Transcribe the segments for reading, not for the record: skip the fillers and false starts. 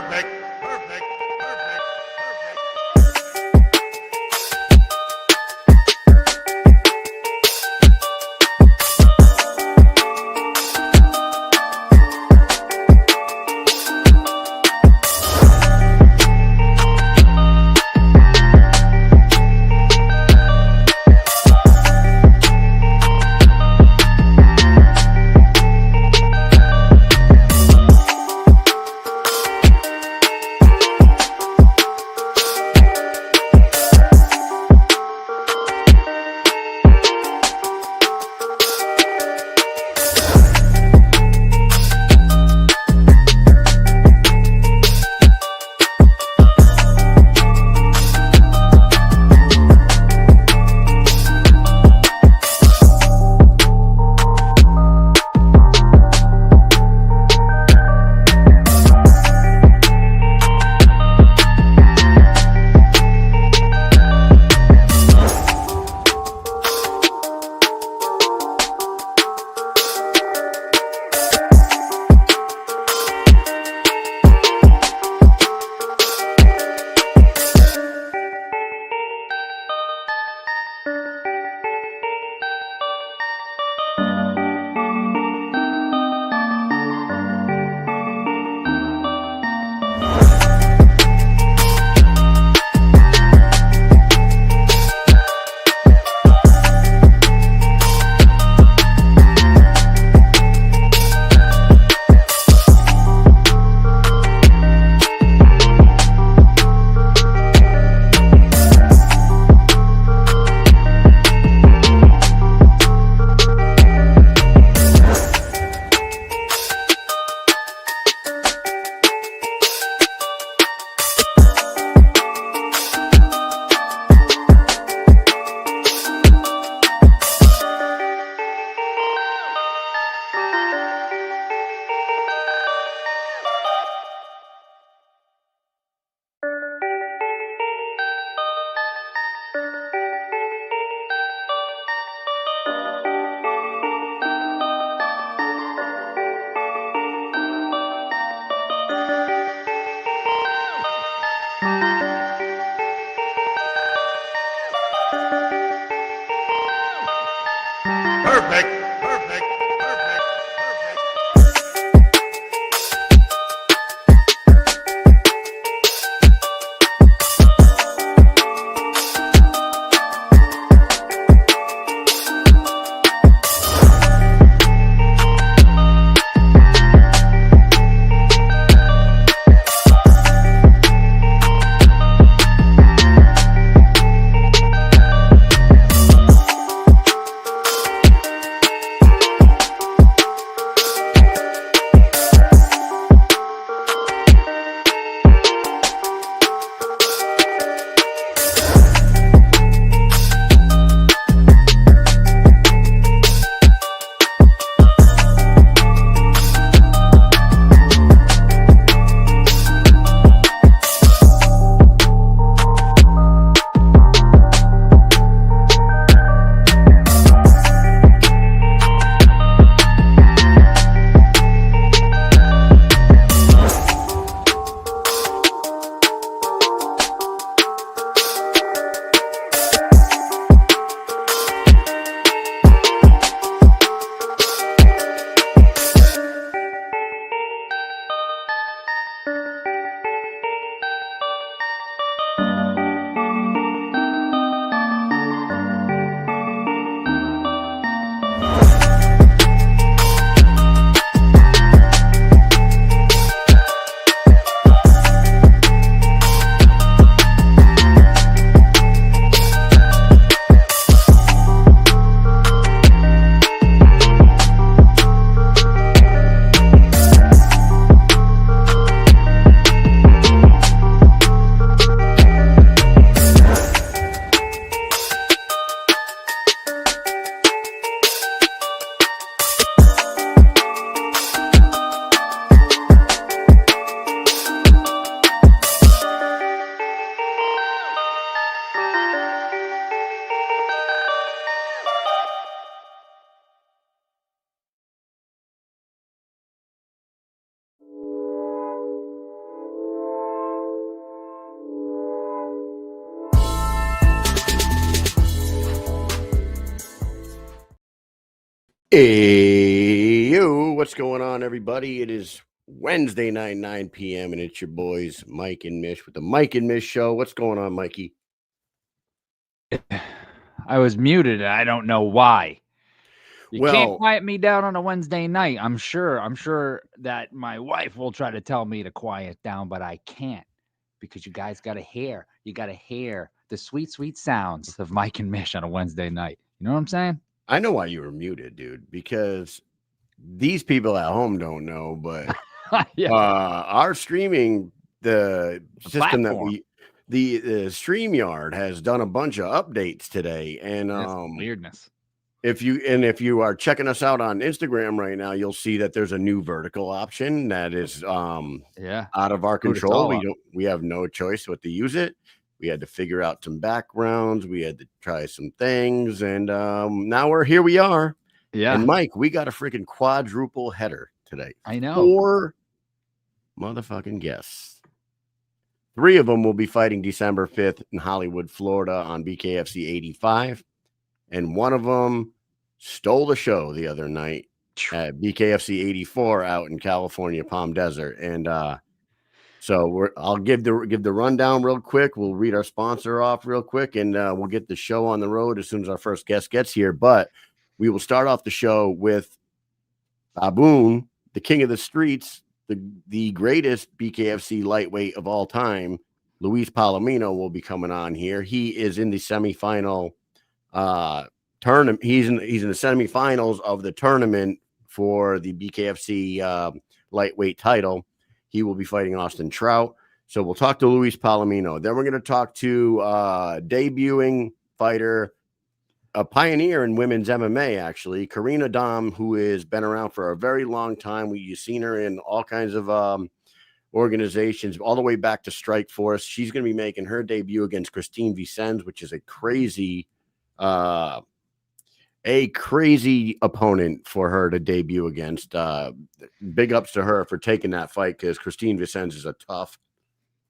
Perfect. Perfect. Perfect. Perfect. Perfect. Perfect. Perfect. Perfect. Hey, yo, what's going on, everybody? It is Wednesday night, 9 p.m., and it's your boys, Mike and Mish, with the Mike and Mish Show. What's going on, Mikey? I was muted. I don't know why. You can't Well, quiet me down on a Wednesday night. I'm sure that my wife will try to tell me to quiet down, but I can't because you guys got to hear. You got to hear the sweet, sweet sounds of Mike and Mish on a Wednesday night. You know what I'm saying? I know why you were muted, dude, because these people at home don't know, but Yeah. our streaming, the The system that platform. the StreamYard has done a bunch of updates today, and That's weirdness. if you are checking us out on Instagram right now, you'll see that there's a new vertical option that is Yeah. out of our Screwed us control. all up. We have no choice but to use it. We had to figure out some backgrounds. We had to try some things, and now here we are. Yeah. And Mike, we got a freaking quadruple header today. I know. 4 motherfucking guests. 3 of them will be fighting December 5th in Hollywood, Florida on BKFC 85. And one of them stole the show the other night at BKFC 84 out in California, Palm Desert. And so I'll give the rundown real quick. We'll read our sponsor off real quick, and we'll get the show on the road as soon as our first guest gets here. But we will start off the show with Baboon, the king of the streets, the greatest BKFC lightweight of all time. Luis Palomino will be coming on here. He is in the semifinal tournament. He's in the semifinals of the tournament for the BKFC lightweight title. He will be fighting Austin Trout. So we'll talk to Luis Palomino. Then we're going to talk to debuting fighter, a pioneer in women's MMA, actually, Carina Damm, who has been around for a very long time. You've seen her in all kinds of organizations, all the way back to Strike Force. She's going to be making her debut against Christine Vicens, which is a crazy opponent for her to debut against. Big ups to her for taking that fight, because Christine Vicens is a tough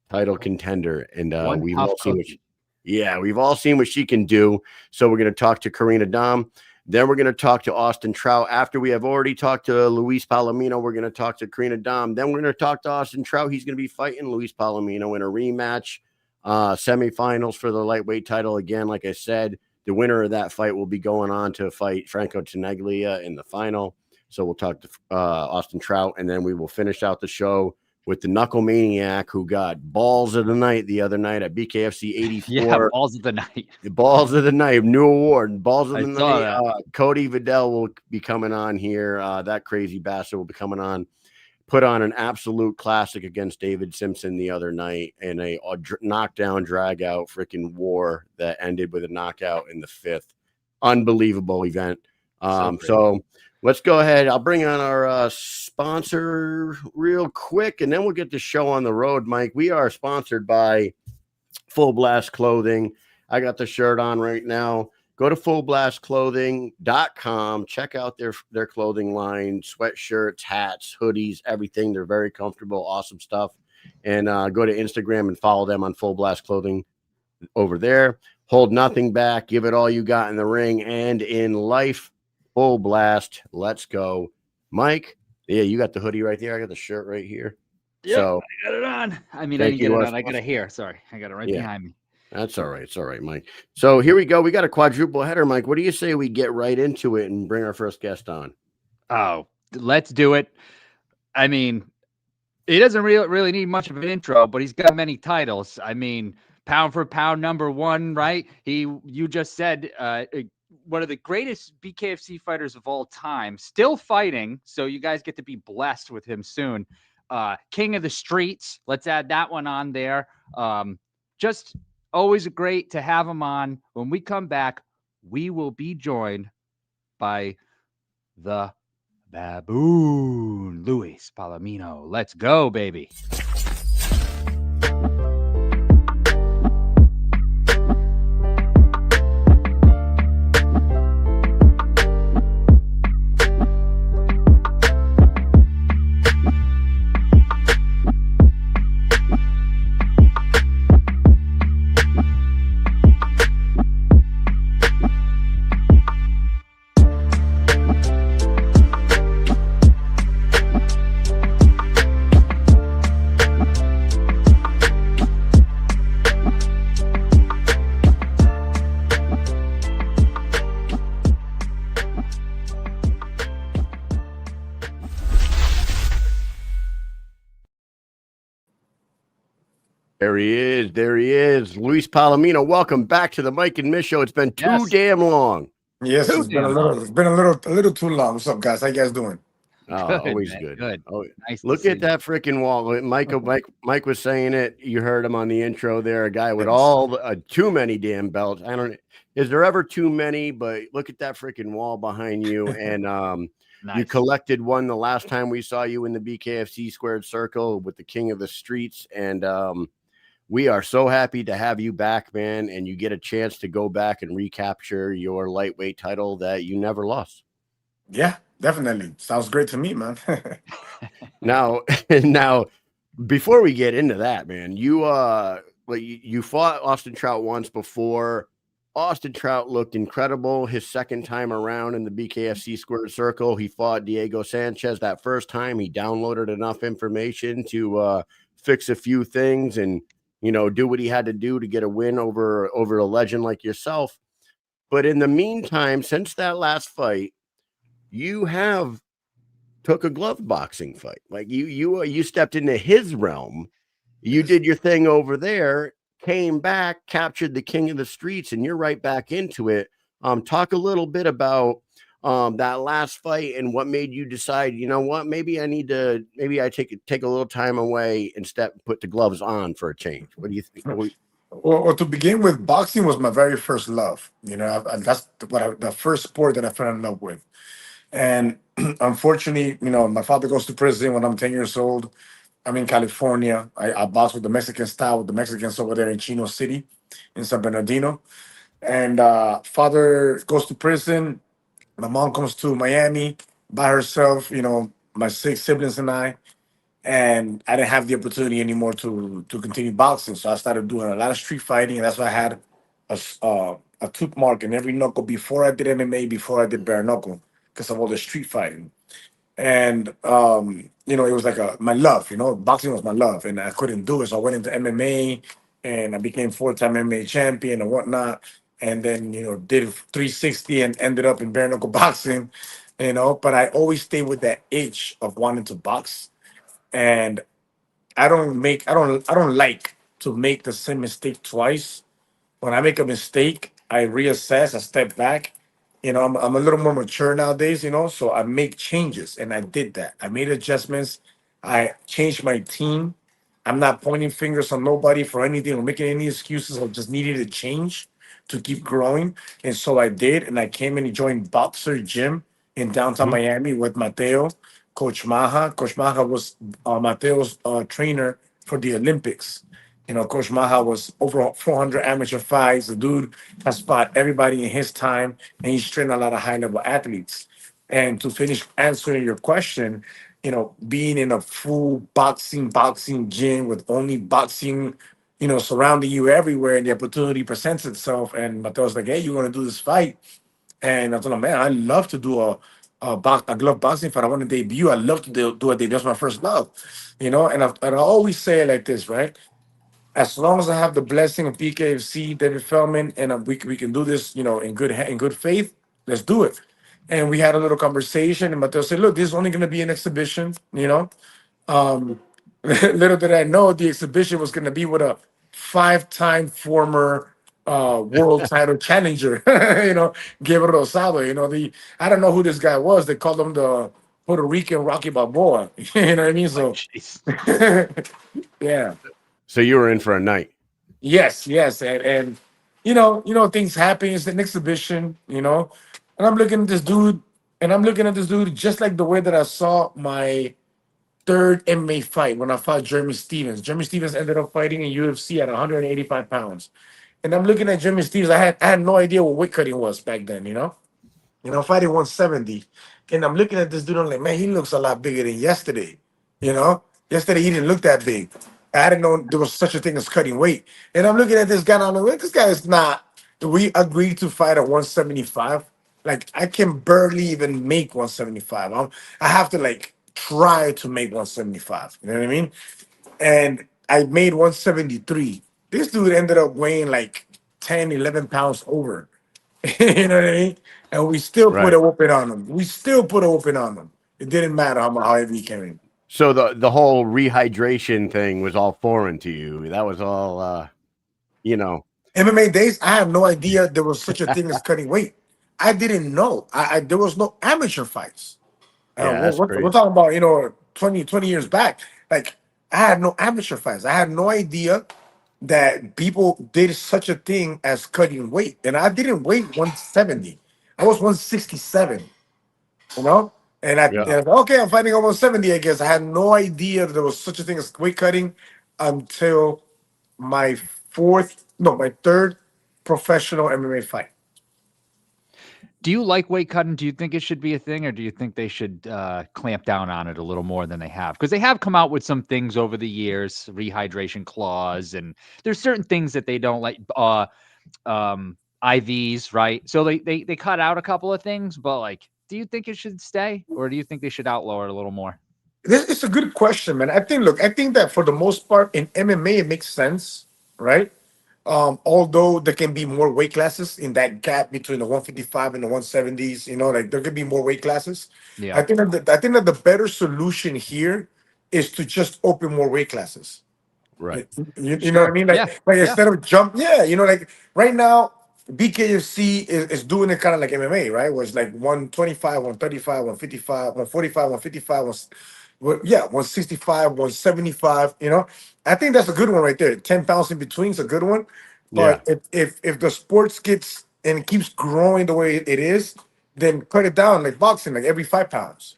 title contender, and we've all seen what she can do. So we're going to talk to Carina Damm. Then we're going to talk to Austin Trout. After we have already talked to Luis Palomino, we're going to talk to Carina Damm. Then we're going to talk to Austin Trout. He's going to be fighting Luis Palomino in a rematch, semifinals for the lightweight title. Again, like I said, the winner of that fight will be going on to fight Franco Tenaglia in the final. So we'll talk to Austin Trout, and then we will finish out the show with the Knuckle Maniac, who got balls of the night the other night at BKFC 84. Yeah, balls of the night. Balls of the night, new award. Balls of the night. That. Cody Vidal will be coming on here. That crazy bastard will be coming on. Put on an absolute classic against David Simpson the other night in a knockdown, drag-out freaking war that ended with a knockout in the 5th. Unbelievable event. So let's go ahead. I'll bring on our sponsor real quick, and then we'll get the show on the road, Mike. We are sponsored by Full Blast Clothing. I got the shirt on right now. Go to fullblastclothing.com. Check out their clothing line, sweatshirts, hats, hoodies, everything. They're very comfortable, awesome stuff. And go to Instagram and follow them on Full Blast Clothing over there. Hold nothing back. Give it all you got in the ring and in life. Full Blast. Let's go. Mike, yeah, you got the hoodie right there. I got the shirt right here. Yep, so I got it on. I mean, I didn't get it on. I got it here. Sorry. I got it right behind me. That's all right. It's all right, Mike. So here we go. We got a quadruple header, Mike. What do you say we get right into it and bring our first guest on? Oh, let's do it. I mean, he doesn't really need much of an intro, but he's got many titles. I mean, pound for pound, #1, right? You just said one of the greatest BKFC fighters of all time, still fighting. So you guys get to be blessed with him soon. King of the streets. Let's add that one on there. Just always great to have him on. When we come back, we will be joined by the Baboon, Luis Palomino. Let's go, baby. There he is. There he is. Luis Palomino, welcome back to the Mike and Mish show. It's been too Yes. damn long. Yes, Too it's been a damn little, long. it's been a little too long. What's up, guys? How you guys doing? Oh, Good, always man. good. Good. Oh, Nice to look see at you. that freaking wall. Mike was saying it. You heard him on the intro there. A guy with Yes. all too many damn belts. I don't. Is there ever too many? But look at that freaking wall behind you. And you Nice. collected one the last time we saw you in the BKFC squared circle with the King of the Streets. And we are so happy to have you back, man. And you get a chance to go back and recapture your lightweight title that you never lost. Yeah, definitely. Sounds great to me, man. Now, now, before we get into that, man, you fought Austin Trout once before. Austin Trout looked incredible his second time around in the BKFC squared circle. He fought Diego Sanchez that first time. He downloaded enough information to fix a few things and do what he had to do to get a win over a legend like yourself. But in the meantime, since that last fight, you have took a glove boxing fight. Like you stepped into his realm. You Yes. did your thing over there, came back, captured the King of the Streets, and you're right back into it. Talk a little bit about that last fight and what made you decide, you know what, maybe I take a little time away and put the gloves on for a change. What do you think? Well, to begin with, boxing was my very first love. That's the first sport that I fell in love with. And unfortunately, my father goes to prison when I'm 10 years old. I'm in California. I box with the Mexican style with the Mexicans over there in Chino City, in San Bernardino. And father goes to prison. My mom comes to Miami by herself. My six siblings and I didn't have the opportunity anymore to continue boxing. So I started doing a lot of street fighting, and that's why I had a tooth mark in every knuckle before I did MMA, before I did bare knuckle, because of all the street fighting. And it was like my love. Boxing was my love, and I couldn't do it, so I went into MMA, and I became four-time MMA champion and whatnot. And then did 360 and ended up in bare knuckle boxing. But I always stayed with that itch of wanting to box, and I don't like to make the same mistake twice. When I make a mistake, I reassess, I step back. I'm a little more mature nowadays, so I make changes, and I did that. I made adjustments. I changed my team. I'm not pointing fingers on nobody for anything or making any excuses. I just needed a change to keep growing. And so I did. And I came and joined Boxer Gym in downtown Mhm. Miami with Mateo, Coach Maha. Coach Maha was Mateo's trainer for the Olympics. Coach Maha was over 400 amateur fights. The dude has fought everybody in his time, and he's trained a lot of high level athletes. And to finish answering your question, being in a full boxing gym with only boxing, surrounding you everywhere, and the opportunity presents itself. And Mateo's like, "Hey, you want to do this fight?" And I told him, "Man, I love to do a glove boxing fight. I want to debut. I love to do a debut. That's my first love, And I always say it like this, right? As long as I have the blessing of BKFC, David Feldman, and we can do this, in good faith. Let's do it." And we had a little conversation, and Mateo said, "Look, this is only going to be an exhibition. Um, little did I know the exhibition was going to be with a five-time former world title challenger, Gabriel Rosado. I don't know who this guy was. They called him the Puerto Rican Rocky Balboa. You know what I mean? Like, So, jeez. yeah. So you were in for a night. Yes, and things happen. It's an exhibition. And I'm looking at this dude, just like the way that I saw my third MMA fight when I fought Jeremy Stevens. Jeremy Stevens ended up fighting in UFC at 185 pounds, and I'm looking at Jeremy Stevens. I had no idea what weight cutting was back then. Fighting 170. And I'm looking at this dude, I'm like, man, he looks a lot bigger than yesterday. Yesterday he didn't look that big. I didn't know there was such a thing as cutting weight. And I'm looking at this guy, and I'm like, "Wait, this guy is not." We agreed to fight at 175. Like, I can barely even make 175. I have to like try to make 175. You know what I mean? And I made 173. This dude ended up weighing like 10, 11 pounds over. You know what I mean? And we still put Right. a whooping on him. It didn't matter how heavy he came in. So the whole rehydration thing was all foreign to you. That was all, you know. MMA days, I had no idea there was such a thing as cutting weight. I didn't know. I there was no amateur fights. Yeah, that's We're crazy. talking about 20 years back. Like I had no amateur fights. I had no idea that people did such a thing as cutting weight, and I didn't weigh 170. I was 167. You know, Yeah. and okay, I'm fighting almost 70. I guess I had no idea there was such a thing as weight cutting until my my third professional MMA fight. Do you like weight cutting? Do you think it should be a thing, or do you think they should clamp down on it a little more than they have? Because they have come out with some things over the years, rehydration clause, and there's certain things that they don't like. IVs, right? So they cut out a couple of things, but like, do you think it should stay, or do you think they should outlaw it a little more? This is a good question, man. I think that for the most part in MMA it makes sense, right? Although there can be more weight classes in that gap between the 155 and the 170s, like there could be more weight classes. Yeah, I think that the better solution here is to just open more weight classes. Right. You know what I sure. mean? Yeah, Like yeah. instead of jump, yeah, like right now, BKFC is doing it kind of like MMA, right? Where it's like 125, 135, 155, 145, 155, yeah, 165, 175. I think that's a good one right there. 10 pounds in between is a good one. Yeah. But if the sports gets and keeps growing the way it is, then cut it down like boxing, like every 5 pounds.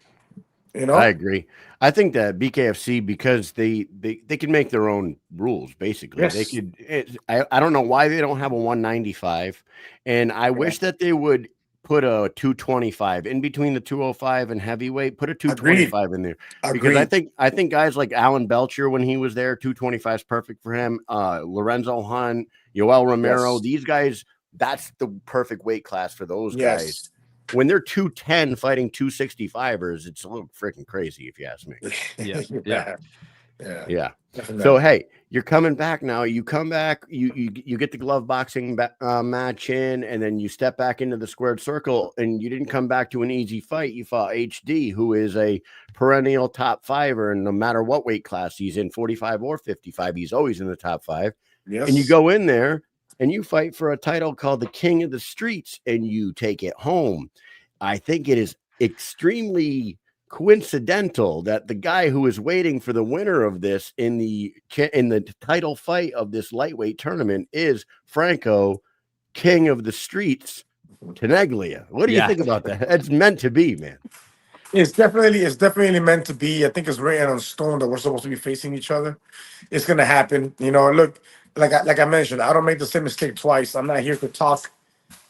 You I know? agree. I think that BKFC, because they can make their own rules. Basically, they Yes. could. I don't know why they don't have a 195, and I Yeah. wish that they would put a 225 in between the 205 and heavyweight. Put a Agreed. 225 in there, because Agreed. I think guys like Alan Belcher, when he was there, 225 is perfect for him. Lorenzo Hunt, Yoel Romero, Yes. these guys. That's the perfect weight class for those guys. Yes. When they're 210 fighting 265ers, it's a little freaking crazy if you ask me. Yeah, yeah. Yeah. Yeah. Yeah. Definitely. So hey, you're coming back now. You come back, you get the glove boxing match in, and then you step back into the squared circle, and you didn't come back to an easy fight. You fought HD, who is a perennial top fiver, and no matter what weight class he's in, 45 or 55, he's always in the top five. Yes. And you go in there and you fight for a title called the King of the Streets, and you take it home. I think it is extremely coincidental that the guy who is waiting for the winner of this in the title fight of this lightweight tournament is Franco, King of the Streets, Tenaglia. What do you Yeah. think about that? It's meant to be, man. It's definitely meant to be. I think it's written on stone that we're supposed to be facing each other. It's gonna happen. Look, like I mentioned, I don't make the same mistake twice. I'm not here to talk,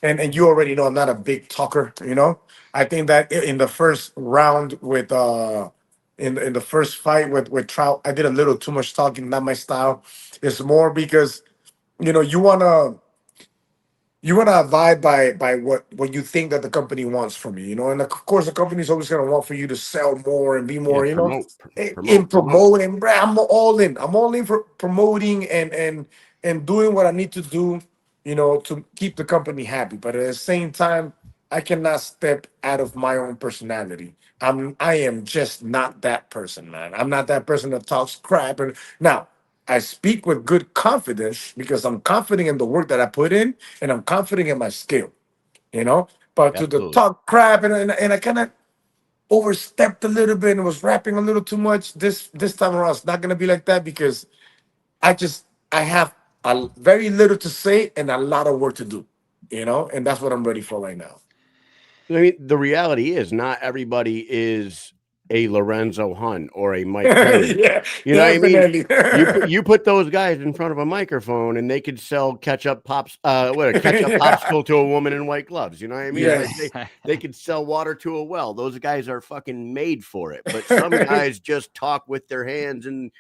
and you already know I'm not a big talker. I think that in the first round with in the first fight with Trout, I did a little too much talking. Not my style. It's more because you wanna abide by what you think that the company wants from you, and of course the company's always gonna want for you to sell more and be Yeah, more, in promote. promoting. Bruh, I'm all in. I'm all in for promoting and doing what I need to do, to keep the company happy. But at the same time, I cannot step out of my own personality. I am just not that person, man. I'm not that person that talks crap. And now I speak with good confidence because I'm confident in the work that I put in and I'm confident in my skill, you know. But to the Absolutely. talk crap and I kind of overstepped a little bit and was rapping a little too much. This time around, it's not gonna be like that because I have a very little to say and a lot of work to do, and that's what I'm ready for right now. I mean, the reality is not everybody is a Lorenzo Hunt or a Mike Perry. Yeah, You know what I mean? definitely. You put those guys in front of a microphone and they could sell ketchup ketchup Yeah. popsicle to a woman in white gloves. You know what I mean? Yes. Like they could sell water to a well. Those guys are fucking made for it. But some guys just talk with their hands and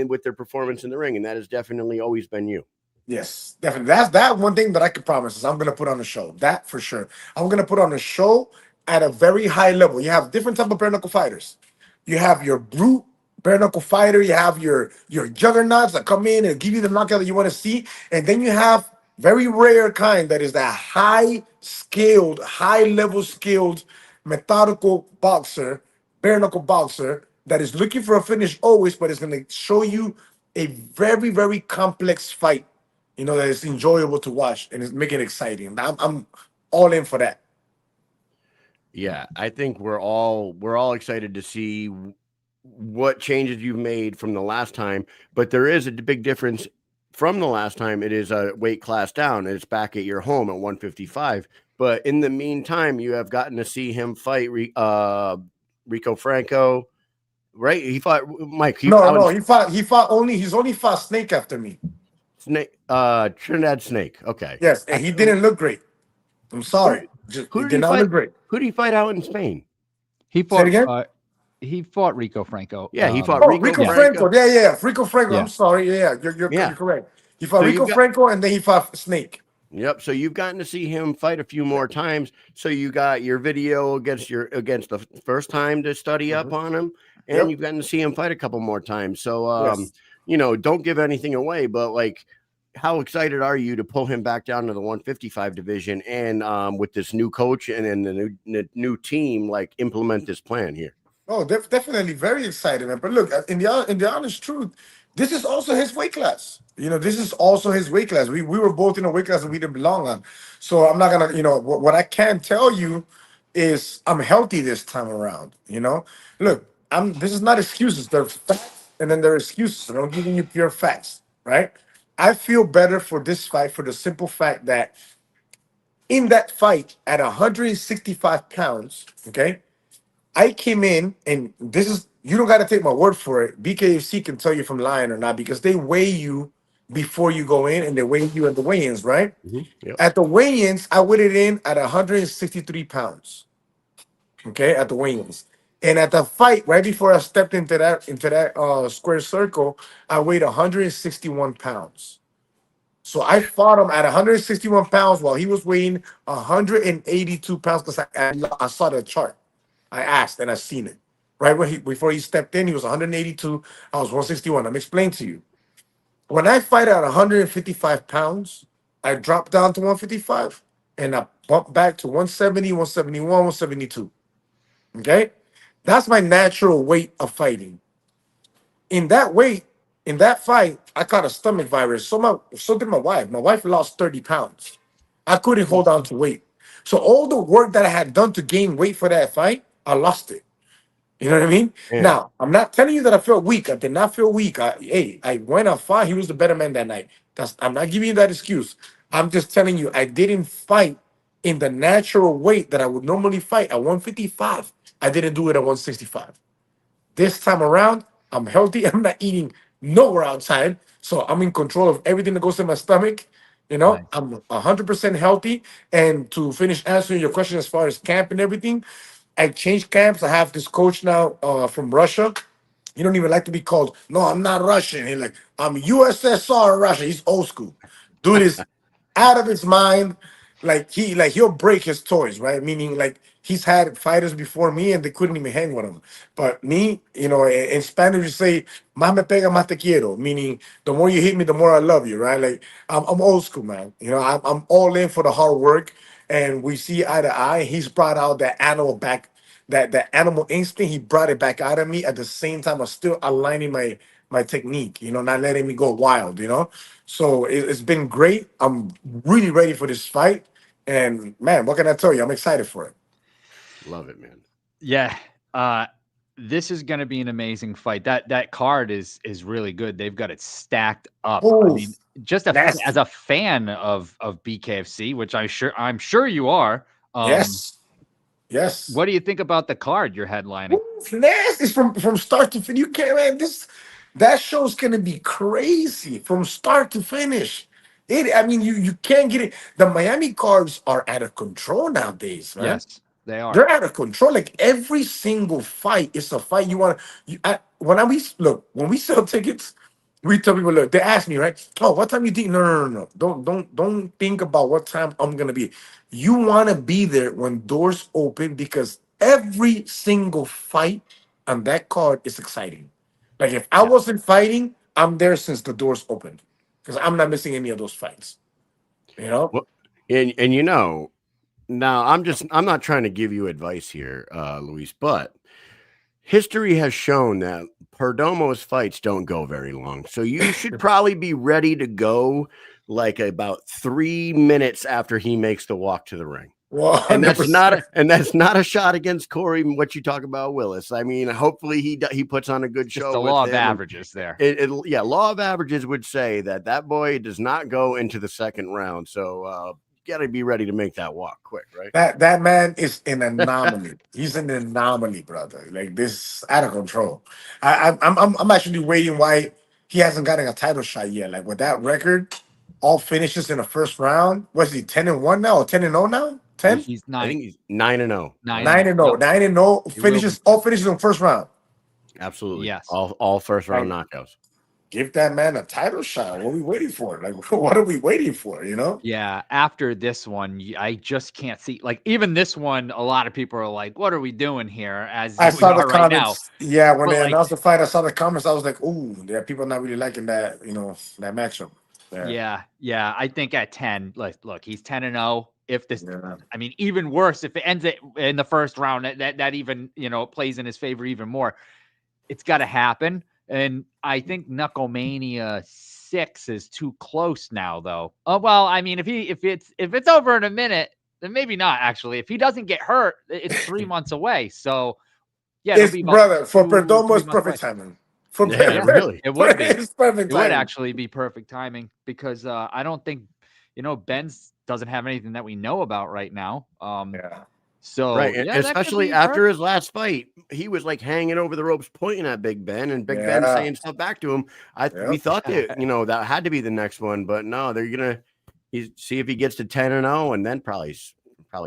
with their performance in the ring, and that has definitely always been you. Yes, definitely. That's that one thing that I can promise is I'm gonna put on a show. That for sure. I'm gonna put on a show at a very high level. You have different type of bare knuckle fighters. You have your brute bare knuckle fighter. You have your juggernauts that come in and give you the knockout that you want to see, and then you have very rare kind that is that high skilled, high level skilled, methodical boxer, bare knuckle boxer that is looking for a finish always, but it's going to show you a very, very complex fight, that is enjoyable to watch and it's making it exciting. I'm all in for that. Yeah, I think we're all excited to see what changes you've made from the last time, but there is a big difference from the last time. It is a weight class down, and it's back at your home at 155. But in the meantime, you have gotten to see him fight Rico Franco, right? He fought Mike. No, he's only fought Snake after me. Snake, Trinidad Snake. Okay. Yes, and he didn't look great. I'm sorry. He did not look great. Who did he fight out in Spain? He Say it fought. again? He fought Rico Franco. Yeah, he fought Rico Franco. Yeah. Rico Franco. Yeah. I'm sorry. You're correct. He fought So Rico Franco and then he fought Snake. Yep. So you've gotten to see him fight a few more times. So you got your video against the first time to study up on him, and you've gotten to see him fight a couple more times. So don't give anything away, but like, how excited are you to pull him back down to the 155 division and with this new coach and then the new team, like, implement this plan here? Oh, definitely very excited, man. But look, in the honest truth, this is also his weight class. This is also his weight class. We were both in a weight class that we didn't belong on. So I'm not gonna, what I can tell you is I'm healthy this time around. Look, this is not excuses. There are facts and then there are excuses. And I'm giving you pure facts, right? I feel better for this fight for the simple fact that in that fight at 165 pounds, okay, I came in, and you don't got to take my word for it. BKFC can tell you if I'm lying or not because they weigh you before you go in and they weigh you at the weigh-ins, right? Mm-hmm. Yep. At the weigh-ins, I weighed it in at 163 pounds, okay, at the weigh-ins. And at the fight, right before I stepped into that square circle, I weighed 161 pounds. So I fought him at 161 pounds while he was weighing 182 pounds because I saw the chart. I asked and I seen it. Right before he stepped in, he was 182. I was 161. I'm explaining to you. When I fight at 155 pounds, I drop down to 155 and I bump back to 170, 171, 172. Okay? That's my natural weight of fighting. In that fight, I caught a stomach virus. So did my wife. My wife lost 30 pounds. I couldn't hold on to weight. So all the work that I had done to gain weight for that fight, I lost it. You know what I mean? Yeah. Now, I'm not telling you that I felt weak. I did not feel weak. I went on fire. He was the better man that night. I'm not giving you that excuse. I'm just telling you I didn't fight in the natural weight that I would normally fight at 155. I didn't do it at 165. This time around, I'm healthy. I'm not eating nowhere outside. So I'm in control of everything that goes in my stomach. Nice. I'm 100% healthy. And to finish answering your question as far as camp and everything, I changed camps. I have this coach now from Russia. He don't even like to be called. No, I'm not Russian. He's like, I'm USSR Russia. He's old school. Dude is out of his mind. He'll break his toys, right? Meaning like he's had fighters before me and they couldn't even hang with him. But me, in Spanish you say, "Más me pega, más te quiero," meaning the more you hit me, the more I love you, right? Like I'm old school, man. I'm all in for the hard work, and we see eye to eye. He's brought out that animal back, that animal instinct. He brought it back out of me. At the same time, I'm still aligning my technique, not letting me go wild, So it's been great. I'm really ready for this fight. And man, what can I tell you? I'm excited for it. Love it, man. Yeah. This is going to be an amazing fight. That card is really good. They've got it stacked up. Ooh, I mean, just as a fan of BKFC, which I'm sure you are. Yes. What do you think about the card you're headlining? Ooh, nasty from start to finish. You can't, man. That show's gonna be crazy from start to finish. You can't get it. The Miami cards are out of control nowadays, man. Yes, they are. They're out of control. Like every single fight is a fight you want. When we sell tickets, we tell people, look, they ask me, right? Oh, what time you think? No. Don't think about what time I'm gonna be. You want to be there when doors open because every single fight on that card is exciting. Like if I wasn't fighting, I'm there since the doors opened because I'm not missing any of those fights. Well, and now I'm not trying to give you advice here, Luis, but history has shown that Perdomo's fights don't go very long. So you should probably be ready to go like about 3 minutes after he makes the walk to the ring. Well, And that's not 100%. a shot against Corey. What you talk about, Willis. I mean, hopefully he puts on a good Just show. the with law of him. averages there. Yeah, law of averages would say that boy does not go into the second round. So you got to be ready to make that walk quick, right? That man is an anomaly. He's an anomaly, brother. Like this, out of control. I'm actually waiting why he hasn't gotten a title shot yet. Like with that record, all finishes in the first round. Was he 10-1 now or 10-0 now? 10? He's I think 9. he's 9-0. 9-0. 9-0 He will finishes. All finishes in first round. Absolutely. Yes. All first round knockouts. Give that man a title shot. What are we waiting for? Like, what are we waiting for? You know? Yeah, after this one, I just can't see. Like even this one, a lot of people are like, "What are we doing here?" As I we saw the are right now. comments. Yeah, when But, they like- announced the fight, I saw the comments. I was like, "Ooh, yeah, people are not really liking that. You know, that matchup." Yeah. I think at 10, like, look, he's 10-0. If this, Yeah. I mean, even worse, if it ends it in the first round, that even plays in his favor even more. It's got to happen, and I think Knuckle Mania 6 is too close now, though. Oh well, I mean, if it's over in a minute, then maybe not. Actually, if he doesn't get hurt, it's 3 months away. So yeah, it'll It's be about brother for 2, Perdomo. 3 It's months perfect away. timing. For Yeah, really. It would be. It's perfect It would timing. actually be perfect timing because I don't think Ben's doesn't have anything that we know about right now. Yeah. So Right. yeah, that could Especially be after perfect. his last fight, he was like hanging over the ropes, pointing at Big Ben, and Big Ben Yeah. saying stuff back to him. We Yep. thought that that had to be the next one, but no, they're gonna see if he gets to 10-0, and then probably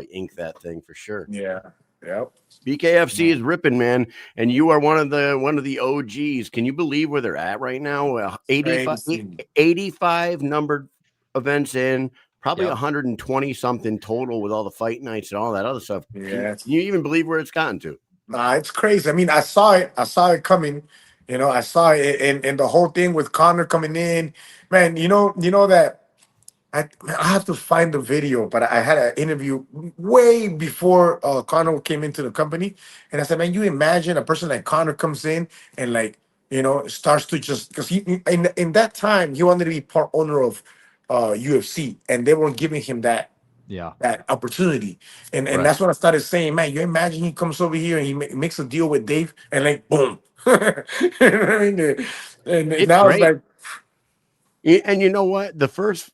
ink that thing for sure. Yeah. Yep. BKFC is ripping, man, and you are one of the OGs. Can you believe where they're at right now? 85 numbered events in, probably 120 something total with all the fight nights and all that other stuff. Yeah. Can you even believe where it's gotten to? Nah, it's crazy. I mean, I saw it coming. I saw it in the whole thing with Connor coming in. Man, you know that I have to find the video, but I had an interview way before Connor came into the company, and I said, man, you imagine a person like Connor comes in and starts to just because he in that time he wanted to be part owner of UFC, and they weren't giving him that opportunity, and Right. that's when I started saying, man, you imagine he comes over here and he makes a deal with Dave, and like boom, you know what I mean? And It's now great. it's like. And you know what? The first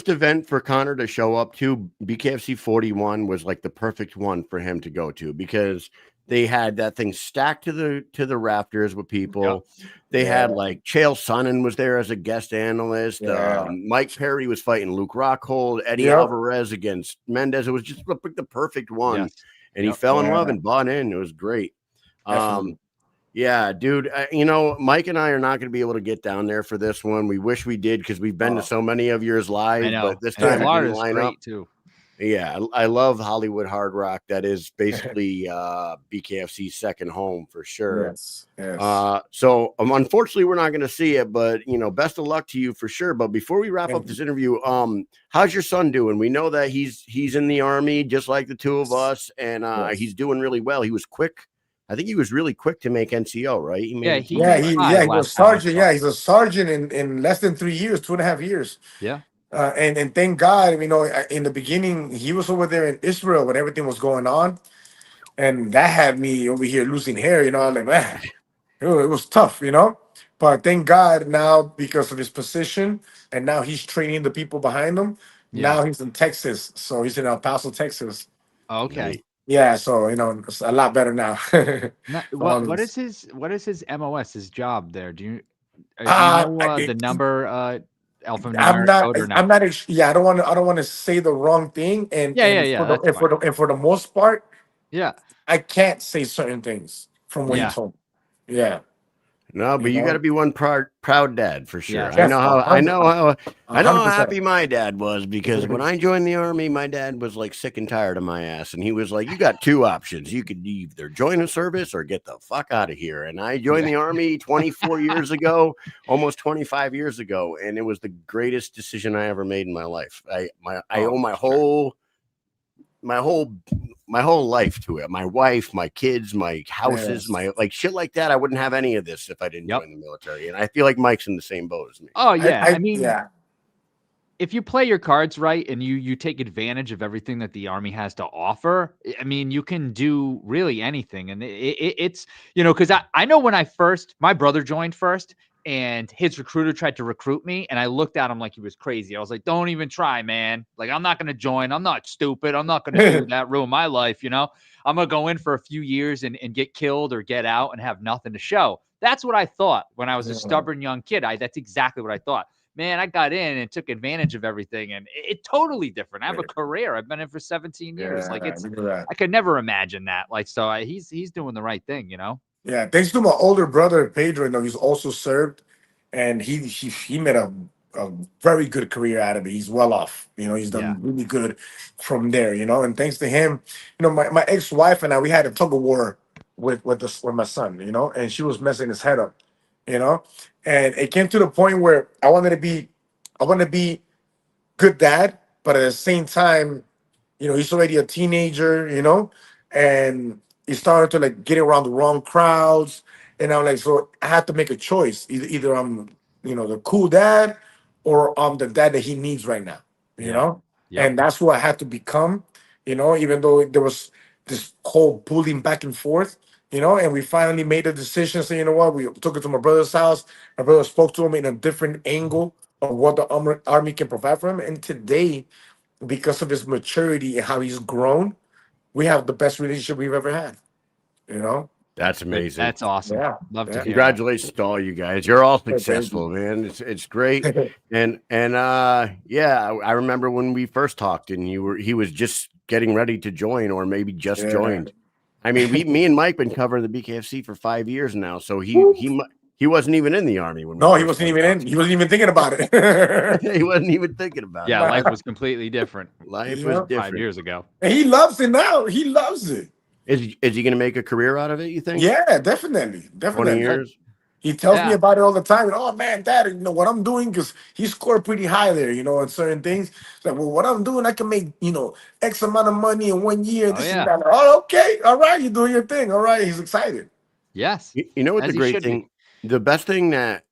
event for Connor to show up to, BKFC 41, was like the perfect one for him to go to because they had that thing stacked to the rafters with people. Yep. They had like Chael Sonnen was there as a guest analyst. Yeah. Mike Perry was fighting Luke Rockhold. Eddie Alvarez against Mendez. It was just the perfect one. Yes. And he fell in love and bought in. It was great. Yeah, dude. Mike and I are not going to be able to get down there for this one. We wish we did because we've been to so many of yours live. I know. But this time it didn't line up too. Yeah, I love Hollywood Hard Rock. That is basically BKFC's second home for sure. Yes. So unfortunately, we're not going to see it, but best of luck to you for sure. But before we wrap up this interview, how's your son doing? We know that he's in the Army, just like the two of us, and he's doing really well. He was quick. I think he was really quick to make NCO, right? He was sergeant. Yeah, he's a sergeant in less than 3 years, 2.5 years. Yeah. And thank God, in the beginning, he was over there in Israel when everything was going on. And that had me over here losing hair, I was like, man, it was tough, But thank God now, because of his position, and now he's training the people behind him. Yeah. Now he's in Texas. So he's in El Paso, Texas. Okay. Yeah, so it's a lot better now. What is his MOS, his job there? Do you know the number alphanumeric code or not? I'm not. Yeah, I don't want to say the wrong thing. And for the most part, I can't say certain things from what he told me. Yeah. No, but you got to be one proud dad for sure. Yeah, I know how 100%. happy my dad was because when I joined the Army, my dad was like sick and tired of my ass, and he was like, "You got two options. You could either join a service or get the fuck out of here." And I joined the Army 24 years ago, almost 25 years ago, and it was the greatest decision I ever made in my life. I owe my whole my whole life to it. My wife, my kids, my houses, Yes. my like shit like that. I wouldn't have any of this if I didn't Yep. join the military. And I feel like Mike's in the same boat as me. Oh yeah. I mean, yeah. if you play your cards right and you take advantage of everything that the Army has to offer, I mean, you can do really anything. And it's, because I know when my brother joined first and his recruiter tried to recruit me, and I looked at him like he was crazy. I was like, don't even try, man. Like, I'm not going to join. I'm not stupid. I'm not going to do that, ruin my life. I'm going to go in for a few years and get killed or get out and have nothing to show. That's what I thought when I was a stubborn young kid. That's exactly what I thought. Man, I got in and took advantage of everything, and it totally different. I have a career. I've been in for 17 years. Like I could never imagine that. Like, so he's doing the right thing, Yeah, thanks to my older brother Pedro, he's also served, and he made a very good career out of it. He's well off. He's done really good from there. And thanks to him, my ex-wife and I, we had a tug of war with my son. And she was messing his head up. And it came to the point where I wanted to be good dad, but at the same time, he's already a teenager, and he started to like get around the wrong crowds. And I'm like, so I had to make a choice. Either I'm, the cool dad, or I'm the dad that he needs right now, Yep. And that's who I had to become, even though there was this whole bullying back and forth, and we finally made a decision. So, what? We took it to my brother's house. My brother spoke to him in a different angle of what the army can provide for him. And today, because of his maturity and how he's grown, we have the best relationship we've ever had. That's amazing. That's awesome. Yeah. Love to hear. Congratulations to all you guys. You're all successful, man. It's great. And I remember when we first talked, and he was just getting ready to join, or maybe just joined. I mean, me and Mike been covering the BKFC for 5 years now, so he wasn't even in the Army when. No, he wasn't even in. He wasn't even thinking about it. He wasn't even thinking about it. Yeah, life was completely different. Life was different 5 years ago. And he loves it now. He loves it. Is he going to make a career out of it, you think? Yeah, definitely. 20 years? He tells me about it all the time. Oh, man, Dad, what I'm doing, because he scored pretty high there, on certain things. It's like, well, what I'm doing, I can make, X amount of money in 1 year. This and that. Oh, okay. All right. You're doing your thing. All right. He's excited. Yes. You know what the great thing, the best thing that,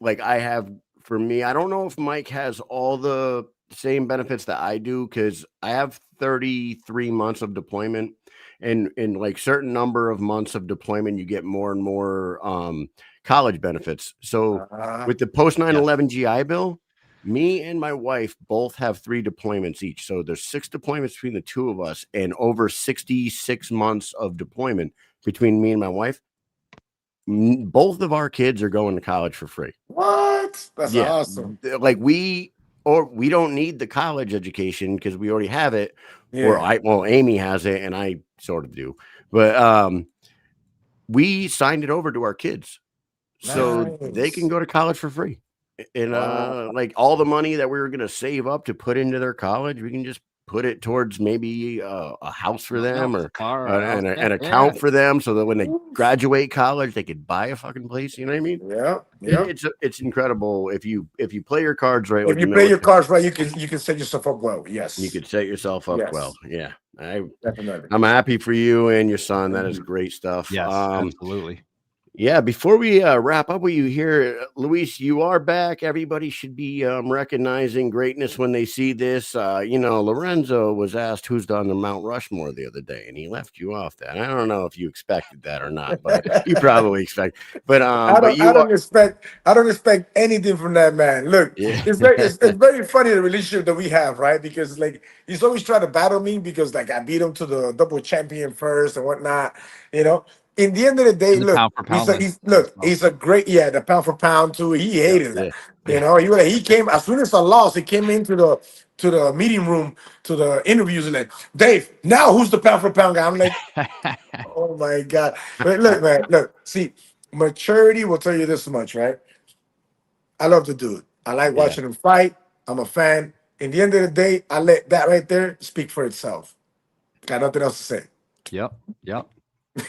like, I have for me, I don't know if Mike has all the same benefits that I do, because I have 33 months of deployment. And in like certain number of months of deployment, you get more and more college benefits. So with the post 9/11 GI Bill, me and my wife both have 3 deployments each. So there's 6 deployments between the two of us, and over 66 months of deployment between me and my wife. Both of our kids are going to college for free. What? That's awesome. Like we don't need the college education because we already have it. Yeah. Or Amy has it, and I sort of do, but we signed it over to our kids, so they can go to college for free. And like all the money that we were going to save up to put into their college, we can just put it towards maybe a house for them, or an account for them, so that when they graduate college, they could buy a fucking place. You know what I mean? Yeah. It's incredible if you play your cards right. If you play your cards right, you can set yourself up well. Yes, you could set yourself up well. Yeah, definitely. I'm happy for you and your son. That is great stuff. Yes, absolutely. Yeah, before we wrap up with you here, Luis, you are back. Everybody should be recognizing greatness when they see this. Lorenzo was asked who's on the Mount Rushmore the other day, and he left you off that. I don't know if you expected that or not, but you probably expect. But I don't expect anything from that man. Look, it's very funny, the relationship that we have, right? Because like he's always trying to battle me because like I beat him to the double champion first and whatnot, In the end of the day, he's a great, the pound for pound too. He hated that. He came as soon as I lost. He came into the meeting room, to the interviews, and like, Dave, now who's the pound for pound guy? I'm like, oh my God. But look, man, see, maturity will tell you this much, right? I love the dude. I like watching him fight. I'm a fan. In the end of the day, I let that right there speak for itself. Got nothing else to say. Yep.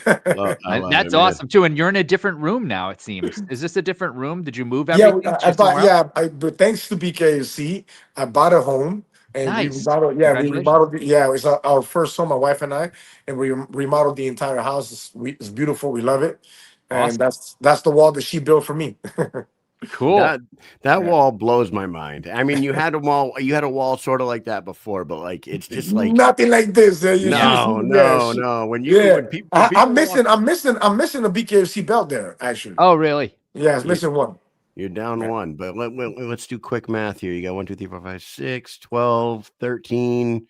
That's awesome too. And you're in a different room now, it seems. Is this a different room? Did you move everything? But thanks to BKFC, I bought a home. And we Nice. remodeled. Yeah, we Congratulations. remodeled. Yeah, it's our first home, my wife and I, and we remodeled the entire house. It's beautiful. We love it, and Awesome. that's the wall that she built for me. Cool. That Yeah. wall blows my mind. I mean, you had a wall sort of like that before, but like it's just like Nothing like this. no, no, no. Yeah. When people I'm walk, missing. I'm missing a BKFC belt there. Actually, Oh, really? yeah, it's you, missing one. you're down Yeah. one. But let's do quick math here. You got 1, 2, 3, 4, 5, 6, 12, 13.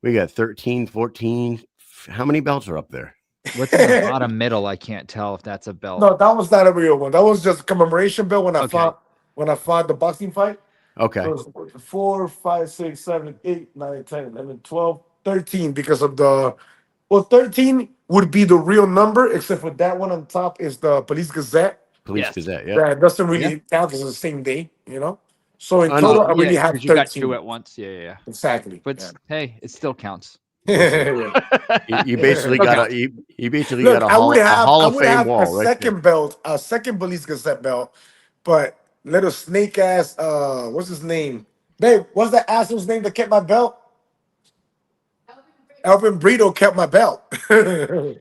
We got 13, 14. How many belts are up there? What's in the bottom middle? I can't tell if that's a belt. No, that was not a real one. That was just a commemoration belt Okay. when I fought the boxing fight. Okay. So it was 4, 5, 6, 7, 8, 9, 10, 11, 12, 13 because of the 13 would be the real number, except for that one on top is the Police Gazette. Police Yes. Gazette. Yeah. That doesn't really Yeah. count because it's the same day, you know. So in Under- total, I really Yeah, have because you got 13. two at once. Yeah. Exactly. But hey, it still counts. Yeah. You basically Okay. got you basically Look, got I would a Hall of have Fame a wall right second there. belt, a second Police Gazette belt, but little snake ass, what's his name? Babe, what's that asshole's name that kept my belt? Elvin Brito kept my belt. He didn't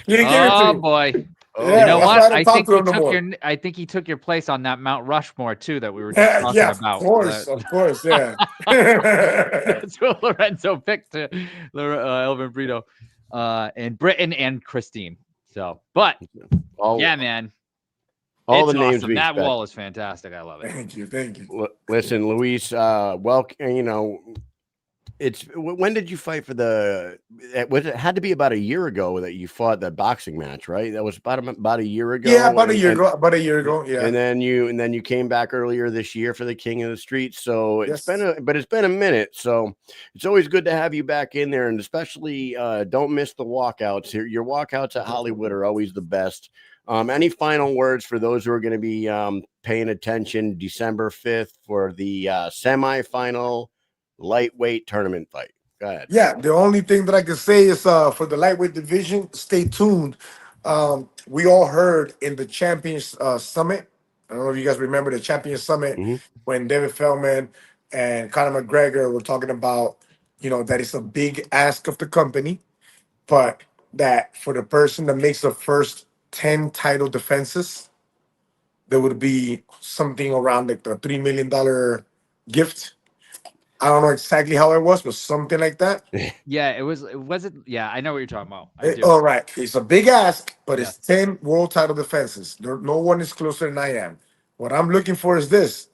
give it to Oh me. boy. Oh, You know that's why what? I don't talk to him no more. I think he took your place on that Mount Rushmore too that we were just talking Yeah, about. of course, yeah. That's what Lorenzo picked, Elvin Brito, and Britton and Christine. So, but all, yeah, man, all it's the names awesome. we That expect. wall is fantastic. I love it. Thank you. Listen, Luis, when did you fight for it had to be about a year ago that you fought that boxing match, right? That was about a year ago. Yeah, about a year ago. Yeah. And then you came back earlier this year for the King of the Street. So it's Yes. been a minute. So it's always good to have you back in there, and especially don't miss the walkouts. Your walkouts at Hollywood are always the best. Any final words for those who are going to be paying attention December 5th for the semifinal lightweight tournament fight? Go ahead. Yeah, the only thing that I can say is for the lightweight division, stay tuned. We all heard in the Champions Summit. I don't know if you guys remember the Champions Summit Mhm. when David Feldman and Conor McGregor were talking about, that it's a big ask of the company, but that for the person that makes the first 10 title defenses, there would be something around like the $3 million gift. I don't know exactly how it was, but something like that. Yeah, it was. Yeah, I know what you're talking about. I do. All right. It's a big ask, but Yeah. it's 10 world title defenses. No one is closer than I am. What I'm looking for is this.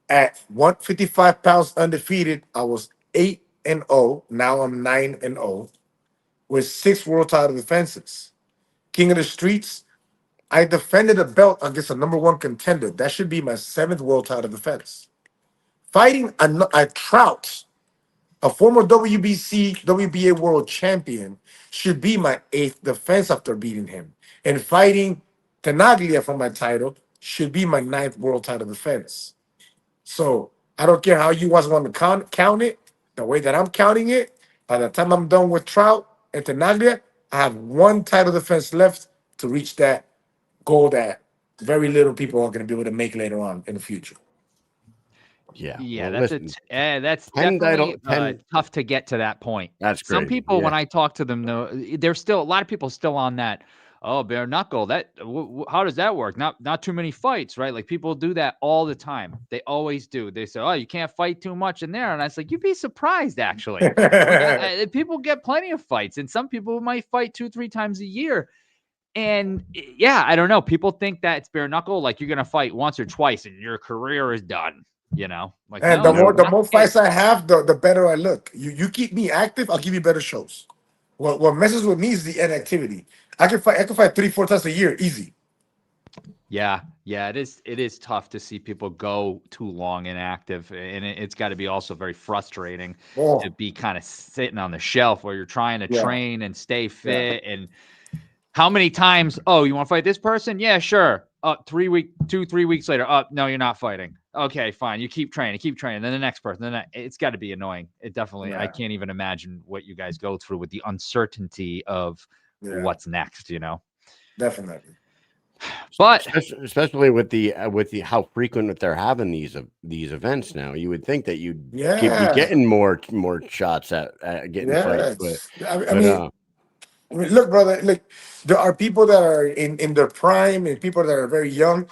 At 155 pounds undefeated, I was 8-0. Now I'm 9-0 with 6 world title defenses. King of the Streets, I defended a belt against a number 1 contender. That should be my 7th world title defense. Fighting a Trout, a former WBA world champion, should be my 8th defense after beating him. And fighting Tenaglia for my title should be my 9th world title defense. So I don't care how you guys want to count it, the way that I'm counting it, by the time I'm done with Trout and Tenaglia, I have 1 title defense left to reach that goal that very little people are going to be able to make later on in the future. Yeah. Yeah, Well, that's 10 definitely 10 tough to get to that point. That's Some crazy. people, Yeah. when I talk to them, though, there's still a lot of people still on that. Oh, bare knuckle. How does that work? Not too many fights, right? Like people do that all the time. They always do. They say, "Oh, you can't fight too much in there," and I was like, "You'd be surprised, actually." Like, people get plenty of fights, and some people might fight 2-3 times a year. And yeah, I don't know. People think that it's bare knuckle, like you're gonna fight once or twice and your career is done. Like And no, the more not fights I have, the better I look. You keep me active, I'll give you better shows. What messes with me is the inactivity. I can fight 3-4 times a year, easy. Yeah, it is tough to see people go too long inactive, and it's got to be also very frustrating Oh, to be kind of sitting on the shelf where you're trying to Yeah. train and stay fit. And how many times? Oh, you want to fight this person? Yeah, sure. 3 weeks later. No, you're not fighting. Okay, fine. You keep training. Then the next person. It's got to be annoying. It definitely. I Yeah. can't even imagine what you guys go through with the uncertainty of Yeah. what's next. Definitely. But especially with the how frequent they're having these events now. You would think that you'd be Yeah, getting more shots at getting fights, but I mean, look, brother. Look, there are people that are in their prime and people that are very young.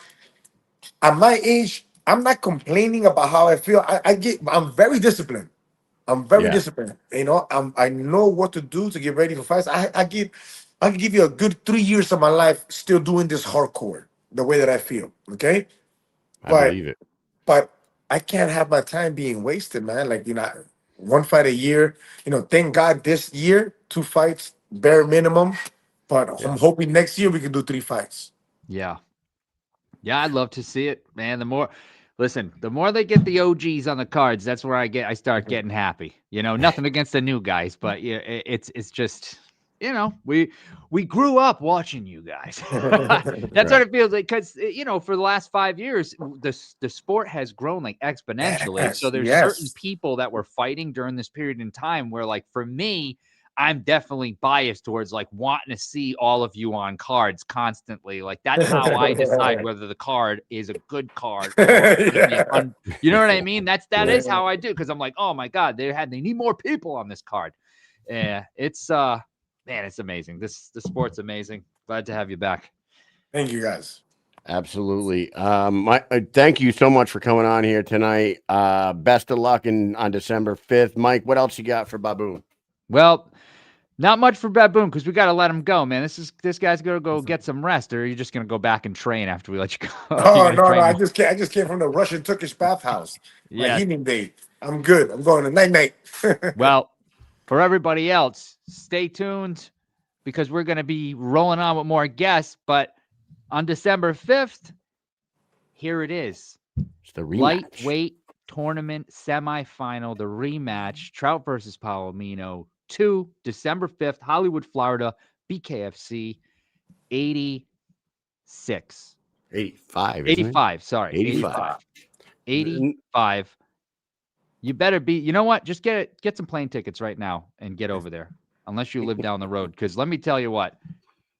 At my age, I'm not complaining about how I feel. I'm very disciplined. I'm very yeah, disciplined. I know what to do to get ready for fights. I can give you a good 3 years of my life still doing this hardcore the way that I feel. Okay, I but believe it. but I can't have my time being wasted, man. Like, one fight a year. Thank God this year 2 fights bare minimum. But Yeah. I'm hoping next year we can do 3 fights. yeah, I'd love to see it, man. The more they get the OGs on the cards, that's where I start getting happy. Nothing against the new guys, but yeah, it's just, we grew up watching you guys. That's what it feels like, because for the last 5 years, the sport has grown like exponentially. So Yes, there's certain yes. people that were fighting during this period in time where, like, for me, I'm definitely biased towards like wanting to see all of you on cards constantly. Like, that's how I decide whether the card is a good card or it's gonna be a fun. You know what I mean? That is how I do, because I'm like, oh my god, they need more people on this card. Yeah, it's man, it's amazing. The sport's amazing. Glad to have you back. Thank you, guys. Absolutely. Thank you so much for coming on here tonight. Best of luck on December 5th. Mike, what else you got for Baboon? Well, not much for Baboon, because we got to let him go, man. This guy's gonna go get some rest, or are you just gonna go back and train after we let you go? Oh, no, no! I just came from the Russian Turkish bathhouse. My Yes. healing day. I'm good. I'm going to night. Well, for everybody else, stay tuned, because we're gonna be rolling on with more guests. But on December 5th, here it is. It's the rematch. Lightweight tournament semifinal, the rematch, Trout versus Palomino 2, December 5th, Hollywood, Florida, BKFC 86. 85. 85, sorry. 85. You better be, you know what? Just get some plane tickets right now and get over there, unless you live down the road. Because let me tell you what,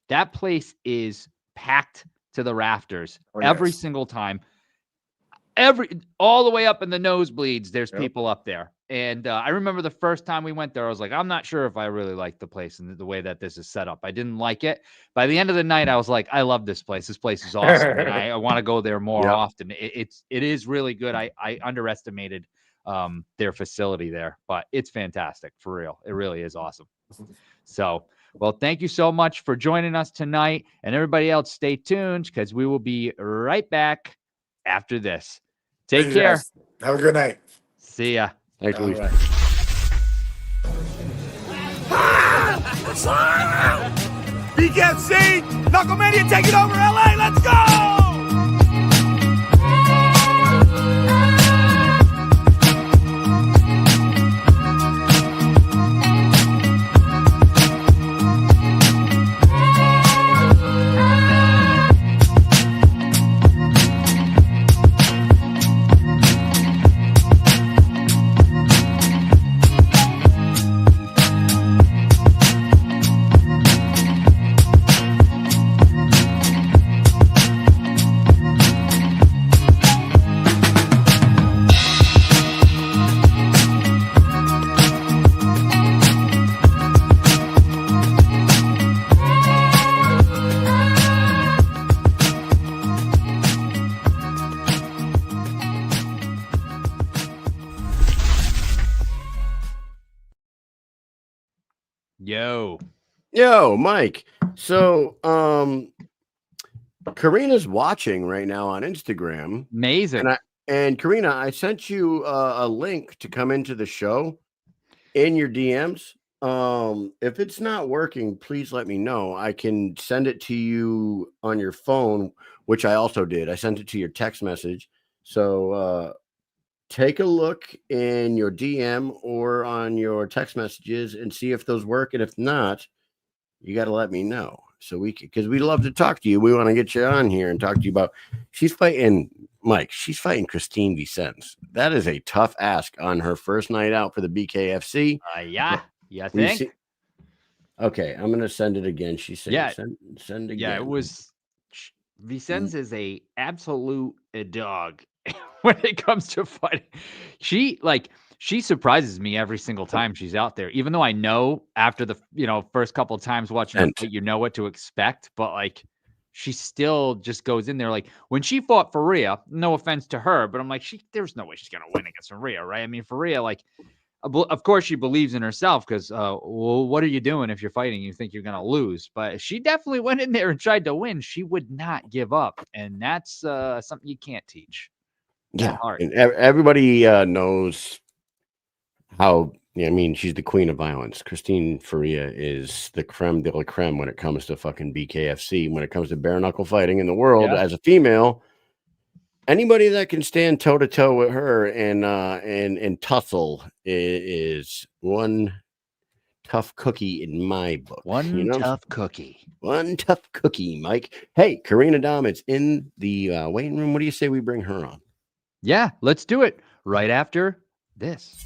that place is packed to the rafters every single time. All the way up in the nosebleeds, there's people up there. And I remember the first time we went there, I was like, I'm not sure if I really like the place and the way that this is set up. I didn't like it. By the end of the night, I was like, I love this place. This place is awesome. And I want to go there more often. It is really good. I underestimated their facility there, but it's fantastic, for real. It really is awesome. So, well, thank you so much for joining us tonight. And everybody else, stay tuned, because we will be right back after this. Take care. Guys. Have a good night. See ya. Thanks, All Luis. right. BKFC, Knuckle Maniac taking over LA. Let's go! Yo, Mike. So, Karina's watching right now on Instagram. Amazing. And Karina, I sent you a link to come into the show in your DMs. If it's not working, please let me know. I can send it to you on your phone, which I also did. I sent it to your text message. So take a look in your DM or on your text messages and see if those work. And if not, you got to let me know. So because we love to talk to you. We want to get you on here and talk to you about, she's fighting Christine Vicens. That is a tough ask on her first night out for the BKFC. Yeah, I think. Okay, I'm going to send it again. She said, send again. Yeah, it was Vicens is a absolute dog when it comes to fighting. She surprises me every single time she's out there, even though I know after the first couple of times watching her fight, you know what to expect, but like she still just goes in there. Like when she fought Faria, no offense to her, but I'm like, there's no way she's gonna win against Faria, right? I mean, Faria, like, of course she believes in herself because, well, what are you doing if you're fighting? You think you're gonna lose, but she definitely went in there and tried to win. She would not give up, and that's something you can't teach. Yeah, Heart. and everybody knows how. I mean, she's the queen of violence. Christine Faria is the creme de la creme when it comes to fucking BKFC. When it comes to bare knuckle fighting in the world, as a female, anybody that can stand toe to toe with her and tussle is one tough cookie in my book. One tough cookie. One tough cookie, Mike. Hey, Carina Damm, it's in the waiting room. What do you say we bring her on? Yeah, let's do it right after this.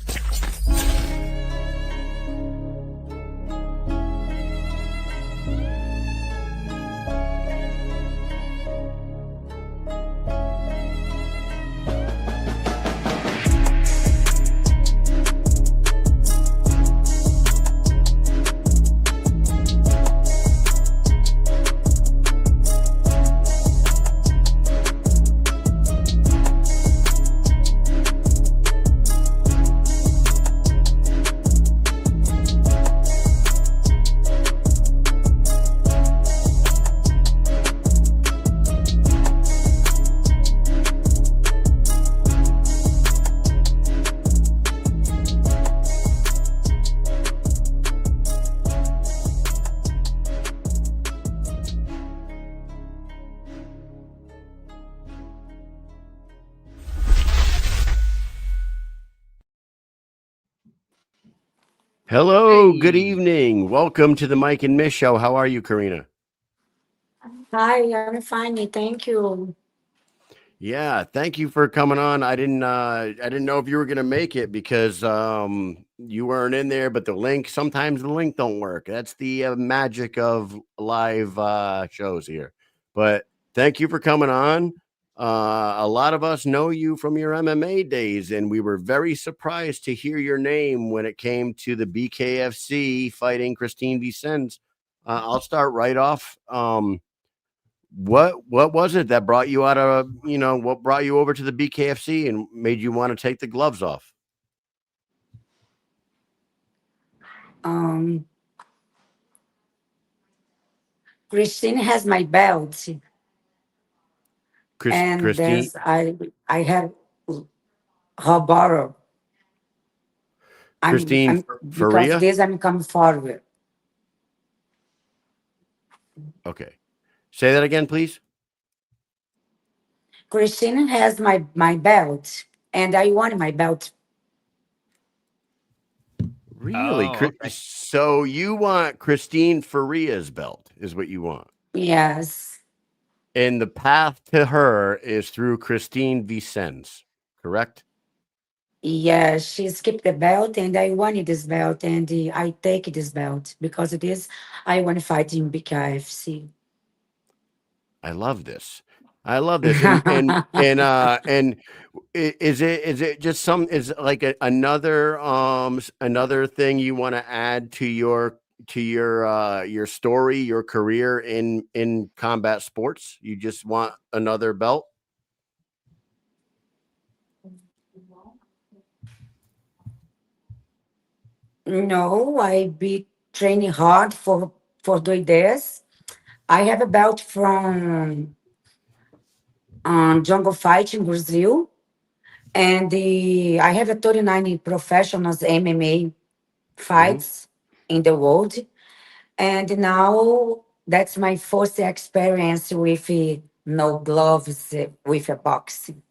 Hello, good evening. Welcome to the Mike and Mish show. How are you, Carina? Hi, I'm fine. Thank you. Yeah, thank you for coming on. I didn't know if you were gonna make it because you weren't in there, but sometimes the link don't work. That's the magic of live shows here. But thank you for coming on. A lot of us know you from your MMA days, and we were very surprised to hear your name when it came to the BKFC fighting Christine Vicens. I'll start right off. What was it that brought you out of, what brought you over to the BKFC and made you want to take the gloves off? Christine has my belt, and Christine, there's I have her borrow. Christine Because Faria? this I'm coming forward. Okay. Say that again, please. Christine has my belt, and I want my belt. Really? Oh, okay. So you want Christine Faria's belt is what you want. Yes, And the path to her is through Christine Vicens, correct? yes, she skipped the belt, and I wanted this belt, and I take this belt because it is I want to fight in BKFC. I love this. And is it just is like another thing you want to add to your story, your career in combat sports? You just want another belt? No, I be training hard for doing this. I have a belt from jungle fight in Brazil, and I have a 39 professionals MMA fights in the world, and now that's my first experience with no gloves with a boxing.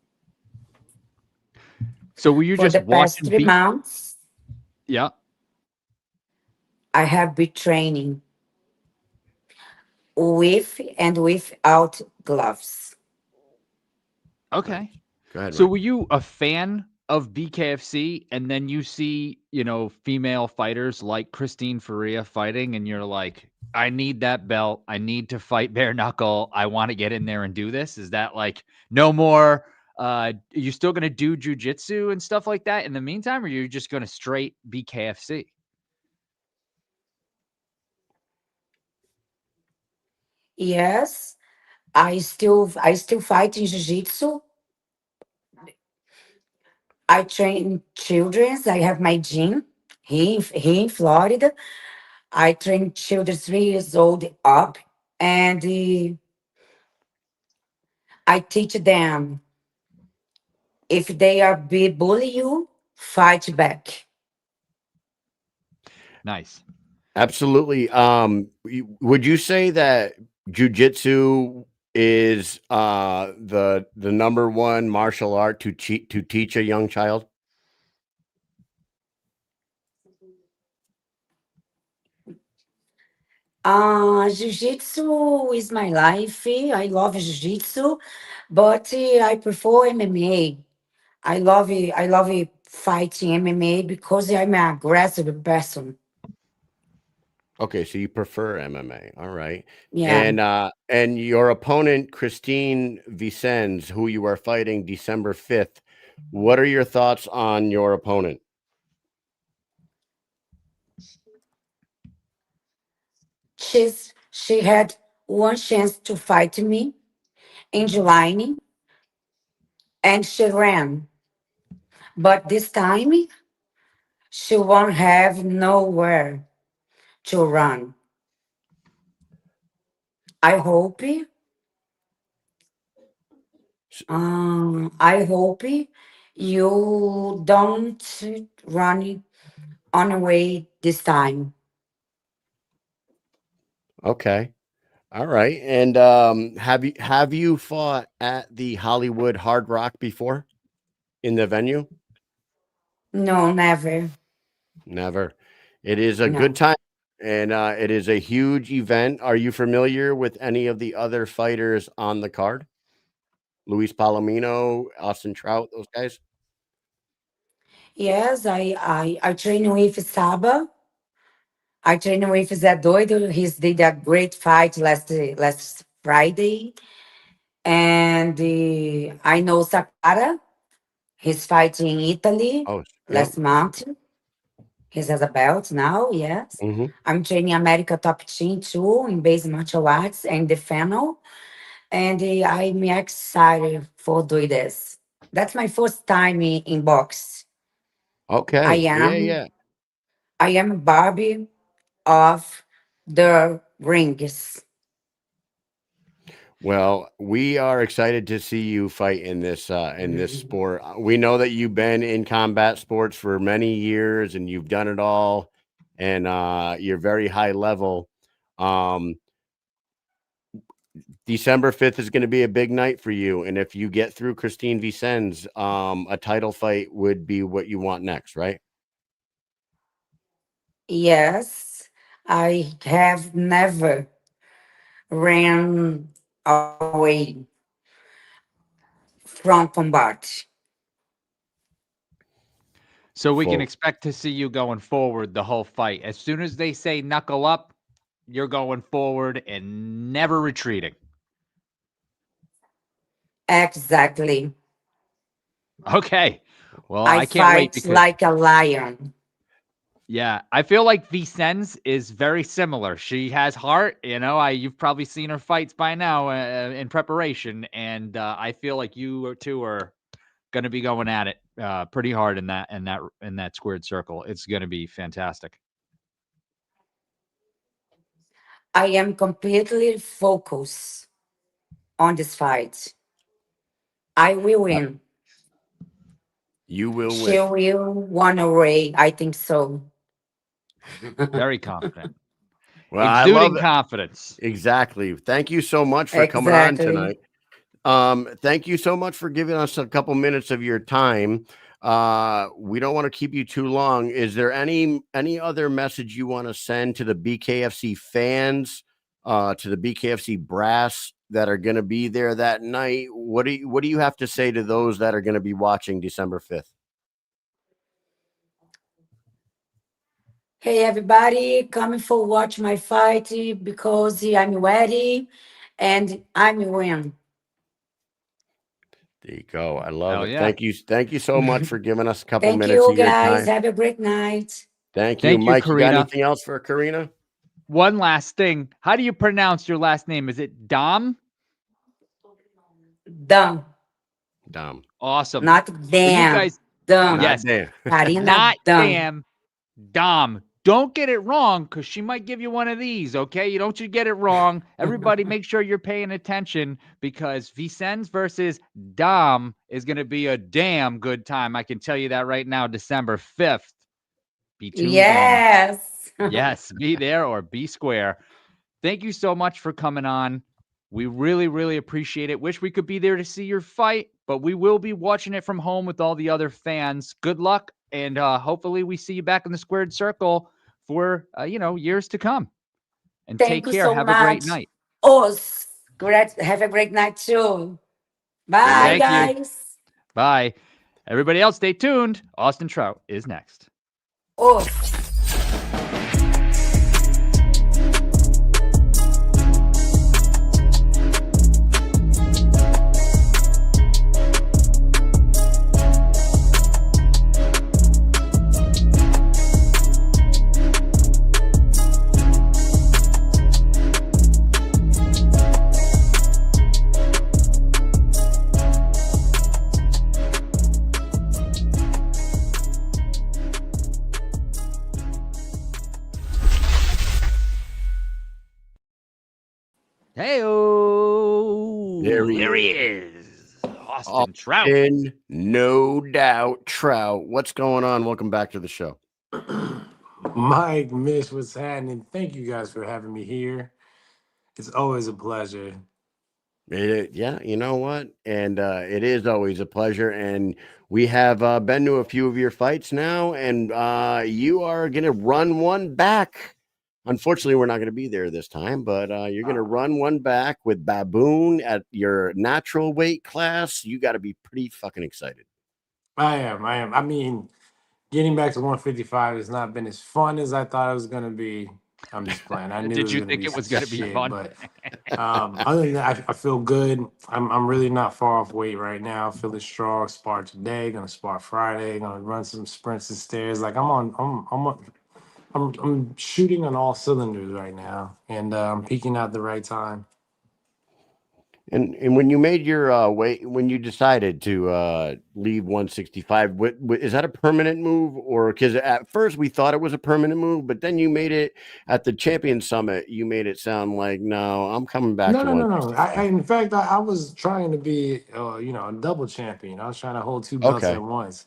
So were you For just the past watching 3 months, Yeah. I have been training with and without gloves. Okay. Go ahead. So Mike. were you a fan of BKFC and then you see, female fighters like Christine Faria fighting and you're like, I need that belt. I need to fight bare knuckle. I want to get in there and do this. Is that like no more? Are you still going to do jujitsu and stuff like that in the meantime, or are you just going to straight BKFC? Yes, I still fight in jiu-jitsu. I train children. I have my gym here in Florida. I train children 3 years old up, and I teach them if they are be bully you, fight back. Nice. Absolutely. Would you say that jujitsu is the number one martial art to teach a young child? Jiu-jitsu is my life. I love jiu-jitsu, but I prefer MMA. I love fighting MMA because I'm an aggressive person. Okay, so you prefer MMA. All right. Yeah, And your opponent, Christine Vicens, who you are fighting December 5th, what are your thoughts on your opponent? she had one chance to fight me in July, and she ran. But this time she won't have nowhere to run. I hope. I hope you don't run on away this time. Okay. All right. And have you fought at the Hollywood Hard Rock before in the venue? No, never. Never. It is a good No. time and it is a huge event. Are you familiar with any of the other fighters on the card? Luis Palomino, Austin Trout, those guys? Yes, I train with Saba. I train with Zé Doido. He's did a great fight last Friday. And I know Sakara. He's fighting in Italy Oh, yep. last month. He has a belt now, yes. Hmm. I'm training America Top Team too in base martial arts and the final. And I'm excited for doing this. That's my first time in box. I Okay. Yeah, am yeah. I am Barbie of the rings. Well, we are excited to see you fight in this sport. We know that you've been in combat sports for many years and you've done it all, and you're very high level. Um, December 5th is going to be a big night for you, and if you get through Christine Vicens, a title fight would be what you want next, right? Yes, I have never ran away from combat. So we can For expect to see you going forward the whole fight. As soon as they say knuckle up, you're going forward and never retreating. Exactly. Okay. Well, I I can't wait fight because like a lion. yeah, I feel like Vicens is very similar. She has heart, you've probably seen her fights by now in preparation, and I feel like you two are going to be going at it pretty hard in that squared circle. It's going to be fantastic. I am completely focused on this fight. I will win. you will She win. will run away. I think so. Very confident, Well, I love exuding it. confidence. Exactly. Thank you so much for coming on Exactly. tonight. Thank you so much for giving us a couple minutes of your time. We don't want to keep you too long. Is there any other message you want to send to the BKFC fans, to the BKFC brass that are going to be there that night? What do you have to say to those that are going to be watching December 5th? Hey everybody, coming for watch my fight because I'm ready and I'm win. There you go. I love Hell it. yeah. Thank you so much for giving us a couple Thank minutes you of your guys. time. Have a great night. Thank you, Thank you, Mike. You got Carina. anything else for Carina? One last thing. How do you pronounce your last name? Is it Dom? Done. Dom. Awesome. Not So you damn. guys, Done. Not yes, Dan. Carina not Damm. damn, Dom. Don't get it wrong because she might give you one of these, okay? You don't get it wrong. Everybody make sure you're paying attention because Vicens versus Dom is going to be a damn good time. I can tell you that right now, December 5th. Be tuned in. Yes. Yes, be there or be square. Thank you so much for coming on. We really, really appreciate it. Wish we could be there to see your fight, but we will be watching it from home with all the other fans. Good luck, and hopefully we see you back in the squared circle for, years to come. And Thank take you care. so Have a great much. night. Great. Have a great night too. Good Bye, night. Thank you. guys. Bye. Everybody else, stay tuned. Austin Trout is next. Os. Hey-oh. There he There he is. Austin Trout. Austin, no doubt, Trout. What's going on? Welcome back to the show. Mike, Mish, what's happening? Thank you guys for having me here. It's always a pleasure. Yeah, you know what? And it is always a pleasure. And we have been to a few of your fights now, and you are going to run one back. Unfortunately, we're not going to be there this time, but you're going to run one back with Baboon at your natural weight class. You got to be pretty fucking excited. I am. I mean, getting back to 155 has not been as fun as I thought it was going to be. I'm just playing. I knew it Did was you going to think be it was some going to be shit, fun? but other than that, I feel good. I'm really not far off weight right now. Feeling strong. Spar today. Gonna spar Friday. Gonna run some sprints and stairs. Like I'm shooting on all cylinders right now, and I'm peaking at the right time. And when you made your weight, when you decided to leave 165, is that a permanent move, or because at first we thought it was a permanent move, but then you made it at the Champion Summit, you made it sound like, no, I'm coming back No, to no, no, no. 165. In fact, I was trying to be, a double champion. I was trying to hold two belts Okay. at once.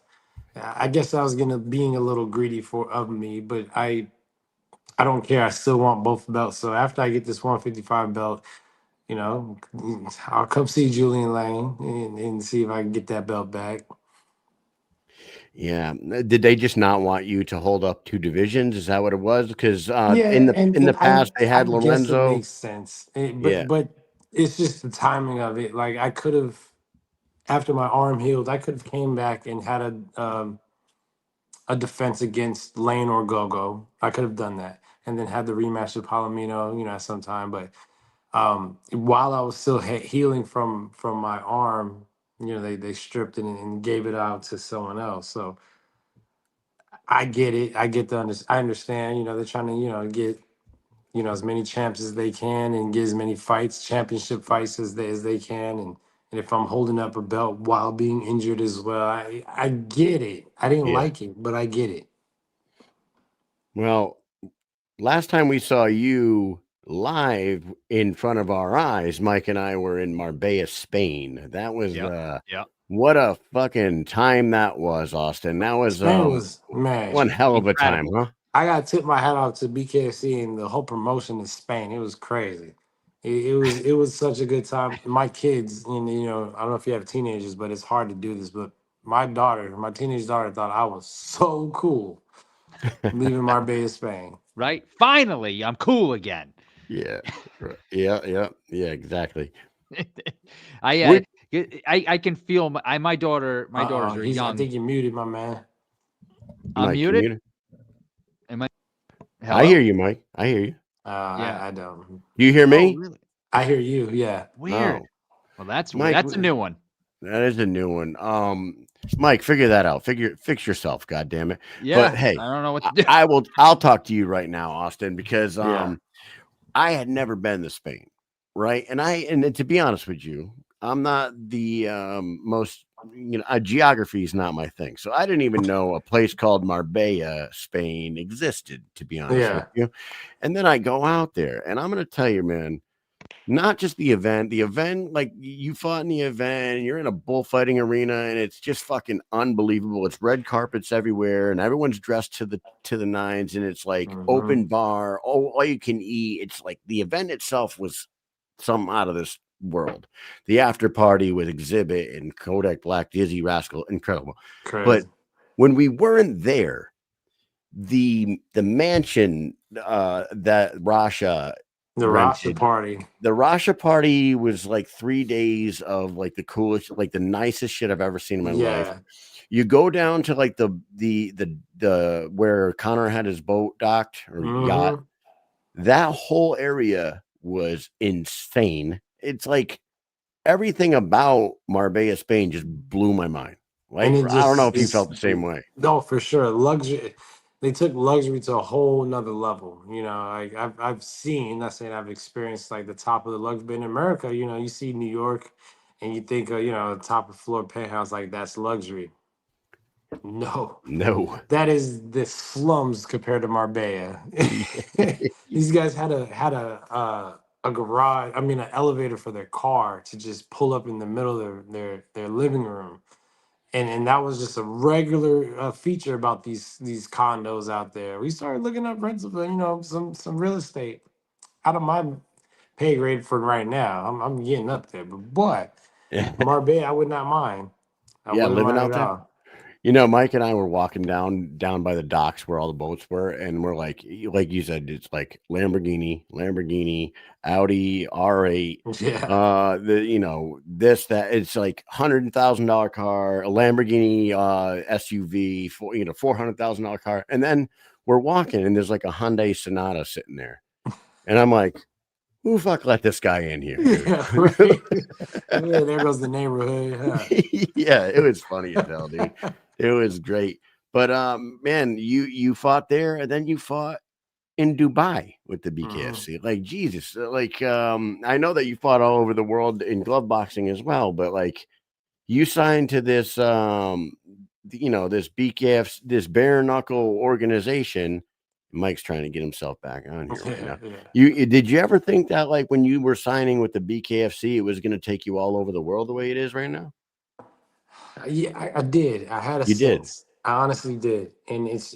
I guess I was gonna being a little greedy of me, but I don't care. I still want both belts. So after I get this 155 belt, you know, I'll come see Julian Lane and see if I can get that belt back. Yeah. Did they just not want you to hold up two divisions? Is that what it was? Because Yeah, in the and past they I had guess it Lorenzo. makes sense. Yeah. But it's just the timing of it. Like I could have after my arm healed, I could have came back and had a defense against Lane or Gogo. I could have done that, and then had the rematch with Palomino, at some time. But while I was still healing from my arm, they stripped it and gave it out to someone else. So I get it. I get I understand. They're trying to get as many champs as they can and get as many fights, championship fights as they can. And if I'm holding up a belt while being injured as well, I get it. I didn't Yeah. like it, but I get it. Well, last time we saw you live in front of our eyes, Mike and I were in Marbella, Spain. That was Yep. what a fucking time that was, Austin. That was Spain was one man. hell of a time, Incredible. huh? I got to tip my hat off to BKFC and the whole promotion in Spain. It was crazy. It was such a good time. My kids, and I don't know if you have teenagers, but it's hard to do this. But my teenage daughter, thought I was so cool leaving Marbella, Spain. Right? Finally, I'm cool again. Yeah. Yeah, exactly. I can feel my daughter. My daughters are I young. think you're muted, my man. I'm Mike, you muted. muted? Am I? Hello? I hear you, Mike. I hear you. Yeah. I don't. Do you hear Oh, me? really? I hear you. Yeah. Weird. Oh, Well, that's Mike, that's a new one. that is a new one. Mike, figure that out. Fix yourself, God damn it. Yeah. But hey, I don't know what to do. I'll talk to you right now, Austin, because Yeah. I had never been to Spain, right? And to be honest with you, I'm not the most geography is not my thing. So I didn't even know a place called Marbella, Spain existed, to be honest with Yeah. you. And then I go out there and I'm gonna tell you, man, not just the event, like you fought in the event, and you're in a bullfighting arena, and it's just fucking unbelievable. It's red carpets everywhere, and everyone's dressed to the nines, and it's like open bar, all you can eat. It's like the event itself was something out of this world. The after party with Exhibit and Kodak Black, Dizzy Rascal, incredible. Crazy. But when we weren't there, the mansion that Rasha The Rasta rented. party. The Rasha party was like 3 days of like the coolest, like the nicest shit I've ever seen in my life. Yeah. You go down to like the where Connor had his boat docked or yacht. That whole area was insane. It's like everything about Marbella, Spain just blew my mind. Like, And it I don't know just if you felt the same way. No, for sure. Luxury. They took luxury to a whole nother level. Like I've seen, not saying I've experienced like the top of the luxury, but in America, you see New York and you think of, top of floor penthouse, like that's luxury. No, No. that is the slums compared to Marbella. These guys had a garage, I mean an elevator for their car to just pull up in the middle of their living room. And that was just a regular feature about these condos out there. We started looking up rents of some real estate out of my pay grade for right now. I'm getting up there, but Marbella, I would not mind. I Yeah, wouldn't living mind out at there. all. Mike and I were walking down by the docks where all the boats were, and we're like you said, it's like Lamborghini, Audi R8, Yeah, this that. It's like $100,000 car, a Lamborghini SUV, for $400,000 car, and then we're walking, and there's like a Hyundai Sonata sitting there, and I'm like, who the fuck let this guy in here, dude? yeah, right. Yeah, there goes the neighborhood. Yeah, it was funny as hell, dude. It was great. But man, you fought there, and then you fought in Dubai with the BKFC. Like Jesus, like I know that you fought all over the world in glove boxing as well, but like you signed to this this BKF, this bare knuckle organization. Mike's trying to get himself back on here right now. Did you ever think that like when you were signing with the BKFC, it was going to take you all over the world the way it is right now? Yeah, I did. I had a You did. sense. I honestly did, and it's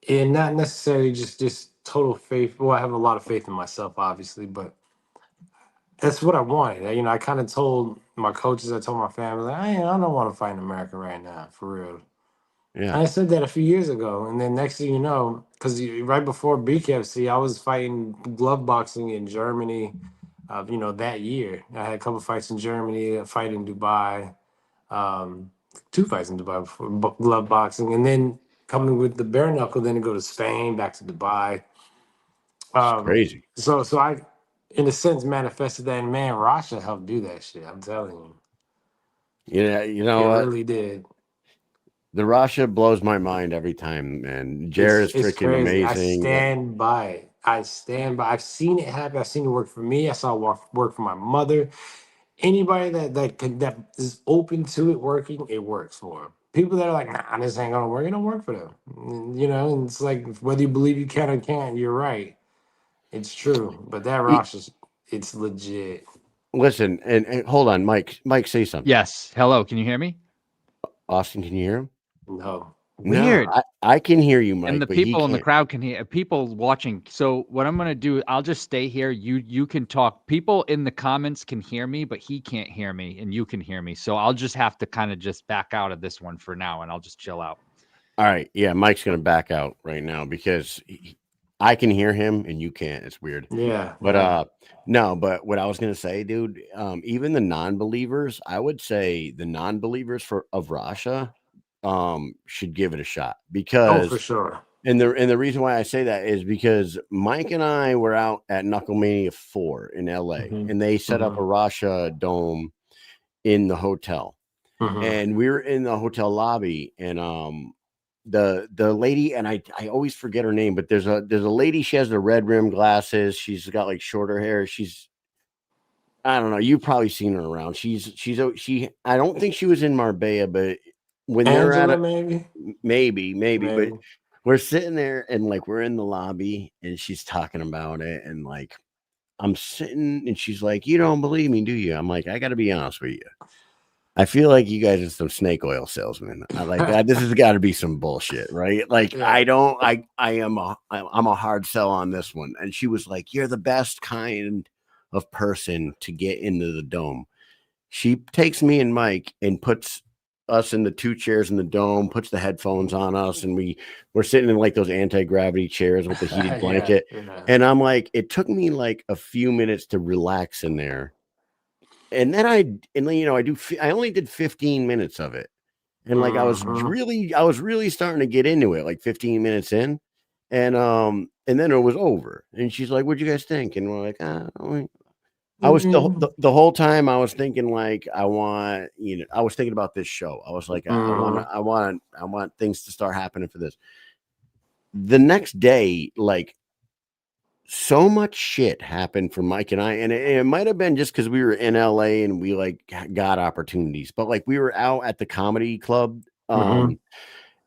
and not necessarily just total faith. Well, I have a lot of faith in myself, obviously, but that's what I wanted. I kind of told my coaches, I told my family, I don't want to fight in America right now, for real. Yeah. I said that a few years ago, and then next thing you know, because right before BKFC, I was fighting glove boxing in Germany. That year I had a couple fights in Germany, a fight in Dubai, um, two fights in Dubai before glove boxing, and then coming with the bare knuckle, then to go to Spain, back to Dubai. It's crazy. So I, in a sense, manifested that, and man, Rasha helped do that shit. I'm telling you, Yeah, you know it what? really did. The Russia blows my mind every time, man. It's Jared's it's freaking crazy. I amazing. stand by it. I stand by. I've seen it happen. I've seen it work for me. I saw it work for my mother. Anybody that is open to it working, it works for them. People that are like, nah, this ain't gonna work. It don't work for them. And it's like whether you believe you can or can't, you're right. It's true. But that E- Rosh it's legit. Listen, and hold on, Mike. Mike, say something. Yes. Hello. Can you hear me? Austin, can you hear him? No. Weird. No, I can hear you, Mike, And the but he people in the can't. crowd can hear. People watching. So what I'm gonna do, I'll just stay here. You can talk. People in the comments can hear me, but he can't hear me, and you can hear me. So I'll just have to kind of just back out of this one for now, and I'll just chill out. All right, yeah, Mike's gonna back out right now because I can hear him and you can't. It's weird. Yeah. But no, but what I was gonna say, dude, even the non-believers, I would say the non-believers of Russia should give it a shot Oh, for because sure. And the reason why I say that is because Mike and I were out at Knuckle Mania 4 in LA, and they set up a Rasha Dome in the hotel. And we were in the hotel lobby, and the lady, and I always forget her name, but there's a lady, she has the red rim glasses, she's got like shorter hair, I don't know, you've probably seen her around. She I don't think she was in Marbella, but when Angela, they're at a, maybe, but we're sitting there and like we're in the lobby and she's talking about it, and like I'm sitting and she's like, "You don't believe me, do you?" I'm like, "I got to be honest with you. I feel like you guys are some snake oil salesmen. I like that. This has got to be some bullshit, right? Like, I'm a hard sell on this one." And she was like, "You're the best kind of person to get into the dome." She takes me and Mike and puts us in the 2 chairs in the dome, puts the headphones on us, and we're sitting in like those anti-gravity chairs with the heated blanket. And I'm like, it took me like a few minutes to relax in there. And then I only did 15 minutes of it. And like I was really starting to get into it, like 15 minutes in. And then it was over. And she's like, "What'd you guys think?" And we're like, I was the whole time I was thinking like, I was thinking about this show. I was like, I want things to start happening for this. The next day, like, so much shit happened for Mike and I, and it might have been just because we were in LA and we like got opportunities, but like we were out at the comedy club,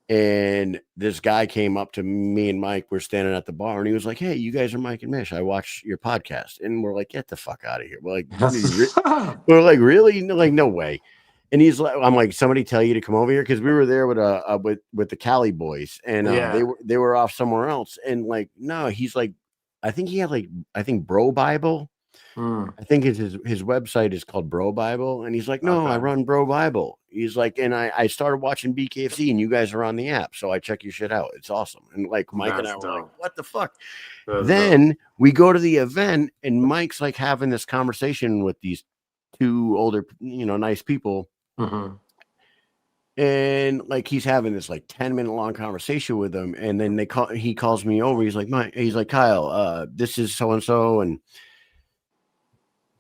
and this guy came up to me and Mike. We're standing at the bar, and he was like, "Hey, you guys are Mike and Mish. I watch your podcast." And we're like, "Get the fuck out of here!" We're like, "Really? No, like, no way." And he's like, "I'm like, somebody tell you to come over here?" Because we were there with the Cali boys, and they were off somewhere else. And like, no, he's like, I think he had Bro Bible. I think his website is called Bro Bible. And he's like, "No, I run Bro Bible." He's like, "And I started watching BKFC and you guys are on the app. So I check your shit out. It's awesome." And like Mike and I were like, "What the fuck?" Then we go to the event and Mike's like having this conversation with these 2 older, nice people. And like he's having this like 10-minute long conversation with them, and then he calls me over. He's like, "Kyle, this is so and so," and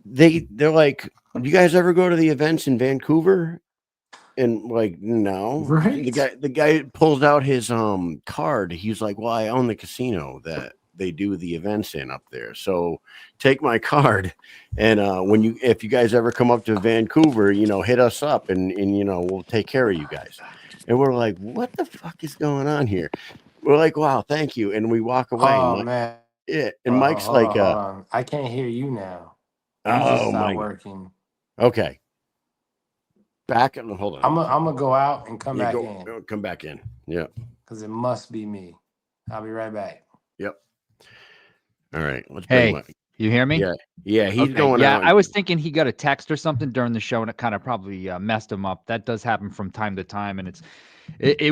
they're like, "Do you guys ever go to the events in Vancouver?" And like, no. Right. The guy pulls out his card. He's like, "Well, I own the casino that they do the events in up there. So take my card. And if you guys ever come up to Vancouver, hit us up and we'll take care of you guys." And we're like, "What the fuck is going on here?" We're like, "Wow, thank you." And we walk away. Oh, man. Yeah. And Mike's like, hold on. I can't hear you now. You just stopped working. Okay. Back and hold on. I'm gonna go out and come back in. Come back in. Yeah. Because it must be me. I'll be right back. Yep. All right. Let's Hey, you hear me? Yeah. He's going out. I was thinking he got a text or something during the show, and it kind of probably messed him up. That does happen from time to time, and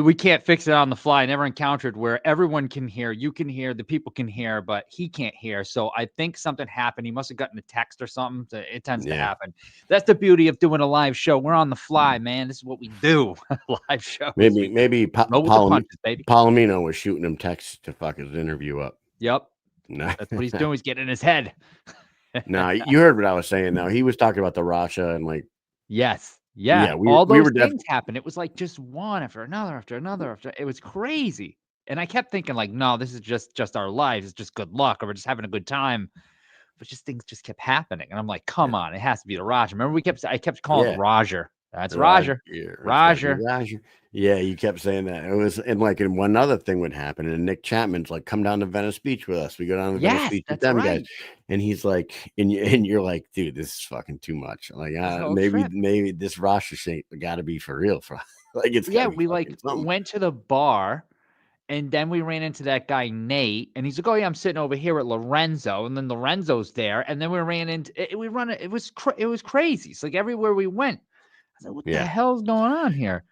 we can't fix it on the fly. I never encountered where everyone can hear, you can hear, the people can hear, but he can't hear. So I think something happened. He must have gotten a text or something. It tends to happen. That's the beauty of doing a live show. We're on the fly, man. This is what we do. Live show. Maybe Palomino was shooting him texts to fuck his interview up. Yep. No. That's what he's doing. He's getting in his head. No, you heard what I was saying. Now he was talking about the Rasha and like, yes. Yeah, all those things happened. It was like just one after another, after another, it was crazy. And I kept thinking like, no, this is just our lives. It's just good luck, or we're just having a good time. But things just kept happening. And I'm like, come on, it has to be the Roger. Remember I kept calling it Roger. That's Roger. Roger. Yeah, you kept saying that. It was, and one other thing would happen, and Nick Chapman's like, "Come down to Venice Beach with us." We go down to Venice Beach with them guys, and he's like, and you're like, "Dude, this is fucking too much." Like, maybe this Rasha shit got to be for real. For like, it's we went to the bar, and then we ran into that guy Nate, and he's like, "Oh yeah, I'm sitting over here at Lorenzo," and then Lorenzo's there, and then we ran into it. It was crazy. It's like everywhere we went. I was like, what the hell's going on here?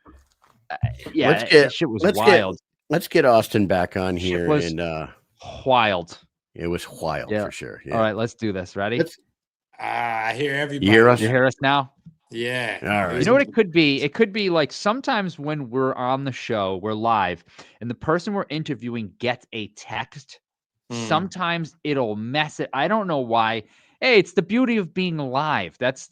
Shit was wild. Let's get Austin back on here. Wild. It was wild for sure. Yeah. All right, let's do this. Ready? I hear everybody. You hear us? You hear us now? Yeah. All right. You know what it could be? It could be like sometimes when we're on the show, we're live, and the person we're interviewing gets a text. Sometimes it'll mess it. I don't know why. Hey, it's the beauty of being live. That's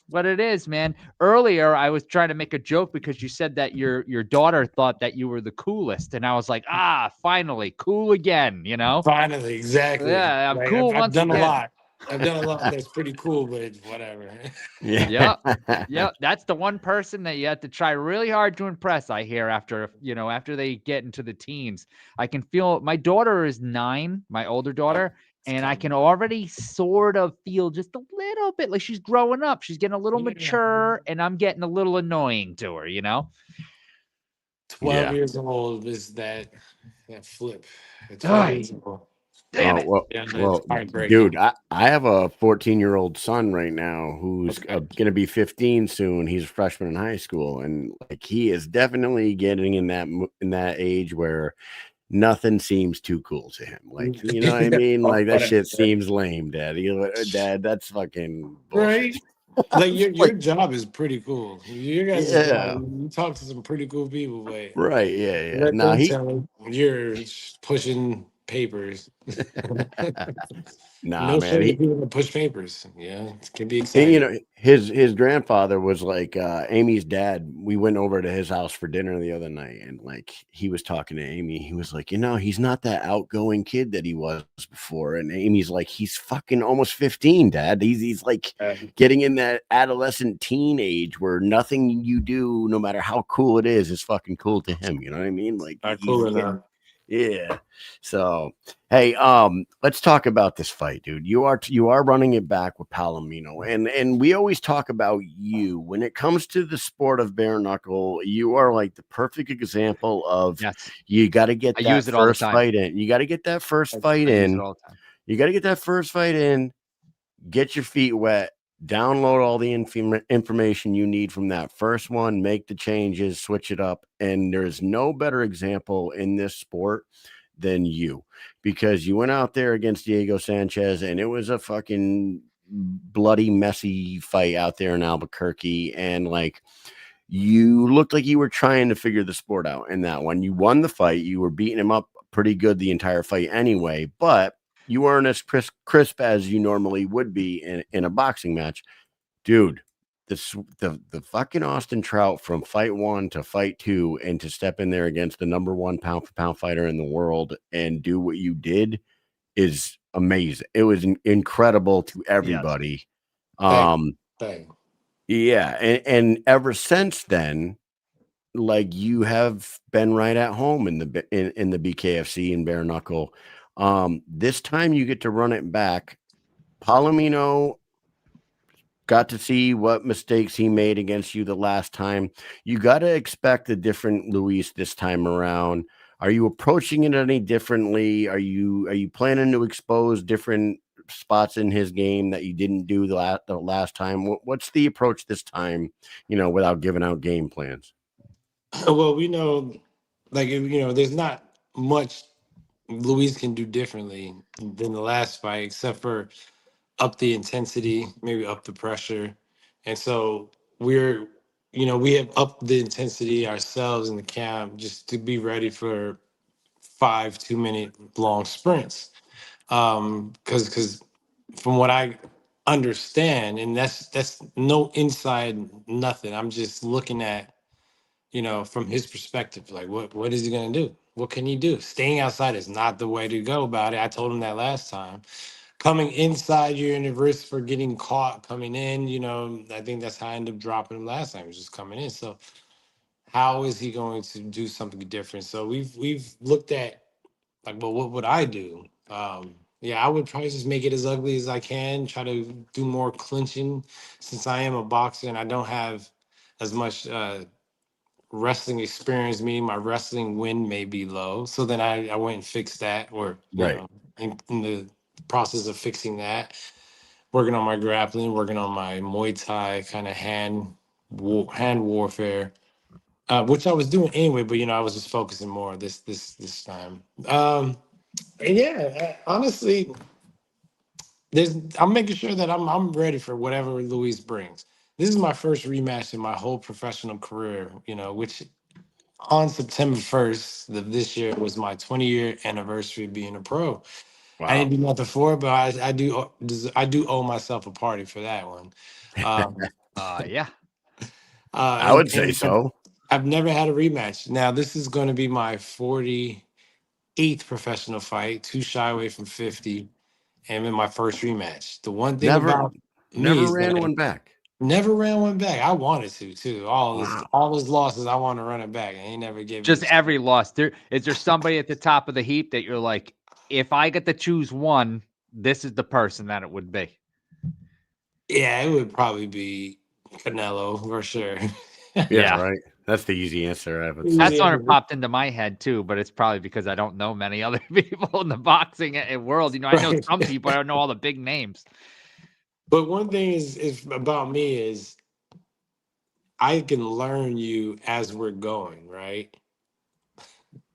what it is, man. Earlier, I was trying to make a joke because you said that your daughter thought that you were the coolest, and I was like, finally, cool again. You know? Finally, exactly. Yeah, I'm Like cool I've once done a again. lot. I've done a lot that's pretty cool, but whatever. Yeah. Yeah, that's the one person that you have to try really hard to impress. I hear after they get into the teens, I can feel my daughter is 9, my older daughter, and I can already sort of feel just a little bit like she's growing up. She's getting a little mature, and I'm getting a little annoying to her. 12 Yeah. years old is that flip. At 12 years old. Damn Oh, it. well, Yeah, it's well, heartbreaking. dude, I have a 14-year-old son right now who's going to be 15 soon. He's a freshman in high school, and like he is definitely getting in that age where nothing seems too cool to him. Like, you know what I mean? Like that shit seems lame, Dad. Dad, that's fucking bullshit. Right? Like your Like, job is pretty cool. Your guys' job, yeah, you talk to some pretty cool people, but right, yeah. let Now them tell you you're pushing papers. nah, No man, shame to people that push papers. Yeah, it can be and, exciting. his grandfather was like Amy's dad. We went over to his house for dinner the other night, and like he was talking to Amy. He was like, he's not that outgoing kid that he was before. And Amy's like, he's fucking almost 15, Dad. He's like getting in that adolescent teen age where nothing you do, no matter how cool it is fucking cool to him. You know what I mean? Like Not cool enough. yeah. So, hey, let's talk about this fight, dude. You are running it back with Palomino, and we always talk about you when it comes to the sport of bare knuckle. You are like the perfect example of you got to get I that use it all the first time. fight in. You got to get that first fight I use in. it all the time. You got to get that first fight in. Get your feet wet. Download all the information you need from that first one, make the changes, switch it up. And there's no better example in this sport than you, because you went out there against Diego Sanchez and it was a fucking bloody, messy fight out there in Albuquerque. And like, you looked like you were trying to figure the sport out in that one. You won the fight. You were beating him up pretty good the entire fight anyway, but you weren't as crisp as you normally would be in a boxing match. Dude, the fucking Austin Trout from fight 1 to fight 2 and to step in there against the number 1 pound for pound fighter in the world and do what you did is amazing. It was incredible to everybody. Thank. Yeah, and ever since then, like you have been right at home in the BKFC and bare knuckle. This time you get to run it back. Palomino got to see what mistakes he made against you the last time. You got to expect a different Luis this time around. Are you approaching it any differently? Are you planning to expose different spots in his game that you didn't do the last time? What's the approach this time, without giving out game plans? Well, we know, like, there's not much Luis can do differently than the last fight, except for up the intensity, maybe up the pressure. And so we have upped the intensity ourselves in the camp just to be ready for 5 2-minute long sprints. Because from what I understand, and that's no inside nothing. I'm just looking at, from his perspective, like what is he gonna do? What can he do? Staying outside is not the way to go about it. I told him that last time. Coming inside, you're in the risk for getting caught coming in. I think that's how I ended up dropping him last time. He was just coming in. So how is he going to do something different? So we've looked at, like, well, what would I do? Yeah, I would probably just make it as ugly as I can. Try to do more clinching, since I am a boxer and I don't have as much wrestling experience, meaning my wrestling win may be low. So then I went and fixed that, or Right. in the process of fixing that, working on my grappling, working on my Muay Thai kind of hand warfare, which I was doing anyway. But I was just focusing more this time. And yeah, honestly, I'm making sure that I'm ready for whatever Luis brings. this is my first rematch in my whole professional career, you know, which on September 1st of this year was my 20-year anniversary of being a pro. I Wow. didn't do nothing for it, but I do owe myself a party for that one. Um, Yeah. I would say so. I've never had a rematch. Now this is going to be my 48th professional fight, too shy away from 50, and in my first rematch. The one thing Never, about me never is that ran I one back. never ran one back. I wanted to too. Wow. All his losses, I want to run it back. And he never gave me. Just every loss. Is there somebody at the top of the heap that you're like, if I get to choose one, this is the person that it would be? Yeah, it would probably be Canelo for sure. Yeah, right. That's the easy answer, I would say. That's Yeah. one that popped into my head too, but it's probably because I don't know many other people in the boxing world. You know, I know Right. some people, I don't know all the big names. But one thing is about me is I can learn you as we're going, right?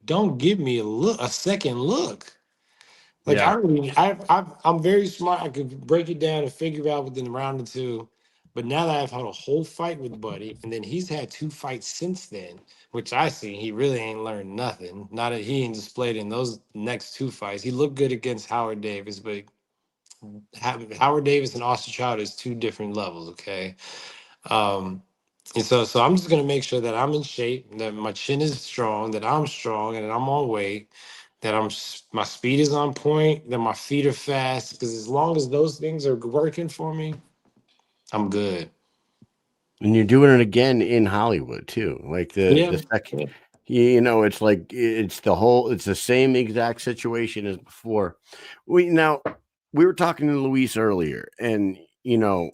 Don't give me a second look. Like Yeah. I'm very smart. I could break it down and figure out within a round or two. But now that I've had a whole fight with Buddy, and then he's had 2 fights since then, which I see he really ain't learned nothing. Not that he ain't displayed in those next 2 fights. He looked good against Howard Davis, but Howard Davis and Austin Trout is 2 different levels. Okay, and so I'm just gonna make sure that I'm in shape, that my chin is strong, that I'm strong, and that I'm on weight, that my speed is on point, that my feet are fast. Because as long as those things are working for me, I'm good. And you're doing it again in Hollywood too. Like the Yeah. second, you know, it's like it's the same exact situation as before. We were talking to Luis earlier, and you know,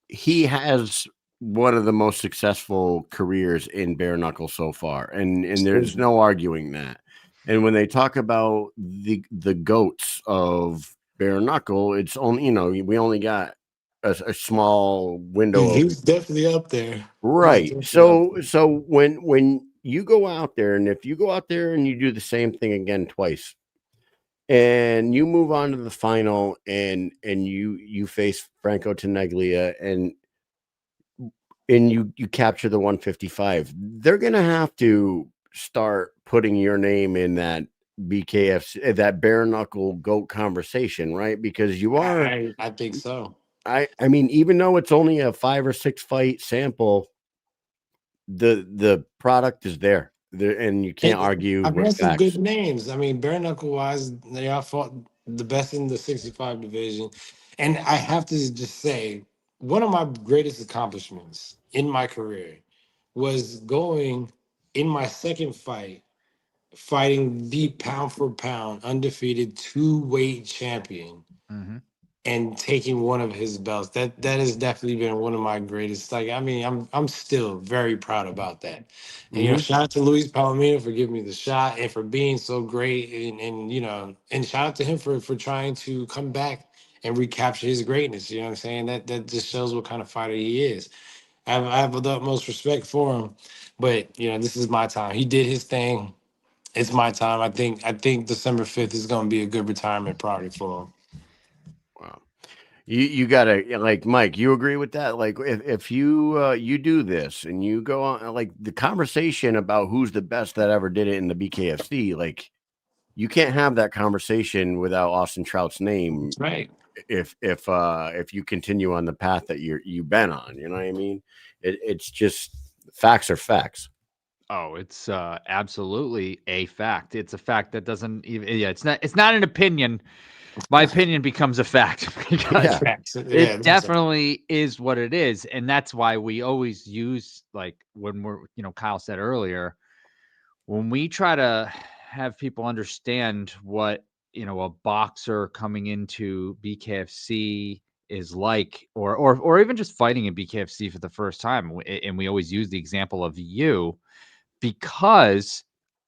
he has one of the most successful careers in bare knuckle so far, and there's no arguing that. And when they talk about the goats of bare knuckle, it's only, you know, we only got a small window of He's definitely up there. He's right. definitely up So when you go out there, and if you go out there and you do the same thing again twice, and you move on to the final, and you face Franco Tenaglia, and you capture the 155, they're gonna have to start putting your name in that BKFC, that bare knuckle goat conversation, right? Because you are, I think so. I mean, even though it's only a 5 or 6 fight sample, the product is there, and you can't argue I've with had some good facts. names. I mean, bare knuckle wise, they all fought the best in the 65 division. And I have to just say, one of my greatest accomplishments in my career was going in my second fight, fighting the pound for pound undefeated 2-weight champion Mm-hmm. and taking one of his belts. That has definitely been one of my greatest. Like, I mean, I'm still very proud about that. And you know, Mhm. shout out to Luis Palomino for giving me the shot and for being so great. And you know, and shout out to him for trying to come back and recapture his greatness. You know what I'm saying? That just shows what kind of fighter he is. I have the utmost respect for him. But you know, this is my time. He did his thing. It's my time. I think December 5th is going to be a good retirement party for him. Wow. You gotta, like, Mike, you agree with that? Like, if you you do this and you go on, like, the conversation about who's the best that ever did it in the BKFC, like, you can't have that conversation without Austin Trout's name That's right. if you continue on the path that you've been on. You know what I mean? It's just facts are facts. Oh, it's absolutely a fact. It's a fact that doesn't even, yeah, it's not an opinion. My opinion becomes a fact because Yeah. Facts. Yeah, it that's right. definitely is what it is. And that's why we always use, like, when we're, you know, Kyle said earlier, when we try to have people understand what, you know, a boxer coming into BKFC is like, or even just fighting in BKFC for the first time, and we always use the example of you, because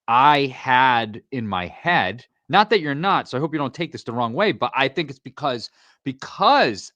I had in my head, not that you're not, so I hope you don't take this the wrong way, but I think it's because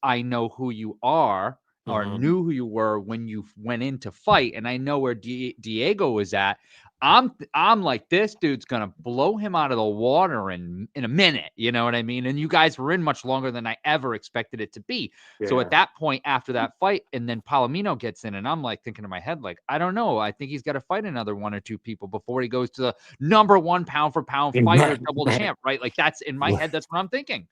I know who you are, or Mhm. knew who you were when you went in to fight, and I know where Diego was at. I'm like, this dude's gonna blow him out of the water in a minute. You know what I mean? And you guys were in much longer than I ever expected it to be. So at that point, after that fight, and then Palomino gets in, and I'm like thinking in my head, like, I don't know. I think he's got to fight another 1 or 2 people before he goes to the number 1 pound for pound fighter double champ, right? Like that's in my head. That's what I'm thinking.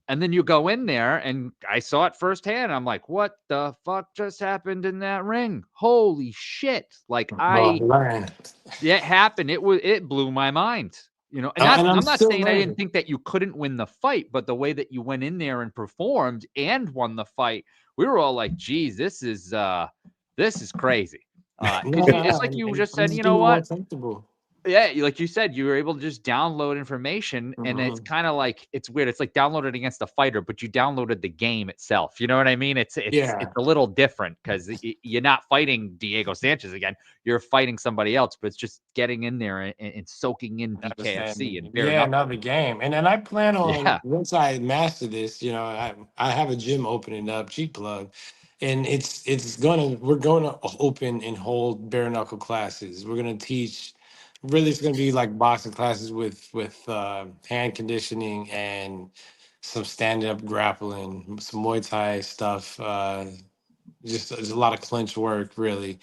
And then you go in there, and I saw it firsthand. I'm like, what the fuck just happened in that ring? Holy shit. Like it happened. It blew my mind, you know, and I'm not saying learning. I didn't think that you couldn't win the fight, but the way that you went in there and performed and won the fight, we were all like, geez, this is crazy. It's like you just said, you know what? Yeah, like you said, you were able to just download information, and it's kind of like, it's weird. It's like downloaded against the fighter, but you downloaded the game itself. You know what I mean? It's a little different because you're not fighting Diego Sanchez again. You're fighting somebody else, but it's just getting in there and soaking in BKFC and another game. And then I plan on once I master this, you know, I have a gym opening up, cheap plug. And we're gonna open and hold bare knuckle classes. We're gonna teach. Really, it's going to be like boxing classes with hand conditioning and some stand-up grappling, some Muay Thai stuff. Just there's a lot of clinch work, really,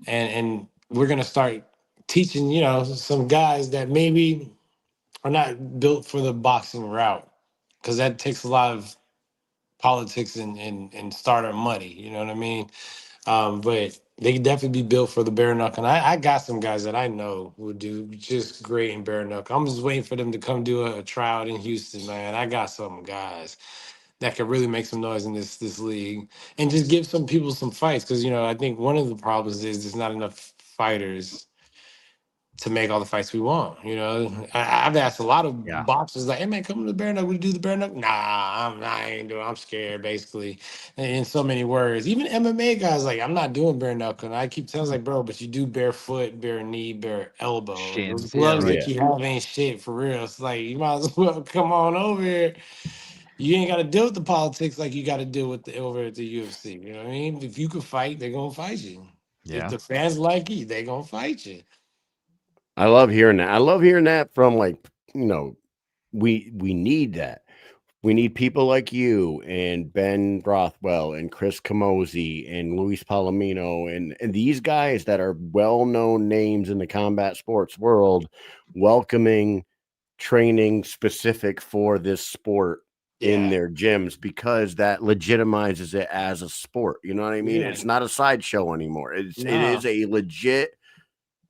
and we're going to start teaching, you know, some guys that maybe are not built for the boxing route, because that takes a lot of politics and starter money. You know what I mean? But they can definitely be built for the bare knuckle. And I got some guys that I know would do just great in bare knuckle. I'm just waiting for them to come do a tryout in Houston, man. I got some guys that could really make some noise in this league and just give some people some fights. Because, you know, I think one of the problems is there's not enough fighters to make all the fights we want. You know, I've asked a lot of boxers like, "Hey man, come to the bare knuckle. We do the bare knuckle." Nah, I ain't doing. I'm scared, basically, in so many words. Even MMA guys like, "I'm not doing bare knuckle." And I keep telling like, "Bro, but you do bare foot, bare knee, bare elbow. Those gloves that you have ain't shit for real. It's like you might as well come on over here. You ain't got to deal with the politics like you got to deal with the over at the UFC. You know what I mean? If you can fight, they're gonna fight you. If the fans like you, they're gonna fight you." I love hearing that. I love hearing that from, like, you know, we need that. We need people like you and Ben Rothwell and Chris Camozzi and Luis Palomino and these guys that are well-known names in the combat sports world, welcoming training specific for this sport in their gyms, because that legitimizes it as a sport. You know what I mean? It's not a sideshow anymore. It is a legit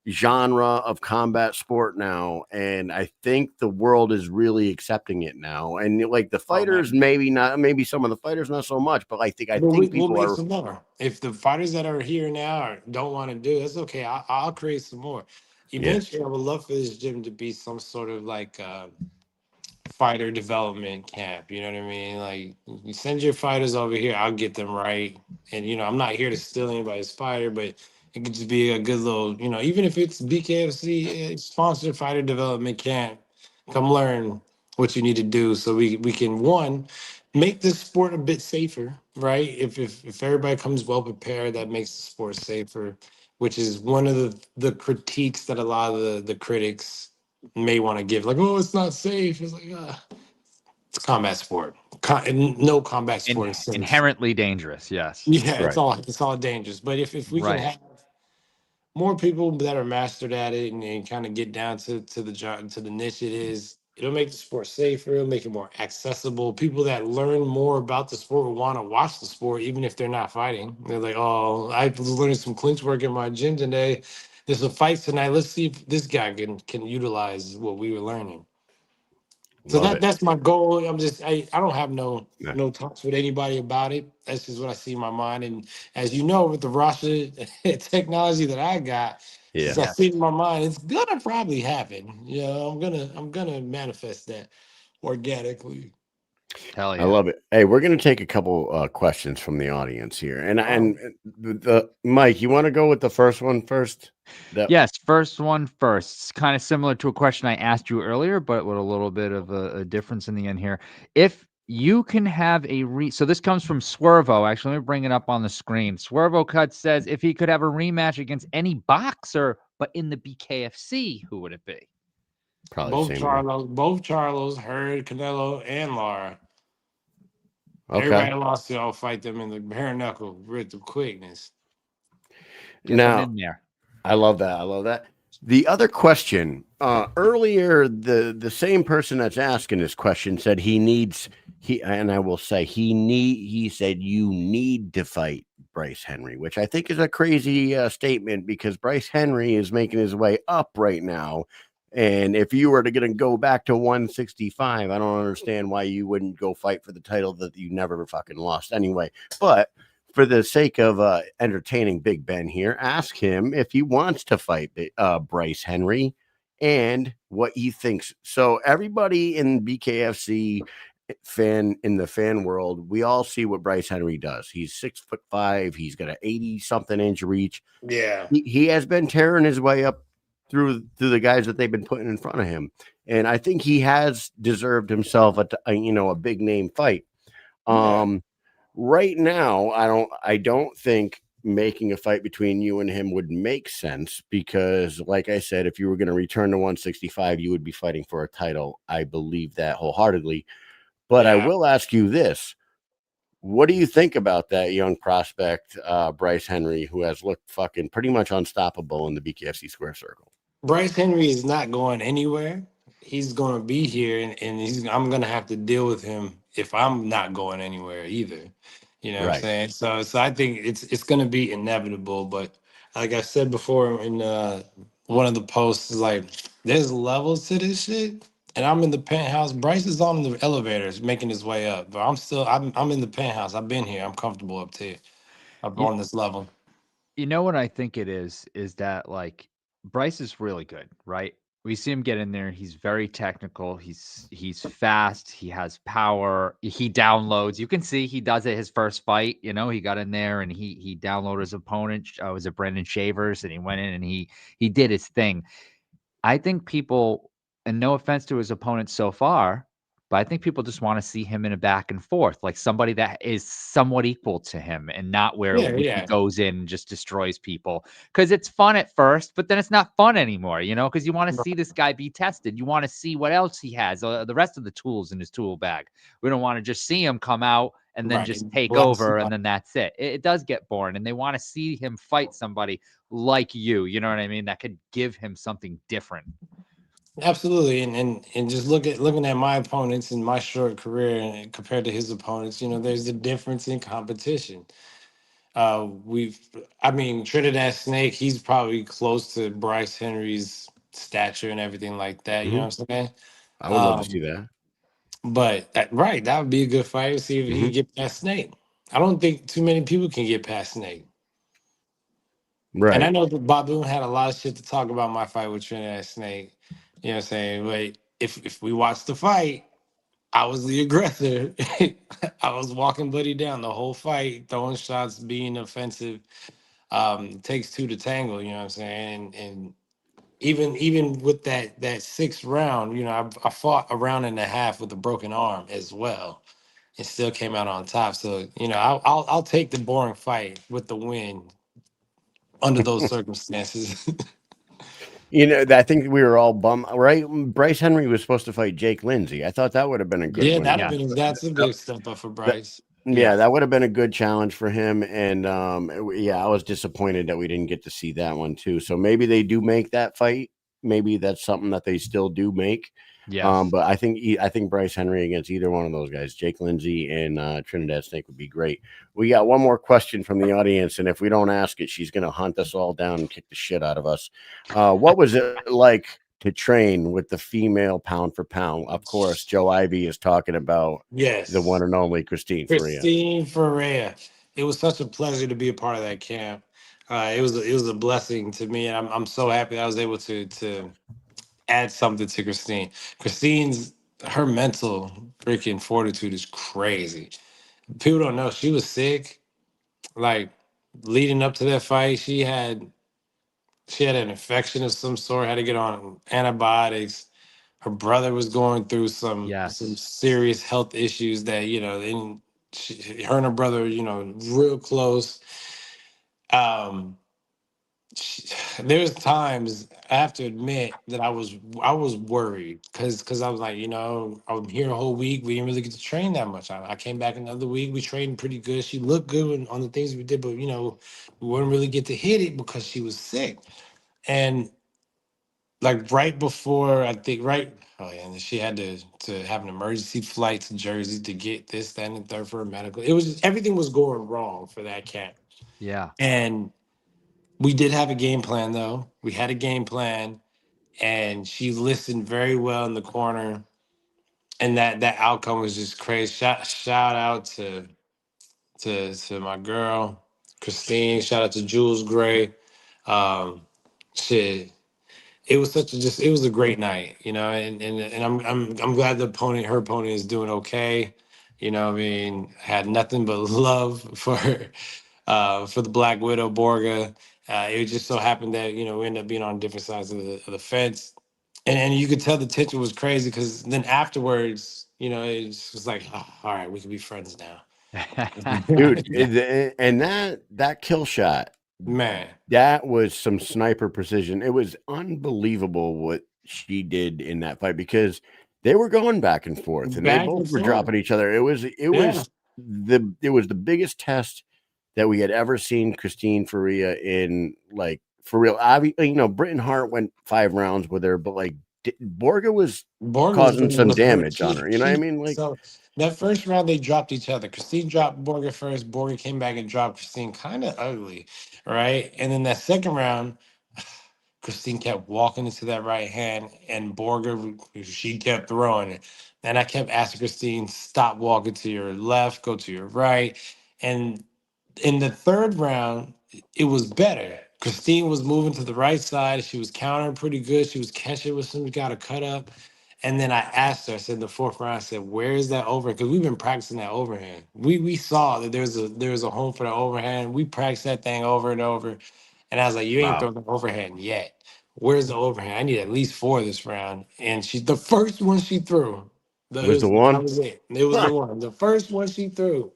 genre of combat sport now, and I think the world is really accepting it now. And like the fighters, maybe some of the fighters not so much, but I think people we'll make some more. If the fighters that are here now don't want to do it, that's okay. I'll create some more. Eventually, I would love for this gym to be some sort of like fighter development camp. You know what I mean? Like, you send your fighters over here, I'll get them right. And you know, I'm not here to steal anybody's fighter, but it could just be a good little, you know, even if it's BKFC sponsored fighter development camp, come learn what you need to do so we can, one, make this sport a bit safer, right? If everybody comes well prepared, that makes the sport safer, which is one of the critiques that a lot of the critics may want to give, like, oh, it's not safe. It's like, it's a combat sport. No combat sport is safe. Inherently dangerous. Yes. Yeah, it's all dangerous. But if we can have more people that are mastered at it and kind of get down to the niche it is, it'll make the sport safer. It'll make it more accessible. People that learn more about the sport will want to watch the sport, even if they're not fighting. They're like, oh, I was learning some clinch work in my gym today. There's a fight tonight. Let's see if this guy can utilize what we were learning. So that's my goal. I don't have no talks with anybody about it. That's just what I see in my mind. And as you know, with the Russia technology that I got, since I see it in my mind, it's gonna probably happen. You know, I'm gonna manifest that organically. Hell yeah. I love it. Hey, we're gonna take a couple questions from the audience here, and the Mike, you want to go with the first one first? Yes, first one first. It's kind of similar to a question I asked you earlier, but with a little bit of a difference in the end here. If you can have so this comes from Swervo. Actually, let me bring it up on the screen. Swervo Cut says if he could have a rematch against any boxer But in the BKFC, who would it be? Probably Both the same way. Charlos, Hurd, Canelo, and Lara. Okay. Everybody lost to, I'll fight them in the bare knuckle with the quickness. Get them in there. I love that. I love that. The other question, earlier, the same person that's asking this question said and I will say he said you need to fight Bryce Henry, which I think is a crazy statement because Bryce Henry is making his way up right now. And if you were to go back to 165, I don't understand why you wouldn't go fight for the title that you never fucking lost anyway. But for the sake of entertaining Big Ben here, ask him if he wants to fight Bryce Henry and what he thinks. So everybody in BKFC in the fan world, we all see what Bryce Henry does. He's 6'5". He's got an 80-something inch reach. Yeah. He has been tearing his way up through the guys that they've been putting in front of him. And I think he has deserved himself a big name fight. Right now, I don't think making a fight between you and him would make sense because, like I said, if you were going to return to 165, you would be fighting for a title. I believe that wholeheartedly. But I will ask you this. What do you think about that young prospect, Bryce Henry, who has looked fucking pretty much unstoppable in the BKFC square circle? Bryce Henry is not going anywhere. He's going to be here, and I'm going to have to deal with him if I'm not going anywhere either. You know what I'm saying? So I think it's going to be inevitable. But like I said before in one of the posts, is like there's levels to this shit. And I'm in the penthouse. Bryce is on the elevators making his way up, but I'm in the penthouse. I've been here. I'm comfortable up here, up You, on this level. you know what I think it is that like Bryce is really good, right? We see him get in there. He's very technical. He's fast. He has power. He downloads. You can see he does it his first fight. You know, he got in there and he downloaded his opponent. Was it Brendan Shavers? And he went in and he did his thing. I think people, and no offense to his opponents so far, but I think people just want to see him in a back and forth, like somebody that is somewhat equal to him and not where he goes in and just destroys people. Because it's fun at first, but then it's not fun anymore, because you want to see this guy be tested. You want to see what else he has, the rest of the tools in his tool bag. We don't want to just see him come out and then just take over and then that's it. It does get boring, and they want to see him fight somebody like you know what I mean, that could give him something different. Absolutely, and just looking at my opponents in my short career and compared to his opponents, there's a difference in competition. Trinidad Snake, he's probably close to Bryce Henry's stature and everything like that. You know what I'm saying? I would love to see that. But that would be a good fight. See if he can get past Snake. I don't think too many people can get past Snake. Right. And I know that Baboon had a lot of shit to talk about my fight with Trinidad Snake. You know what I'm saying? But if we watch the fight, I was the aggressor. I was walking Buddy down the whole fight, throwing shots, being offensive. It takes two to tangle, you know what I'm saying? And even with that sixth round, I fought a round and a half with a broken arm as well. And still came out on top. So, I'll take the boring fight with the win under those circumstances. I think we were all bummed, right? Bryce Henry was supposed to fight Jake Lindsay. I thought that would have been a good win. That's a big step up for Bryce. That would have been a good challenge for him. And I was disappointed that we didn't get to see that one too. So maybe they do make that fight. Maybe that's something that they still do make. Yes. But I think Bryce Henry against either one of those guys, Jake Lindsay and Trinidad Snake, would be great. We got one more question from the audience, and if we don't ask it, she's going to hunt us all down and kick the shit out of us. What was it like to train with the female pound for pound? Of course, Joe Ivy is talking about the one and only Christine Ferreira. It was such a pleasure to be a part of that camp. It was a blessing to me, and I'm so happy I was able to add something to Christine. Her mental freaking fortitude is crazy. People don't know she was sick. Like leading up to that fight, she had an infection of some sort, had to get on antibiotics. Her brother was going through some serious health issues that, her and her brother, real close. there's times I have to admit that I was worried because I was like, I'm here a whole week. We didn't really get to train that much. I came back another week. We trained pretty good. She looked good on the things we did, but we wouldn't really get to hit it because she was sick. And like right before, I think oh yeah, and she had to have an emergency flight to Jersey to get this, that, and the third for a medical. It was just, everything was going wrong for that cat. Yeah. And we did have a game plan, though. We had a game plan, and she listened very well in the corner, and that outcome was just crazy. Shout out to my girl Christine. Shout out to Jules Gray. Um, shit, it was it was a great night, and I'm glad her opponent is doing okay. I mean, had nothing but love for the Black Widow Borga. It just so happened that we ended up being on different sides of the fence, and you could tell the tension was crazy because then afterwards, it was like, oh, all right, we can be friends now. Dude, and that kill shot, Man, that was some sniper precision. It was unbelievable what she did in that fight because they were going back and forth and they back both and were forth. dropping each other. It was the biggest test that we had ever seen Christine Faria in, like, for real. Britain Hart went 5 rounds with her, but like Borga was causing some damage on her. You know what I mean? Like, so that first round they dropped each other. Christine dropped Borga first. Borga came back and dropped Christine kind of ugly, right? And then that second round, Christine kept walking into that right hand, and Borga, she kept throwing it. And I kept asking Christine, stop walking to your left, go to your right. And in the third round, it was better. Christine was moving to the right side. She was countering pretty good. She was catching with some got a cut up. And then I asked her, I said in the fourth round, I said, where is that overhand? Because we've been practicing that overhand. We saw that there's a home for the overhand. We practiced that thing over and over. And I was like, you ain't wow. thrown the overhand yet. Where's the overhand? I need at least 4 this round. And the first one she threw, Was the that one? was it. It was the one. The first one she threw.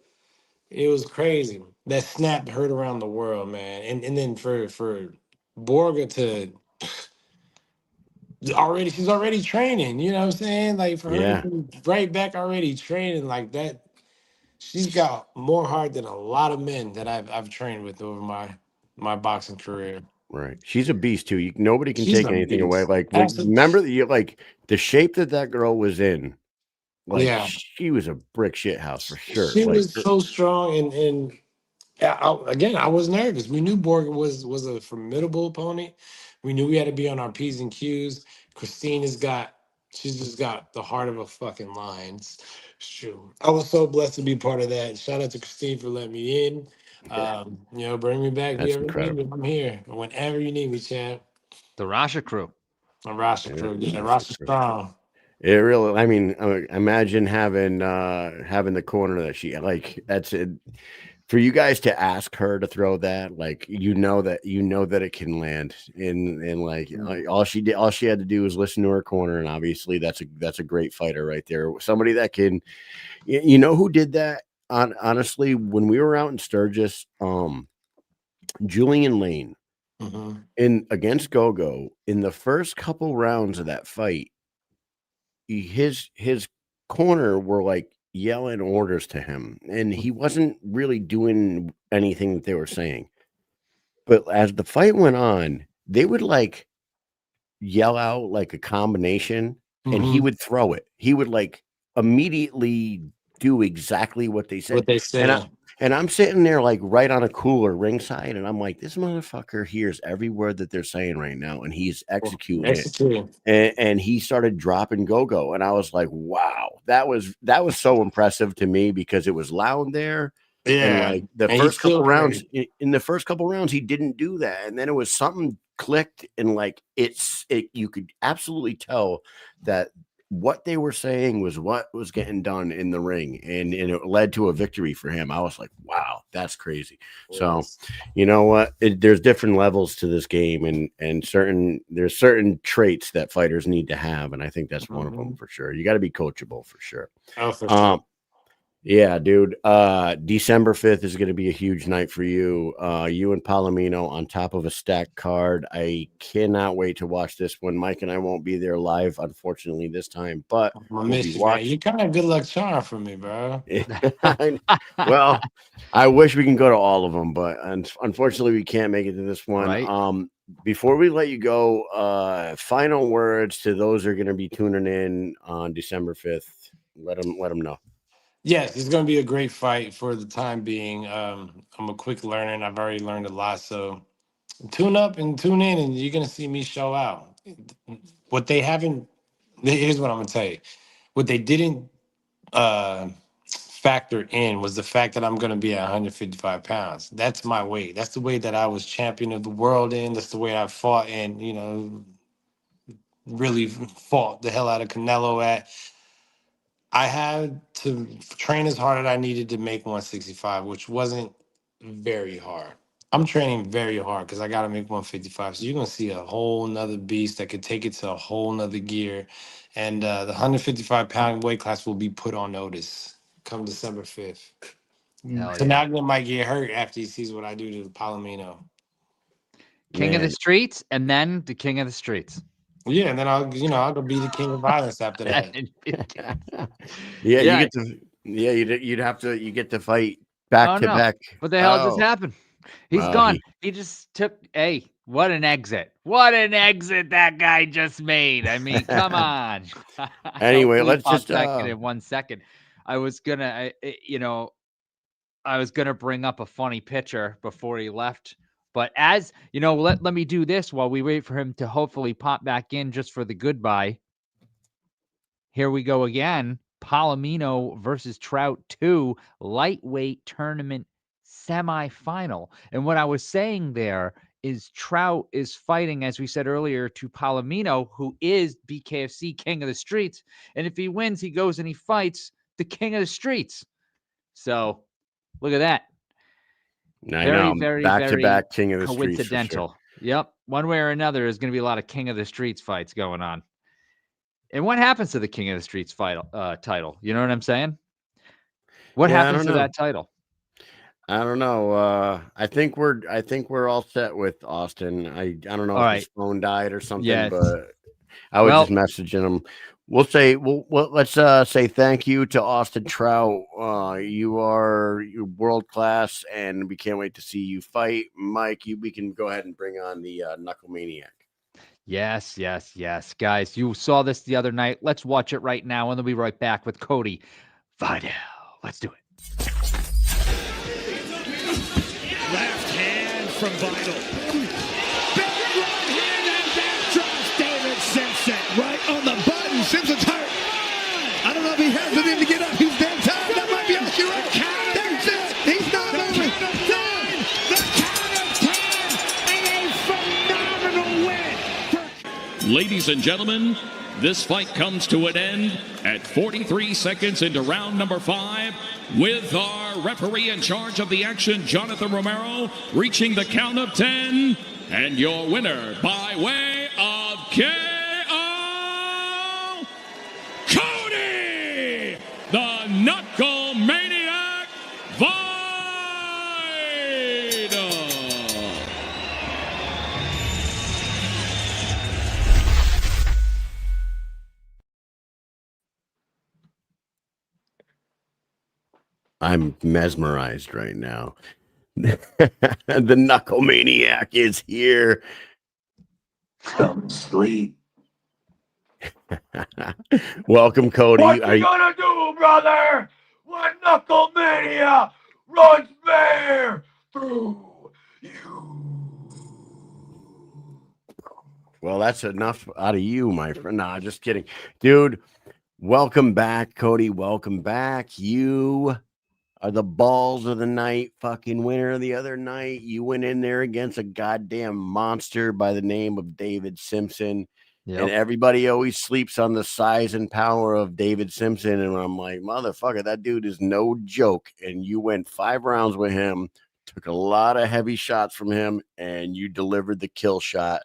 It was crazy. That snap heard around the world, man. And then for Borga to she's already training, you know what I'm saying? Like for her to Yeah. be right back already training like that, she's got more heart than a lot of men that I've trained with over my boxing career. Right. She's a beast too. Nobody can She's take a anything away. beast. Like, Absolutely. remember the shape that girl was in. Like, Yeah. she was a brick shit house for sure. She Like, was so strong and again, I was nervous. We knew Borg was a formidable opponent. We knew we had to be on our P's and Q's. She's just got the heart of a fucking lion. Shoot. I was so blessed to be part of that. Shout out to Christine for letting me in. Bring me back if you that's ever need me. incredible. I'm here. Whenever you need me, champ. The Rasha crew. I'm Rasta Yeah, crew. Yeah, that's Rasta incredible. strong. It really, I mean, imagine having the corner that she, like, that's it. For you guys to ask her to throw that, like, that it can land and like all she had to do was listen to her corner, and obviously that's a great fighter right there. Somebody that can, who did that honestly when we were out in Sturgis, Julian Lane Mm-hmm. in against Gogo in the first couple rounds of that fight. His corner were like yelling orders to him, and he wasn't really doing anything that they were saying. But as the fight went on, they would like yell out like a combination, and he Mm-hmm. would throw it. He would like immediately do exactly what they said. What they And say. I'm sitting there like right on a cooler ringside, and I'm like, this motherfucker hears every word that they're saying right now, and he's executing it. Executing. And he started dropping go-go, and I was like, wow, that was so impressive to me because it was loud there. And Yeah. like the And he's first couple still rounds, great. in the first couple rounds, he didn't do that, and then it was something clicked, and like you could absolutely tell that what they were saying was what was getting done in the ring, and it led to a victory for him. I was like, wow, that's crazy. So, you know what? There's different levels to this game, and there's certain traits that fighters need to have, and I think that's one of them for sure. You got to be coachable for sure. Oh, for sure. Yeah, dude. December 5th is going to be a huge night for you. You and Palomino on top of a stacked card. I cannot wait to watch this one. Mike and I won't be there live, unfortunately, this time, but I'm we'll gonna miss be you, man. watching. You're kind of good luck charm for me, bro. Well, I wish we can go to all of them, but unfortunately, we can't make it to this one. Right. Before we let you go, final words to those who are going to be tuning in on December 5th. Let them know. Yes, it's going to be a great fight for the time being. I'm a quick learner, and I've already learned a lot. So tune up and tune in, and you're going to see me show out. What they haven't, here's what I'm going to tell you. What they didn't factor in was the fact that I'm going to be at 155 pounds. That's my weight. That's the weight that I was champion of the world in. That's the way I fought and, really fought the hell out of Canelo at. I had to train as hard as I needed to make 165, which wasn't very hard. I'm training very hard because I got to make 155. So you're going to see a whole nother beast that could take it to a whole nother gear. And the 155-pound weight class will be put on notice come December 5th. Hell So yeah. now might get hurt after he sees what I do to Palomino. King of the Man. streets, and then the king of the streets. Yeah, and then I'll go be the king of violence after that. Yeah, you Yeah. get to. Yeah, you get to fight back Oh to no. back. What the hell just Oh, happened? He's well, gone. He just took. Hey, what an exit! What an exit that guy just made. I mean, come on. Anyway, Hopefully let's pops just. back in 1 second. I was gonna, I was gonna bring up a funny picture before he left, but as you know, let me do this while we wait for him to hopefully pop back in just for the goodbye. Here we go again. Palomino versus Trout 2 lightweight tournament semifinal. And what I was saying there is Trout is fighting, as we said earlier, to Palomino, who is BKFC king of the streets. And if he wins, he goes and he fights the king of the streets. So look at that. I Very, know, very, back to very back king of the streets for sure. coincidental. Yep. One way or another, there's going to be a lot of king of the streets fights going on. And what happens to the King of the Streets title? You know what I'm saying? What Yeah, I happens don't to know. that title? I don't know. I think we're all set with Austin. I don't know All if right. his phone died or something, Yes. but I was Well, just messaging him. Let's say thank you to Austin Trout. You're world class, and we can't wait to see you fight, Mike. We can go ahead and bring on the Knuckle Maniac. yes, yes, yes. Guys, you saw this the other night. Let's watch it right now, and then we'll be right back with Cody Vidal. Let's do it. Left hand from Vidal. Big right hand, and that drops David Simpson right on the button. Simpson's hurt. I don't know if he has it in to get up. He's dead time. That might be accurate. That's it. He's not moving. The count of 10, and a phenomenal win. Ladies and gentlemen, this fight comes to an end at 43 seconds into round number 5 with our referee in charge of the action, Jonathan Romero, reaching the count of 10, and your winner by way of KO, Cody, the Knuckle Maniac Vidal. I'm mesmerized right now. The Knuckle Maniac is here. Come sleep. Welcome, Cody. What you gonna do, brother? When Knuckle Mania runs bare through you. Well, that's enough out of you, my friend. Nah, just kidding. Dude, welcome back, Cody. Welcome back. You are the balls of the night, fucking winner the other night. You went in there against a goddamn monster by the name of David Simpson. Yep. And everybody always sleeps on the size and power of David Simpson. And I'm like, motherfucker, that dude is no joke. And you went 5 rounds with him, took a lot of heavy shots from him, and you delivered the kill shot.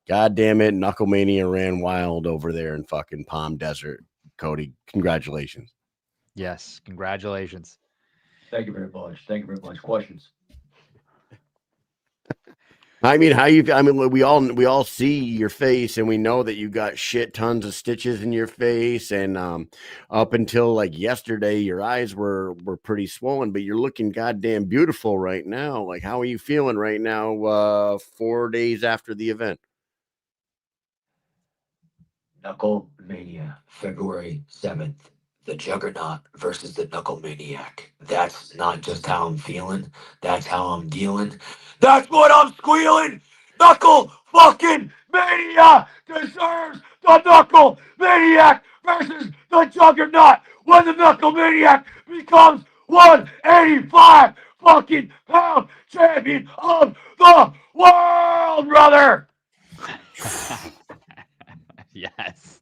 God damn it, Knuckle Mania ran wild over there in fucking Palm Desert. Cody, congratulations. Yes, congratulations. Thank you very much. Thank you very much. Questions? I mean, how you? I mean, we all see your face, and we know that you got shit tons of stitches in your face, and up until like yesterday, your eyes were pretty swollen, but you're looking goddamn beautiful right now. Like, how are you feeling right now? 4 days after the event. Knuckle Mania, February 7th. The Juggernaut versus the Knuckle Maniac. That's not just how I'm feeling. That's how I'm dealing. That's what I'm squealing! Knuckle fucking Mania deserves the Knuckle Maniac versus the Juggernaut when the Knuckle Maniac becomes 185 fucking pound champion of the world, brother! Yes.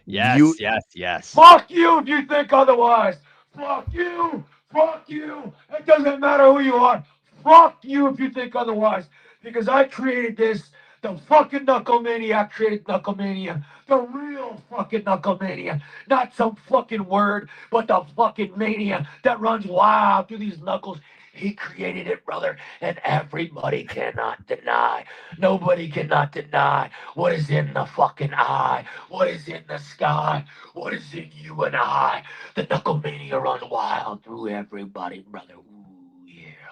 You- Yes. Fuck you if you think otherwise. Fuck you. Fuck you. It doesn't matter who you are. Fuck you if you think otherwise. Because I created this. The fucking Knuckle Maniac created Knuckle Mania. The real fucking Knuckle Mania. Not some fucking word, but the fucking mania that runs wild through these knuckles. He created it, brother, and everybody cannot deny. Nobody cannot deny what is in the fucking eye, what is in the sky, what is in you and I. The Knuckle Mania runs wild through everybody, brother. Ooh, yeah.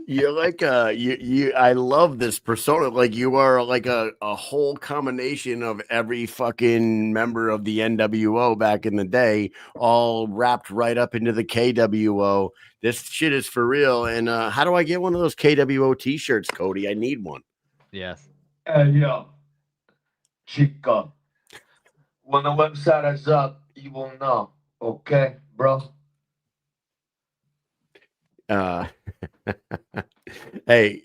You're like you I love this persona. Like you are like a whole combination of every fucking member of the NWO back in the day, all wrapped right up into the KWO. This shit is for real. And how do I get one of those KWO t-shirts, Cody? I need one. Yes. Hey, yo, Chica. When the website is up, you will know. Okay, bro? Hey,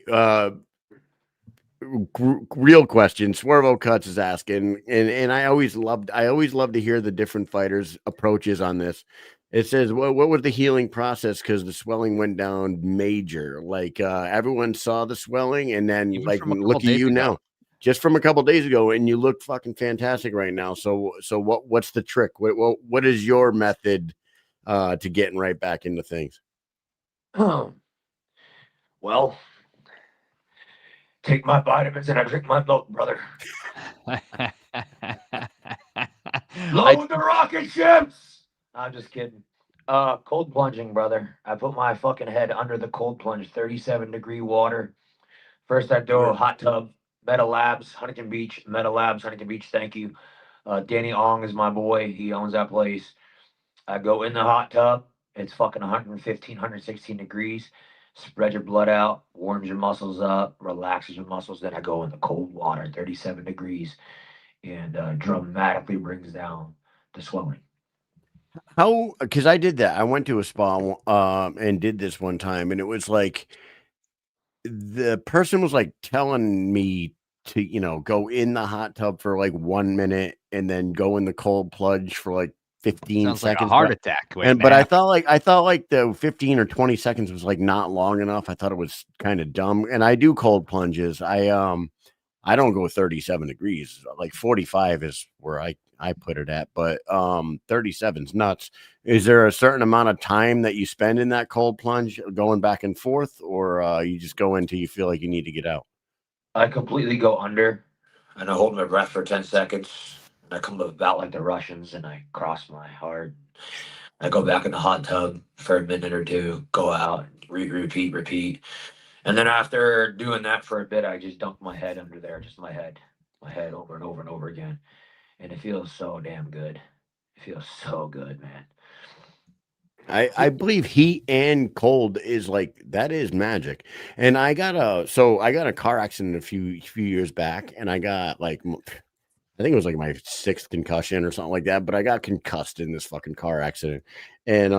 real question. Swervo Cuts is asking, and I always love to hear the different fighters' approaches on this. It says, what was the healing process? Because the swelling went down major. Like everyone saw the swelling, and then Even like from a couple look at days you ago. now, just from a couple days ago, and you look fucking fantastic right now. So what's the trick? What is your method to getting right back into things? Well, take my vitamins and I drink my milk, brother. Load the rocket ships! I'm just kidding. Cold plunging, brother. I put my fucking head under the cold plunge, 37-degree water. First, I do a hot tub. Meta Labs, Huntington Beach. Meta Labs, Huntington Beach. Thank you. Danny Ong is my boy. He owns that place. I go in the hot tub. It's fucking 115, 116 degrees. Spread your blood out, warms your muscles up, relaxes your muscles. Then I go in the cold water, 37 degrees, and dramatically brings down the swelling. How? Because I did that. I went to a spa and did this one time, and it was like the person was like telling me to go in the hot tub for like 1 minute and then go in the cold plunge for like 15 Sounds like a seconds. heart attack. But I thought like the 15 or 20 seconds was like not long enough. I thought it was kind of dumb. And I do cold plunges. I don't go 37 degrees. Like 45 is where I put it at, but 37's nuts. Is there a certain amount of time that you spend in that cold plunge going back and forth, or you just go until you feel like you need to get out? I completely go under, and I hold my breath for 10 seconds. And I come about like the Russians, and I cross my heart. I go back in the hot tub for a minute or two, go out, repeat. And then after doing that for a bit, I just dunk my head under there, just my head over and over and over again. And it feels so damn good. It feels so good, man. I believe heat and cold is like that is magic. And I got a car accident a few years back, and I got like I think it was like my 6th concussion or something like that, but I got concussed in this fucking car accident. And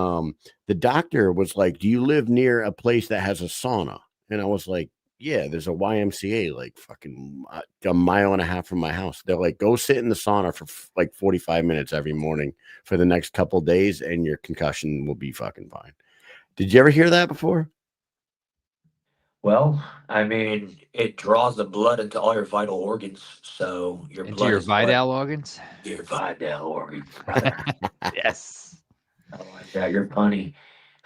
the doctor was like, "Do you live near a place that has a sauna?" And I was like, "Yeah, there's a YMCA like fucking a mile and a half from my house." They're like, "Go sit in the sauna for like 45 minutes every morning for the next couple days, and your concussion will be fucking fine." Did you ever hear that before? Well, I mean, it draws the blood into all your vital organs, so your Into blood your is what Vidal organs? your vital organs, brother. Yes. I like that. You're funny.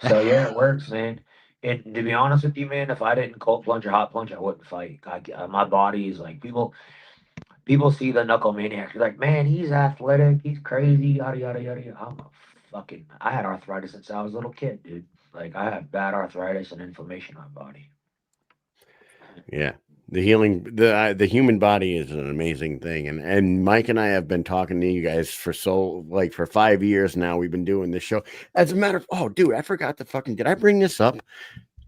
So yeah, it works, man. And to be honest with you, man, if I didn't cold plunge or hot plunge, I wouldn't fight. My body is like people see the Knuckle Maniac. They're like, man, he's athletic, he's crazy, yada yada yada. Yada. I had arthritis since I was a little kid, dude. Like I have bad arthritis and inflammation in my body. Yeah. The human body is an amazing thing. And Mike and I have been talking to you guys for for 5 years now. We've been doing this show. As a matter of, oh, dude, I forgot did I bring this up?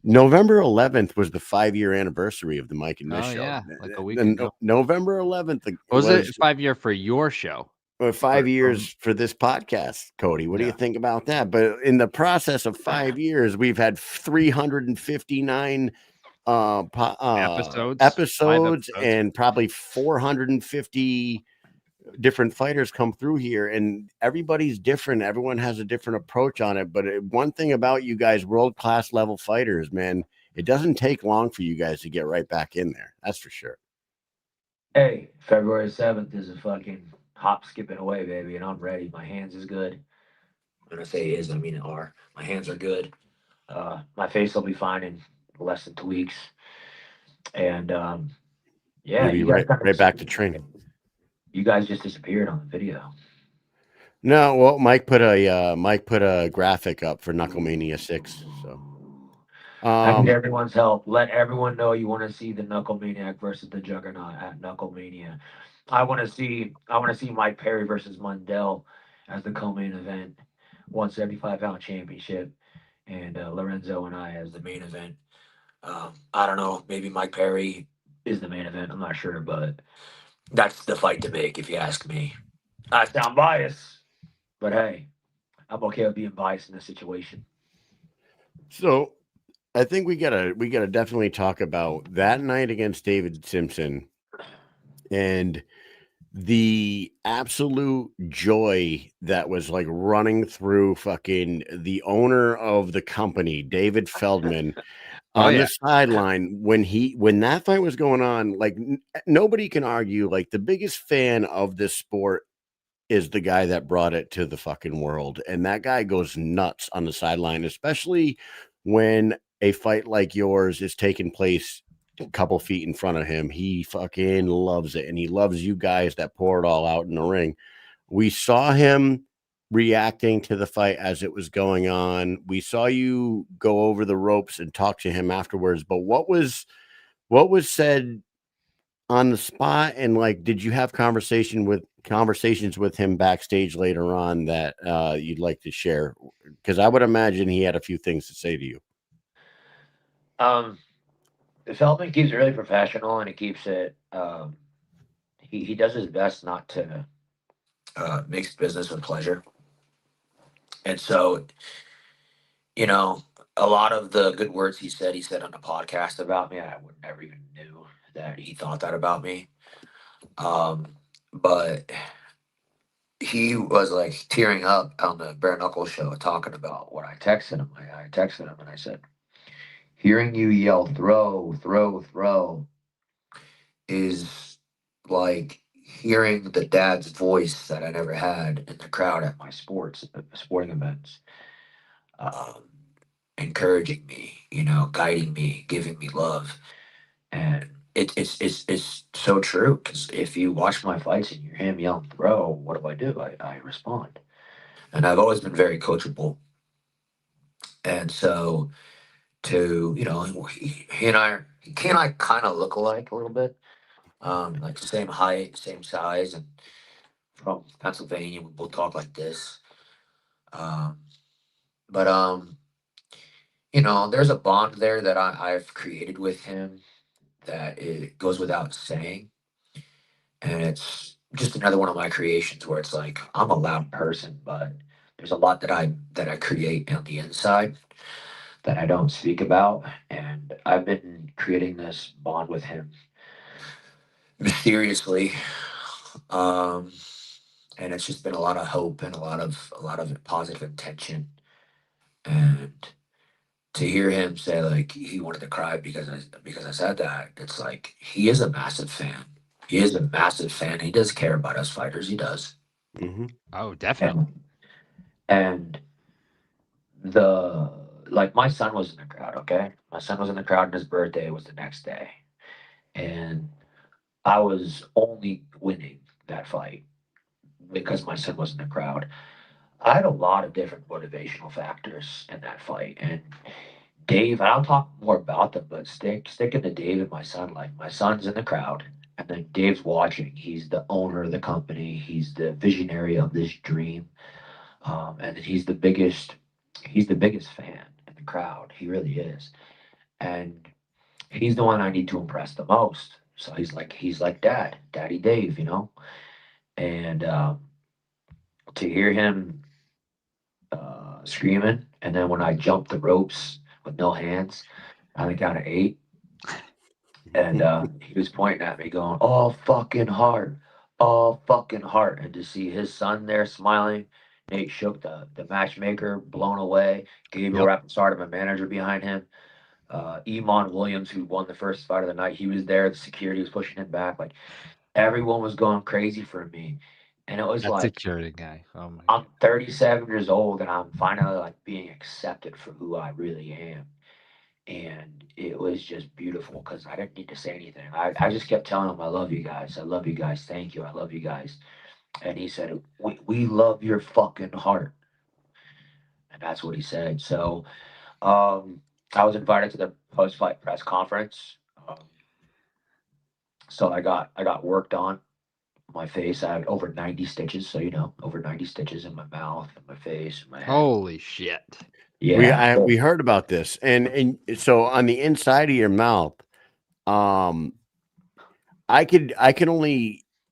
November 11th was the 5-year anniversary of the Mike and Mish Oh show. yeah, like a week And ago. November 11th Was it 5-year for your show? 5 years for this podcast, Cody. What do you think about that? But in the process of 5 years, we've had 359 episodes and probably 450 different fighters come through here, and everybody's different. Everyone has a different approach on it. But one thing about you guys, world-class level fighters, man, it doesn't take long for you guys to get right back in there. That's for sure. Hey, February 7th is a fucking hop skipping away, baby, and I'm ready. My hands is good. When I say is, I mean it are. My hands are good. My face will be fine in less than 2 weeks. And yeah, You'll be right back to training. You guys just disappeared on the video. No, well, Mike put a graphic up for Knuckle Mania 6. So I need everyone's help. Let everyone know you want to see the Knuckle Maniac versus the Juggernaut at Knuckle Mania. I want to see Mike Perry versus Mundell as the co-main event, 175-pound championship, and Lorenzo and I as the main event. I don't know, maybe Mike Perry is the main event. I'm not sure, but that's the fight to make, if you ask me. I sound biased, but hey, I'm okay with being biased in this situation. So I think we gotta definitely talk about that night against David Simpson and the absolute joy that was like running through fucking the owner of the company, David Feldman, on the sideline when that fight was going on. Like nobody can argue, like the biggest fan of this sport is the guy that brought it to the fucking world. And that guy goes nuts on the sideline, especially when a fight like yours is taking place a couple feet in front of him. He fucking loves it. And he loves you guys that pour it all out in the ring. We saw him reacting to the fight as it was going on. We saw you go over the ropes and talk to him afterwards. But what was said on the spot, and like, did you have conversations with him backstage later on that you'd like to share? Because I would imagine he had a few things to say to you. Feldman keeps it really professional, and he keeps it. He does his best not to mix business with pleasure, and so a lot of the good words he said on the podcast about me. I would never even knew that he thought that about me. But he was like tearing up on the Bare Knuckle show talking about what I texted him. I texted him and I said, hearing you yell throw, throw, throw is like hearing the dad's voice that I never had in the crowd at my sporting events. Encouraging me, guiding me, giving me love. And it's so true, because if you watch my fights and you hear him yelling throw, what do? I respond. And I've always been very coachable. And so he and I kind of look alike a little bit. Like same height, same size, and from Pennsylvania, we both talk like this. But there's a bond there that I've created with him that it goes without saying. And it's just another one of my creations where it's like I'm a loud person, but there's a lot that I create on the inside that I don't speak about. And I've been creating this bond with him mysteriously. And it's just been a lot of hope and a lot of positive intention. And to hear him say like he wanted to cry because I said that, it's like he is a massive fan. He is a massive fan. He does care about us fighters. He does. Hmm. Oh, definitely. And the like my son was in the crowd. Okay, my son was in the crowd, and his birthday was the next day, and I was only winning that fight because my son was in the crowd. I had a lot of different motivational factors in that fight, and Dave, and I'll talk more about them, but sticking to Dave and my son, like my son's in the crowd, and then Dave's watching. He's the owner of the company. He's the visionary of this dream, and he's the biggest fan in the crowd. He really is, and he's the one I need to impress the most. So he's like Daddy Dave, you know, and to hear him screaming, and then when I jumped the ropes with no hands on the count of 8. And he was pointing at me, going, all fucking heart. And to see his son there smiling, Nate Shook, the matchmaker, blown away. Gabriel Yep. Rapaport, my manager behind him. Iman Williams, who won the first fight of the night, he was there. The security was pushing him back. Like, everyone was going crazy for me. And it was That like, security guy. Oh my I'm god. 37 years old, and I'm finally like being accepted for who I really am. And it was just beautiful because I didn't need to say anything. I just kept telling him, I love you guys. I love you guys. Thank you. I love you guys. And he said, we love your fucking heart. And that's what he said. So I was invited to the post fight press conference. Um, so I got worked on my face. I had over 90 stitches. So, you know, over 90 stitches in my mouth, in my face, in my head. Holy shit. Yeah. We heard about this, and so on the inside of your mouth, um, I can't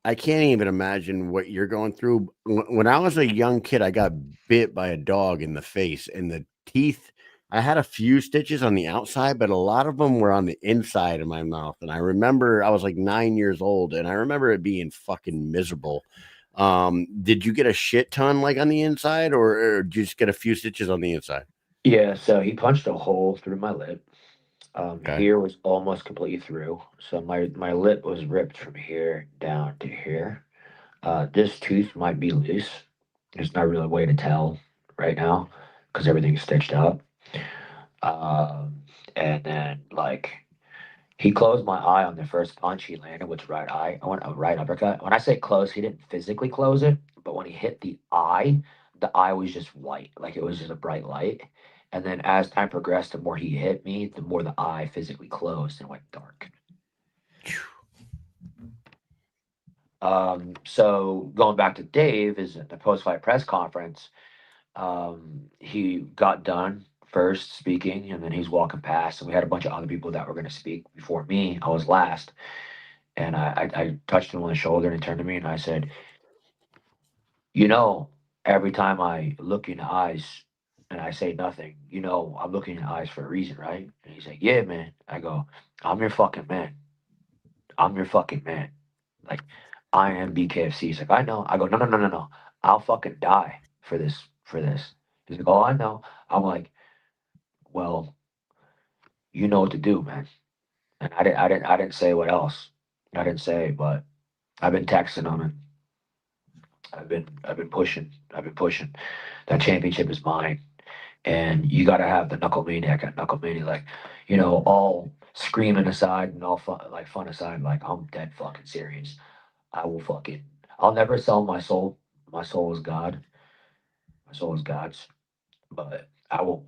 even imagine what you're going through. When I was a young kid, I got bit by a dog in the face, and the teeth. I had a few stitches on the outside, but a lot of them were on the inside of my mouth. And I remember I was like 9 years old, and I remember it being fucking miserable. Did you get a shit ton like on the inside, or did you just get a few stitches on the inside? Yeah. So he punched a hole through my lip. Okay. Here was almost completely through. So my lip was ripped from here down to here. This tooth might be loose. There's not really a way to tell right now because everything's stitched up. And then like he closed my eye on the first punch he landed with his right eye. I went a right uppercut. When I say close, he didn't physically close it, but when he hit the eye was just white, like it was just a bright light. And then as time progressed, the more he hit me, the more the eye physically closed and went dark. So going back to Dave is at the post-fight press conference. He got done first speaking, and then he's walking past, and we had a bunch of other people that were going to speak before me. I was last, and I touched him on the shoulder, and he turned to me, and I said, "You know, every time I look in the eyes and I say nothing, you know, I'm looking in the eyes for a reason, right?" And he's like, "Yeah, man." I go, "I'm your fucking man. I'm your fucking man. Like, I am BKFC." He's like, "I know." I go, "No, no, no, no, no. I'll fucking die for this, for this." He's like, "Oh, I know." I'm like, "Well, you know what to do, man." And I didn't say what else. I didn't say, but I've been texting him, and I've been pushing. I've been pushing. That championship is mine, and you got to have the Knuckle Maniac at Knuckle Maniac. Like, you know, all screaming aside and all fun aside. Like, I'm dead fucking serious. I will fucking. I'll never sell my soul. My soul is God. My soul is God's. But I will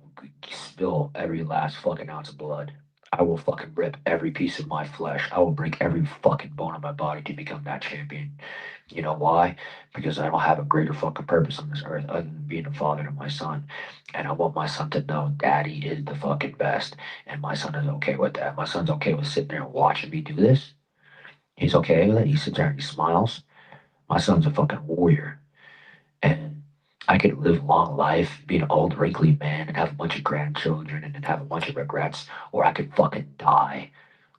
spill every last fucking ounce of blood. I will fucking rip every piece of my flesh. I will break every fucking bone in my body to become that champion. You know why? Because I don't have a greater fucking purpose on this earth other than being a father to my son. And I want my son to know daddy is the fucking best. And my son is okay with that. My son's okay with sitting there and watching me do this. He's okay with it. He sits there and he smiles. My son's a fucking warrior. And I could live a long life, be an old wrinkly man and have a bunch of grandchildren and then have a bunch of regrets, or I could fucking die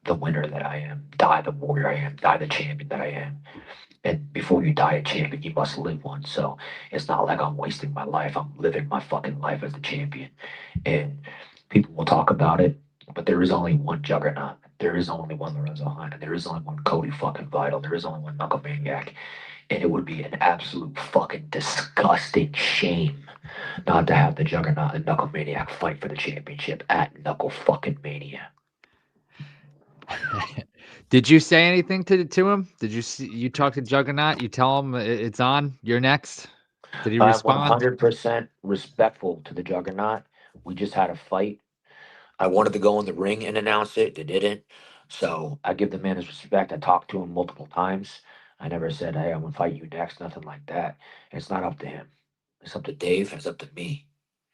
the winner that I am, die the warrior I am, die the champion that I am. And before you die a champion, you must live one. So it's not like I'm wasting my life. I'm living my fucking life as the champion. And People will talk about it, but there is only one Juggernaut. There is only one Lorenzo Hine, and there is only one Cody fucking Vidal. There is only one Knuckle Maniac. And it would be an absolute fucking disgusting shame not to have the Juggernaut and Knuckle Maniac fight for the championship at Knuckle fucking Mania. Did you say anything to him? Did you talk to Juggernaut? You tell him it's on. You're next. Did he I'm respond? 100% respectful to the Juggernaut. We just had a fight. I wanted to go in the ring and announce it. They didn't. So I give the man his respect. I talked to him multiple times. I never said, hey, I'm going to fight you next. Nothing like that. It's not up to him. It's up to Dave. It's up to me.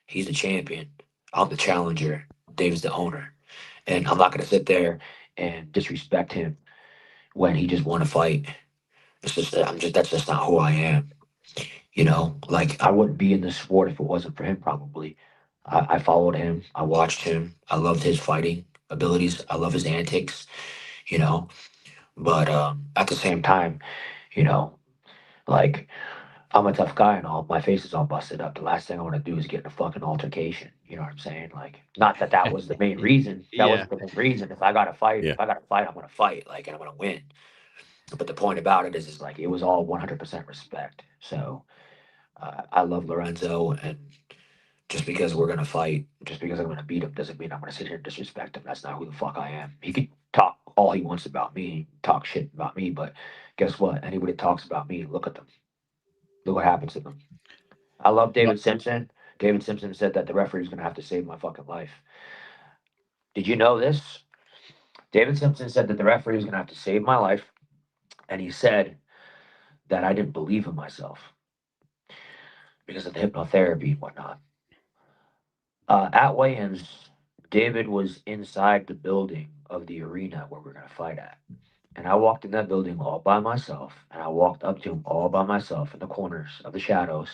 He's the champion. I'm the challenger. Dave's the owner. And I'm not going to sit there and disrespect him when he just won a fight. It's just that's just not who I am. You know, like I wouldn't be in this sport if it wasn't for him, probably. I followed him. I watched him. I loved his fighting abilities. I love his antics, you know. But at the same time, you know, like I'm a tough guy and all. My face is all busted up. The last thing I want to do is get in a fucking altercation. You know what I'm saying? Like, not that that was the main reason. That wasn't the main reason. If I got to fight, Yeah. if I got to fight, I'm gonna fight. Like, and I'm gonna win. But the point about it is like it was all 100% respect. So I love Lorenzo, and just because we're gonna fight, just because I'm gonna beat him, doesn't mean I'm gonna sit here and disrespect him. That's not who the fuck I am. He can talk all he wants about me, talk shit about me, but guess what? Anybody that talks about me, look at them. Look what happens to them. I love David Simpson. David Simpson said that the referee's gonna have to save my fucking life. Did you know this? David Simpson said that the referee was gonna have to save my life, and he said that I didn't believe in myself because of the hypnotherapy and whatnot. At weigh-ins, David was inside the building of the arena where we're gonna fight at. And I walked in that building all by myself, and I walked up to him all by myself in the corners of the shadows.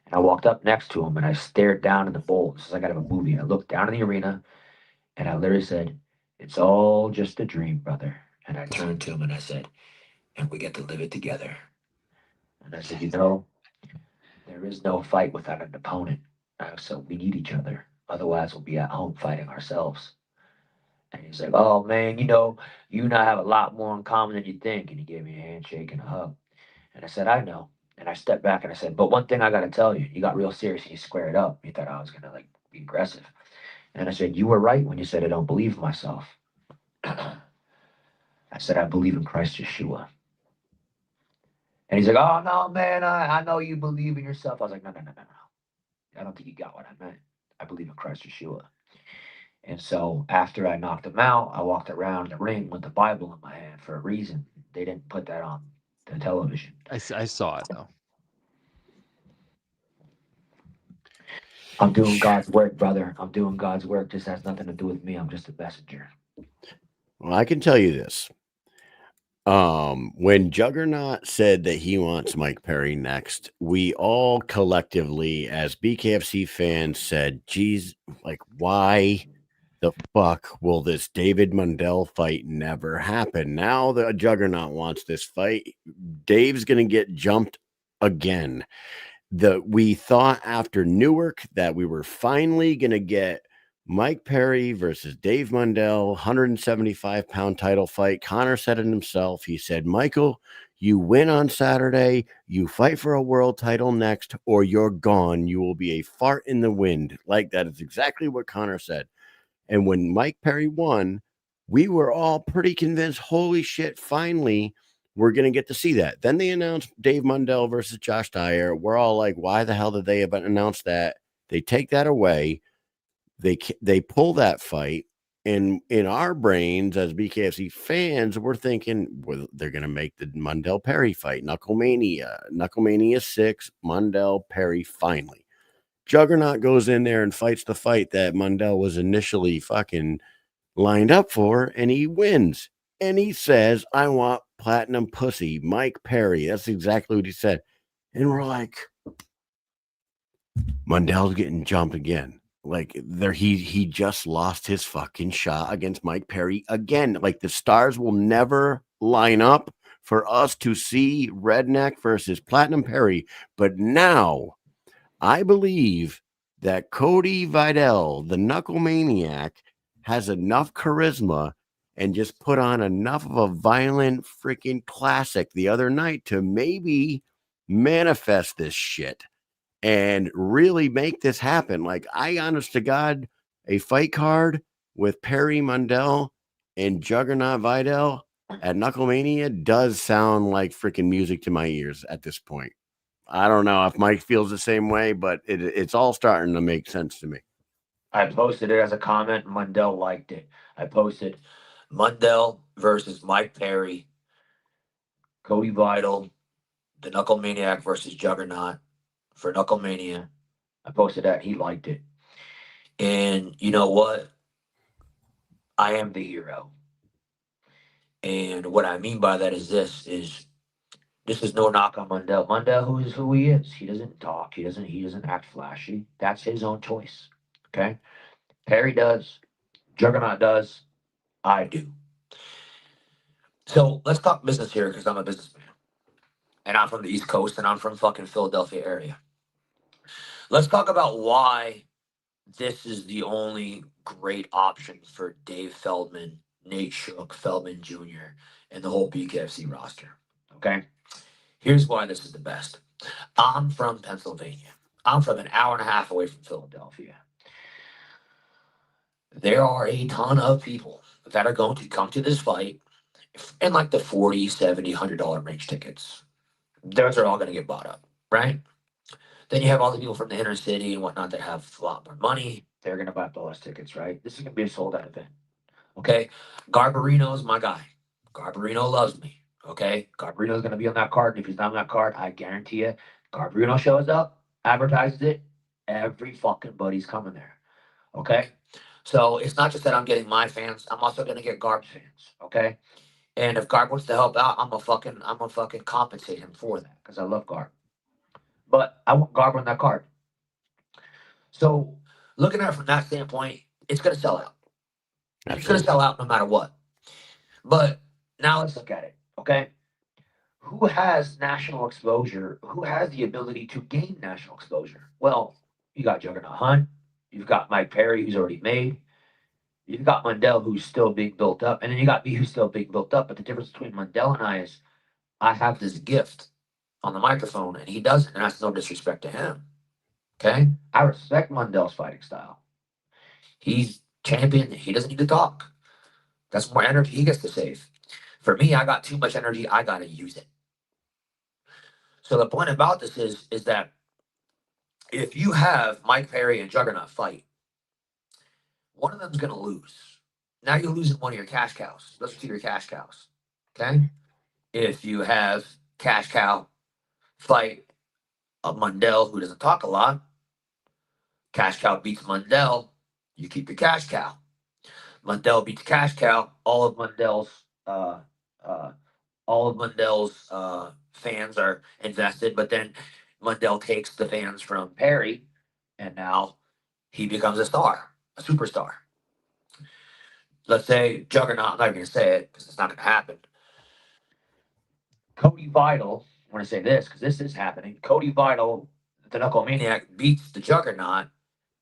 And I walked up next to him and I stared down in the bowl. This is like out of a movie. I looked down in the arena and I literally said, it's all just a dream, brother. And I turned to him and I said, and we get to live it together. And I said, you know, there is no fight without an opponent. So we need each other. Otherwise, we'll be at home fighting ourselves. And he's like, oh man, you know, you and I have a lot more in common than you think. And he gave me a handshake and a hug. And I said, I know. And I stepped back and I said, but one thing I got to tell you, you got real serious and you squared up. You thought I was going to like be aggressive. And I said, you were right when you said I don't believe in myself. I said, I believe in Christ Yeshua. And he's like, oh no, man, I know you believe in yourself. I was like, no. I don't think you got what I meant. I believe in Christ Yeshua. And so after I knocked him out, I walked around the ring with the Bible in my hand for a reason. They didn't put that on the television. I saw it though. I'm doing God's work, brother. I'm doing God's work. This has nothing to do with me. I'm just a messenger. Well, I can tell you this. When Juggernaut said that he wants Mike Perry next, we all collectively as BKFC fans said, geez, like, why the fuck will this David Mundell fight never happen? Now the Juggernaut wants this fight. Dave's going to get jumped again. We thought after Newark that we were finally going to get Mike Perry versus Dave Mundell, 175-pound title fight. Connor said it himself. He said, Michael, you win on Saturday, you fight for a world title next, or you're gone. You will be a fart in the wind. Like that is exactly what Connor said. And when Mike Perry won, we were all pretty convinced, holy shit, finally, we're going to get to see that. Then they announced Dave Mundell versus Josh Dyer. We're all like, why the hell did they announce that? They take that away. They pull that fight, and in our brains as BKFC fans, we're thinking, well, they're going to make the Mundell Perry fight, Knuckle Mania 6, Mundell Perry finally. Juggernaut goes in there and fights the fight that Mundell was initially fucking lined up for, and he wins. And he says, I want platinum pussy, Mike Perry. That's exactly what he said. And we're like, Mundell's getting jumped again. Like there, he just lost his fucking shot against Mike Perry again. Like the stars will never line up for us to see Redneck versus Platinum Perry. But now I believe that Cody Vidal, the Knuckle Maniac, has enough charisma and just put on enough of a violent freaking classic the other night to maybe manifest this shit and really make this happen. Like, I honest to God, a fight card with Perry Mundell and Juggernaut Vidal at Knucklemania does sound like freaking music to my ears at this point. I don't know if Mike feels the same way, but it's all starting to make sense to me. I posted it as a comment. Mundell liked it. I posted Mundell versus Mike Perry, Cody Vidal, the Knuckle Maniac versus Juggernaut for Knucklemania. I posted that. He liked it. And you know what? I am the hero. And what I mean by that is this is no knock on Mundell. Mundell, who is who he is. He doesn't talk. He doesn't act flashy. That's his own choice. Okay? Perry does. Juggernaut does. I do. So let's talk business here because I'm a businessman. And I'm from the East Coast and I'm from fucking Philadelphia area. Let's talk about why this is the only great option for Dave Feldman, Nate Shook, Feldman Jr., and the whole BKFC roster. Okay? Here's why this is the best. I'm from Pennsylvania. I'm from an hour and a half away from Philadelphia. There are a ton of people that are going to come to this fight in like the $40, $70, $100 range tickets. Those are all going to get bought up, right? Then you have all the people from the inner city and whatnot that have a lot more money. They're going to buy up all those tickets, right? This is going to be a sold out event. Okay? Garbarino's my guy. Garbarino loves me. Okay? Garbarino's going to be on that card. And if he's not on that card, I guarantee you, Garbarino shows up, advertises it, every fucking buddy's coming there. Okay? So it's not just that I'm getting my fans, I'm also going to get Garb's fans. Okay? And if Garb wants to help out, I'm gonna fucking compensate him for that because I love Garb. But I want Garb on that card. So looking at it from that standpoint, it's gonna sell out. It's gonna sell out no matter what. But now let's look at it. Okay. Who has national exposure? Who has the ability to gain national exposure? Well, you got Juggernaut Hunt, you've got Mike Perry, who's already made. You've got Mundell, who's still being built up, and then you got me, who's still being built up. But the difference between Mundell and I is I have this gift on the microphone, and he doesn't, and that's no disrespect to him. Okay? I respect Mundell's fighting style. He's champion. He doesn't need to talk. That's more energy he gets to save. For me, I got too much energy. I got to use it. So the point about this is that if you have Mike Perry and Juggernaut fight, one of them's going to lose. Now you're losing one of your cash cows. Those are two of your cash cows. Okay? If you have cash cow fight a Mundell who doesn't talk a lot, cash cow beats Mundell, you keep your cash cow. Mundell beats cash cow, all of Mundell's fans are invested, but then Mundell takes the fans from Perry, and now he becomes a star, a superstar. Let's say Juggernaut, I'm not going to say it because it's not going to happen. Cody Vidal, I want to say this because this is happening. Cody Vidal, the Knuckle Maniac, beats the Juggernaut.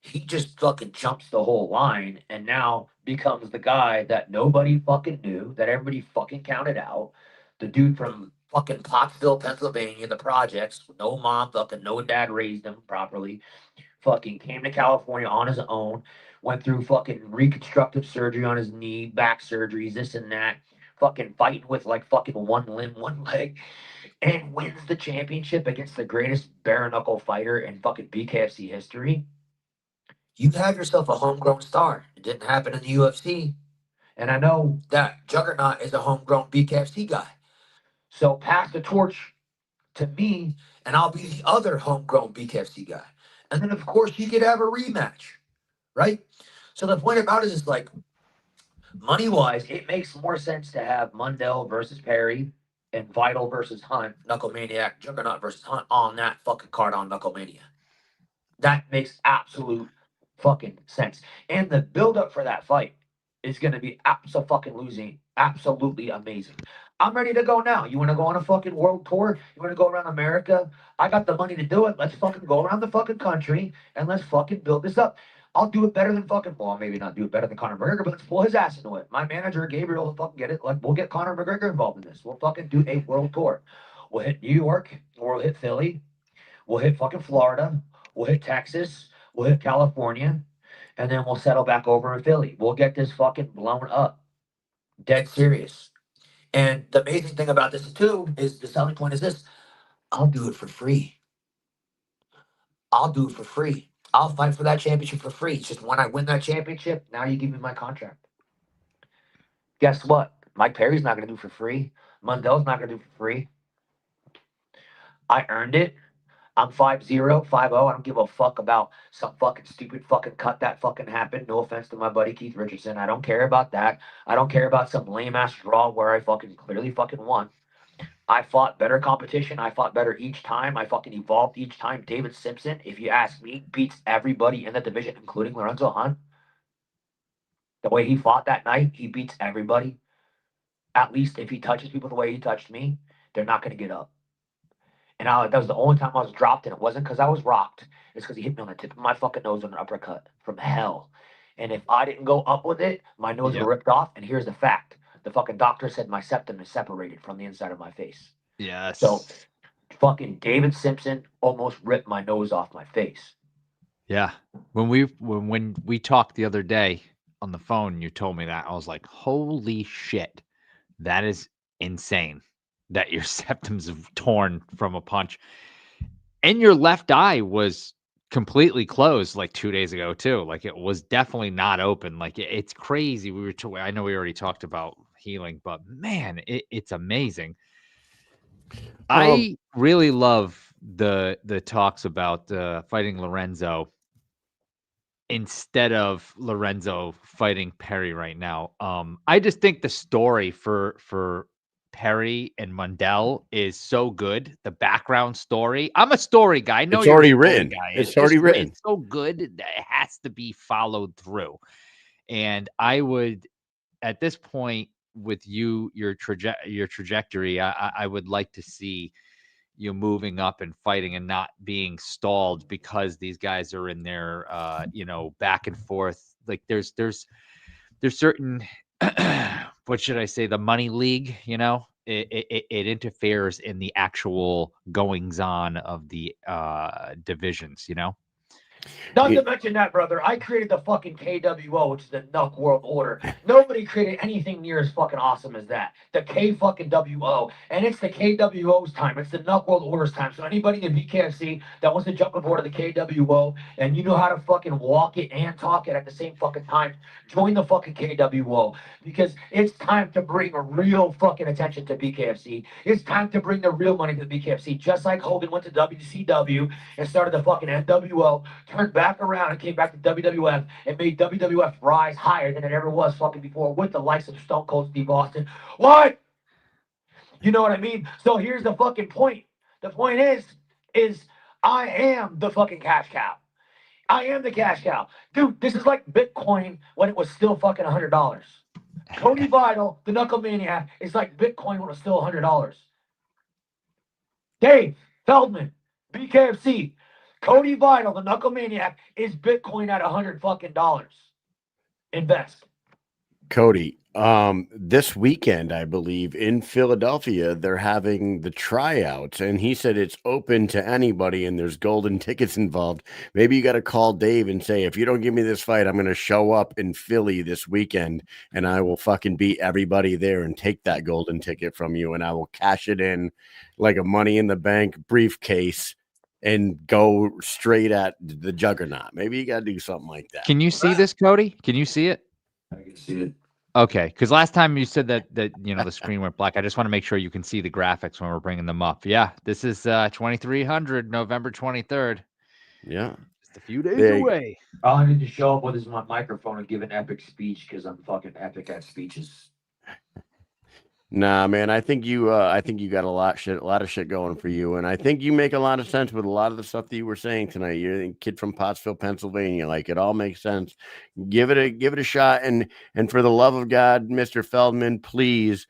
He just fucking jumps the whole line and now becomes the guy that nobody fucking knew, that everybody fucking counted out. The dude from fucking Pottsville, Pennsylvania, the projects, no mom, fucking no dad raised him properly. Fucking came to California on his own, went through fucking reconstructive surgery on his knee, back surgeries, this and that. Fucking fighting with like fucking one limb, one leg, and wins the championship against the greatest bare knuckle fighter in fucking BKFC history. You have yourself a homegrown star. It didn't happen in the UFC. And I know that Juggernaut is a homegrown BKFC guy. So pass the torch to me, and I'll be the other homegrown BKFC guy. And then, of course, you could have a rematch, right? So the point about it is like, money-wise, it makes more sense to have Mundell versus Perry and Vidal versus Hunt, Knuckle Maniac, Juggernaut versus Hunt on that fucking card on Knuckle Mania. That makes absolute fucking sense. And the build-up for that fight is going to be absolutely amazing. I'm ready to go now. You want to go on a fucking world tour? You want to go around America? I got the money to do it. Let's fucking go around the fucking country and let's fucking build this up. I'll do it better than fucking, well, maybe not do it better than Conor McGregor, but let's pull his ass into it. My manager, Gabriel, will fucking get it. Like, we'll get Conor McGregor involved in this. We'll fucking do a world tour. We'll hit New York, or we'll hit Philly. We'll hit fucking Florida. We'll hit Texas. We'll hit California. And then we'll settle back over in Philly. We'll get this fucking blown up. Dead serious. And the amazing thing about this too is the selling point is this: I'll do it for free. I'll do it for free. I'll fight for that championship for free. It's just when I win that championship, now you give me my contract. Guess what? Mike Perry's not going to do it for free. Mundell's not going to do it for free. I earned it. I'm 5-0, 5-0. I don't give a fuck about some fucking stupid fucking cut that fucking happened. No offense to my buddy Keith Richardson. I don't care about that. I don't care about some lame ass draw where I fucking clearly fucking won. I fought better competition. I fought better each time. I fucking evolved each time. David Simpson, if you ask me, beats everybody in the division, including Lorenzo Hunt. The way he fought that night, he beats everybody. At least if he touches people the way he touched me, they're not going to get up. And that was the only time I was dropped, and it wasn't because I was rocked. It's because he hit me on the tip of my fucking nose with an uppercut from hell. And if I didn't go up with it, my nose would have ripped off. And here's the fact. The fucking doctor said my septum is separated from the inside of my face. Yes. So fucking David Simpson almost ripped my nose off my face. Yeah. When we talked the other day on the phone, you told me that. I was like, holy shit. That is insane that your septum's torn from a punch. And your left eye was completely closed like 2 days ago too. Like it was definitely not open. Like it's crazy. I know we already talked about healing, but man, it's amazing. I really love the talks about fighting Lorenzo instead of Lorenzo fighting Perry right now. I just think the story for Perry and Mundell is so good. The background story. I'm a story guy. I know It's you're already a story written. guy. It's already written. It's so good that it has to be followed through. And I would, at this point, with your trajectory, I would like to see you moving up and fighting and not being stalled because these guys are in their back and forth. Like there's certain what should I say, the money league, it interferes in the actual goings on of the divisions, Not to mention that, brother, I created the fucking KWO, which is the Knuck World Order. Nobody created anything near as fucking awesome as that. The K fucking WO. And it's the KWO's time. It's the Knuck World Order's time. So anybody in BKFC that wants to jump aboard of the KWO and you know how to fucking walk it and talk it at the same fucking time, join the fucking KWO. Because it's time to bring a real fucking attention to BKFC. It's time to bring the real money to the BKFC. Just like Hogan went to WCW and started the fucking NWO, turned back around and came back to WWF and made WWF rise higher than it ever was fucking before with the likes of Stone Cold Steve Austin. What? You know what I mean? So here's the fucking point. The point is I am the fucking cash cow. I am the cash cow. Dude, this is like Bitcoin when it was still fucking $100. Cody Vidal, the Knuckle Maniac, is like Bitcoin when it was still $100. Dave Feldman, BKFC, Cody Vidal, the Knuckle Maniac, is Bitcoin at $100 fucking dollars. Invest. Cody, this weekend, I believe, in Philadelphia, they're having the tryouts, and he said it's open to anybody, and there's golden tickets involved. Maybe you got to call Dave and say, if you don't give me this fight, I'm going to show up in Philly this weekend, and I will fucking beat everybody there and take that golden ticket from you, and I will cash it in like a Money in the Bank briefcase and go straight at the juggernaut. Maybe you got to do something like that. Can you see this, Cody? Can you see it? I can see it. Okay, because last time you said that the screen went black. I just want to make sure you can see the graphics when we're bringing them up. Yeah, this is 2300, November 23rd. Yeah, just a few days away. All I need to show up with is my microphone and give an epic speech because I'm fucking epic at speeches. Nah, man, I think you got a lot of shit going for you, and I think you make a lot of sense with a lot of the stuff that you were saying tonight. You're a kid from Pottsville, Pennsylvania. Like, it all makes sense. Give it a shot, and for the love of God, Mr. Feldman, please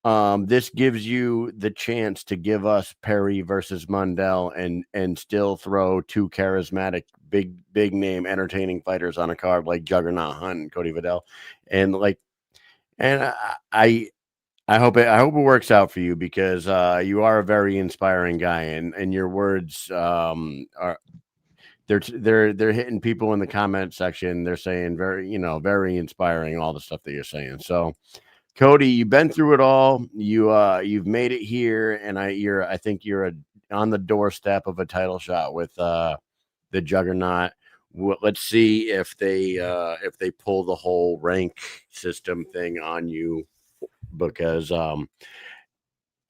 this gives you the chance to give us Perry versus Mundell and still throw two charismatic, big name, entertaining fighters on a card like Juggernaut Hunt and Cody Vidal, and I hope it works out for you because you are a very inspiring guy, and your words are. They're hitting people in the comment section. They're saying very inspiring, all the stuff that you're saying. So, Cody, you've been through it all. You've made it here, and I think you're on the doorstep of a title shot with the Juggernaut. Let's see if they pull the whole rank system thing on you, because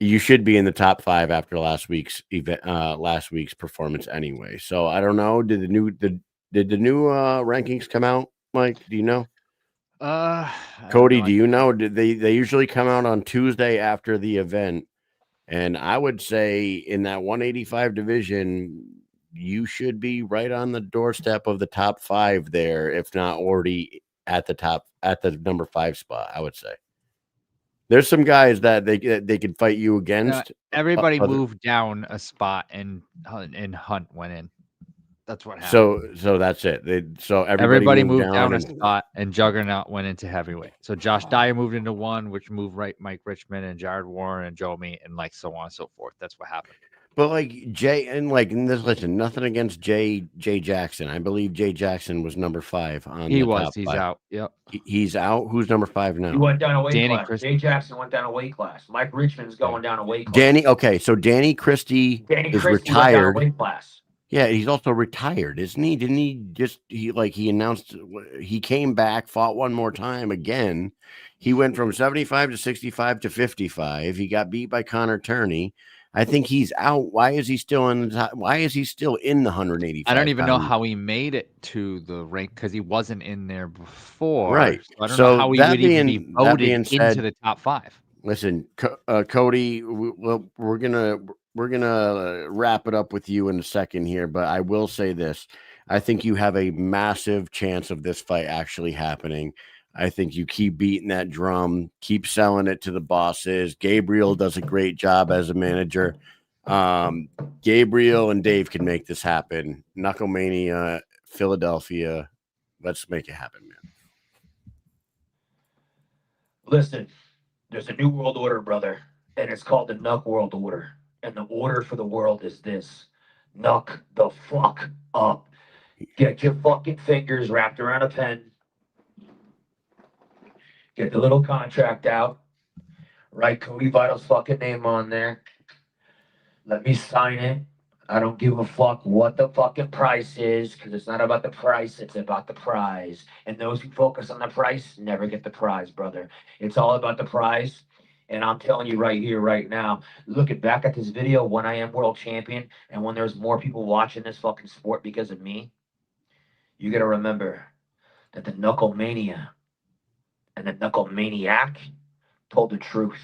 you should be in the top 5 after last week's event, last week's performance anyway. So I don't know. Did the new rankings come out, Mike? Do you know? Cody, do you know? Did they usually come out on Tuesday after the event? And I would say in that 185 division, you should be right on the doorstep of the top 5 there, if not already at the number 5 spot. I would say. There's some guys that they could fight you against. Everybody moved down a spot, and Hunt went in. That's what happened. So that's it. Everybody moved down a spot, and Juggernaut went into heavyweight. So Josh Dyer moved into 1, which moved Mike Richmond and Jared Warren and Joe Meat, and so on and so forth. That's what happened. But Jay, and listen, nothing against Jay Jackson. I believe Jay Jackson was number 5 on. He's out. Yep. He's out. Who's number 5 now? He went down a weight class. Jay Jackson went down a weight class. Mike Richmond's going down a weight class. Okay, so Danny Christie is retired. Went down a weight class. Yeah, he's also retired, isn't he? Didn't he announced he came back, fought one more time again. He went from 75 to 65 to 55. He got beat by Connor Turney. I think he's out. Why is he still in the top? Why is he still in the 185? I don't even know how he made it to the rank because he wasn't in there before. Right. So I don't know how he would even be voted into the top 5. Listen, Cody, we're gonna wrap it up with you in a second here, but I will say this: I think you have a massive chance of this fight actually happening. I think you keep beating that drum, keep selling it to the bosses. Gabriel does a great job as a manager. Gabriel and Dave can make this happen. Knuckle Mania, Philadelphia. Let's make it happen, man. Listen, there's a new world order, brother, and it's called the Knuck World Order. And the order for the world is this: knuck the fuck up. Get your fucking fingers wrapped around a pen. Get the little contract out. Write Cody Vidal's fucking name on there. Let me sign it. I don't give a fuck what the fucking price is, because it's not about the price, it's about the prize. And those who focus on the price never get the prize, brother. It's all about the prize. And I'm telling you right here, right now, looking back at this video when I am world champion and when there's more people watching this fucking sport because of me, you gotta remember that the Knuckle Mania and the Knuckle Maniac told the truth.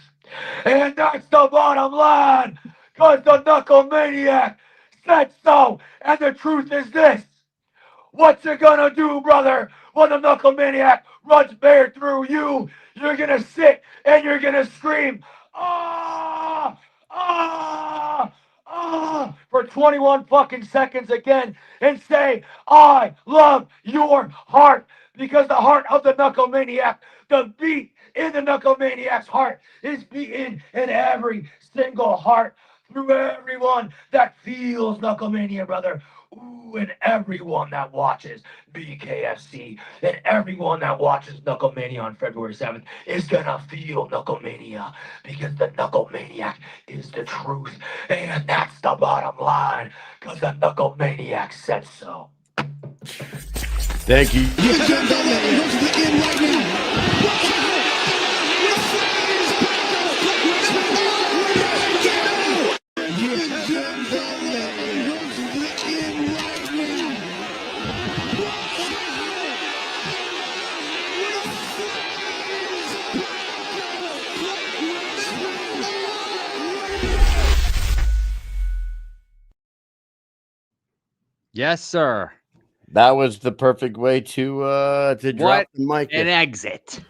And that's the bottom line, because the Knuckle Maniac said so. And the truth is this: what you gonna do, brother, when the Knuckle Maniac runs bare through you? You're gonna sit and you're gonna scream, ah, ah, ah, for 21 fucking seconds again and say, I love your heart, because the heart of the Knuckle Maniac, the beat in the Knuckle Maniac's heart is beating in every single heart through everyone that feels Knuckle Mania, brother. Ooh, and everyone that watches BKFC and everyone that watches Knuckle Mania on February 7th is gonna feel Knuckle Mania, because the Knuckle Maniac is the truth. And that's the bottom line, because the Knuckle Maniac said so. Thank you. Yes, sir. That was the perfect way to drop the mic. An exit.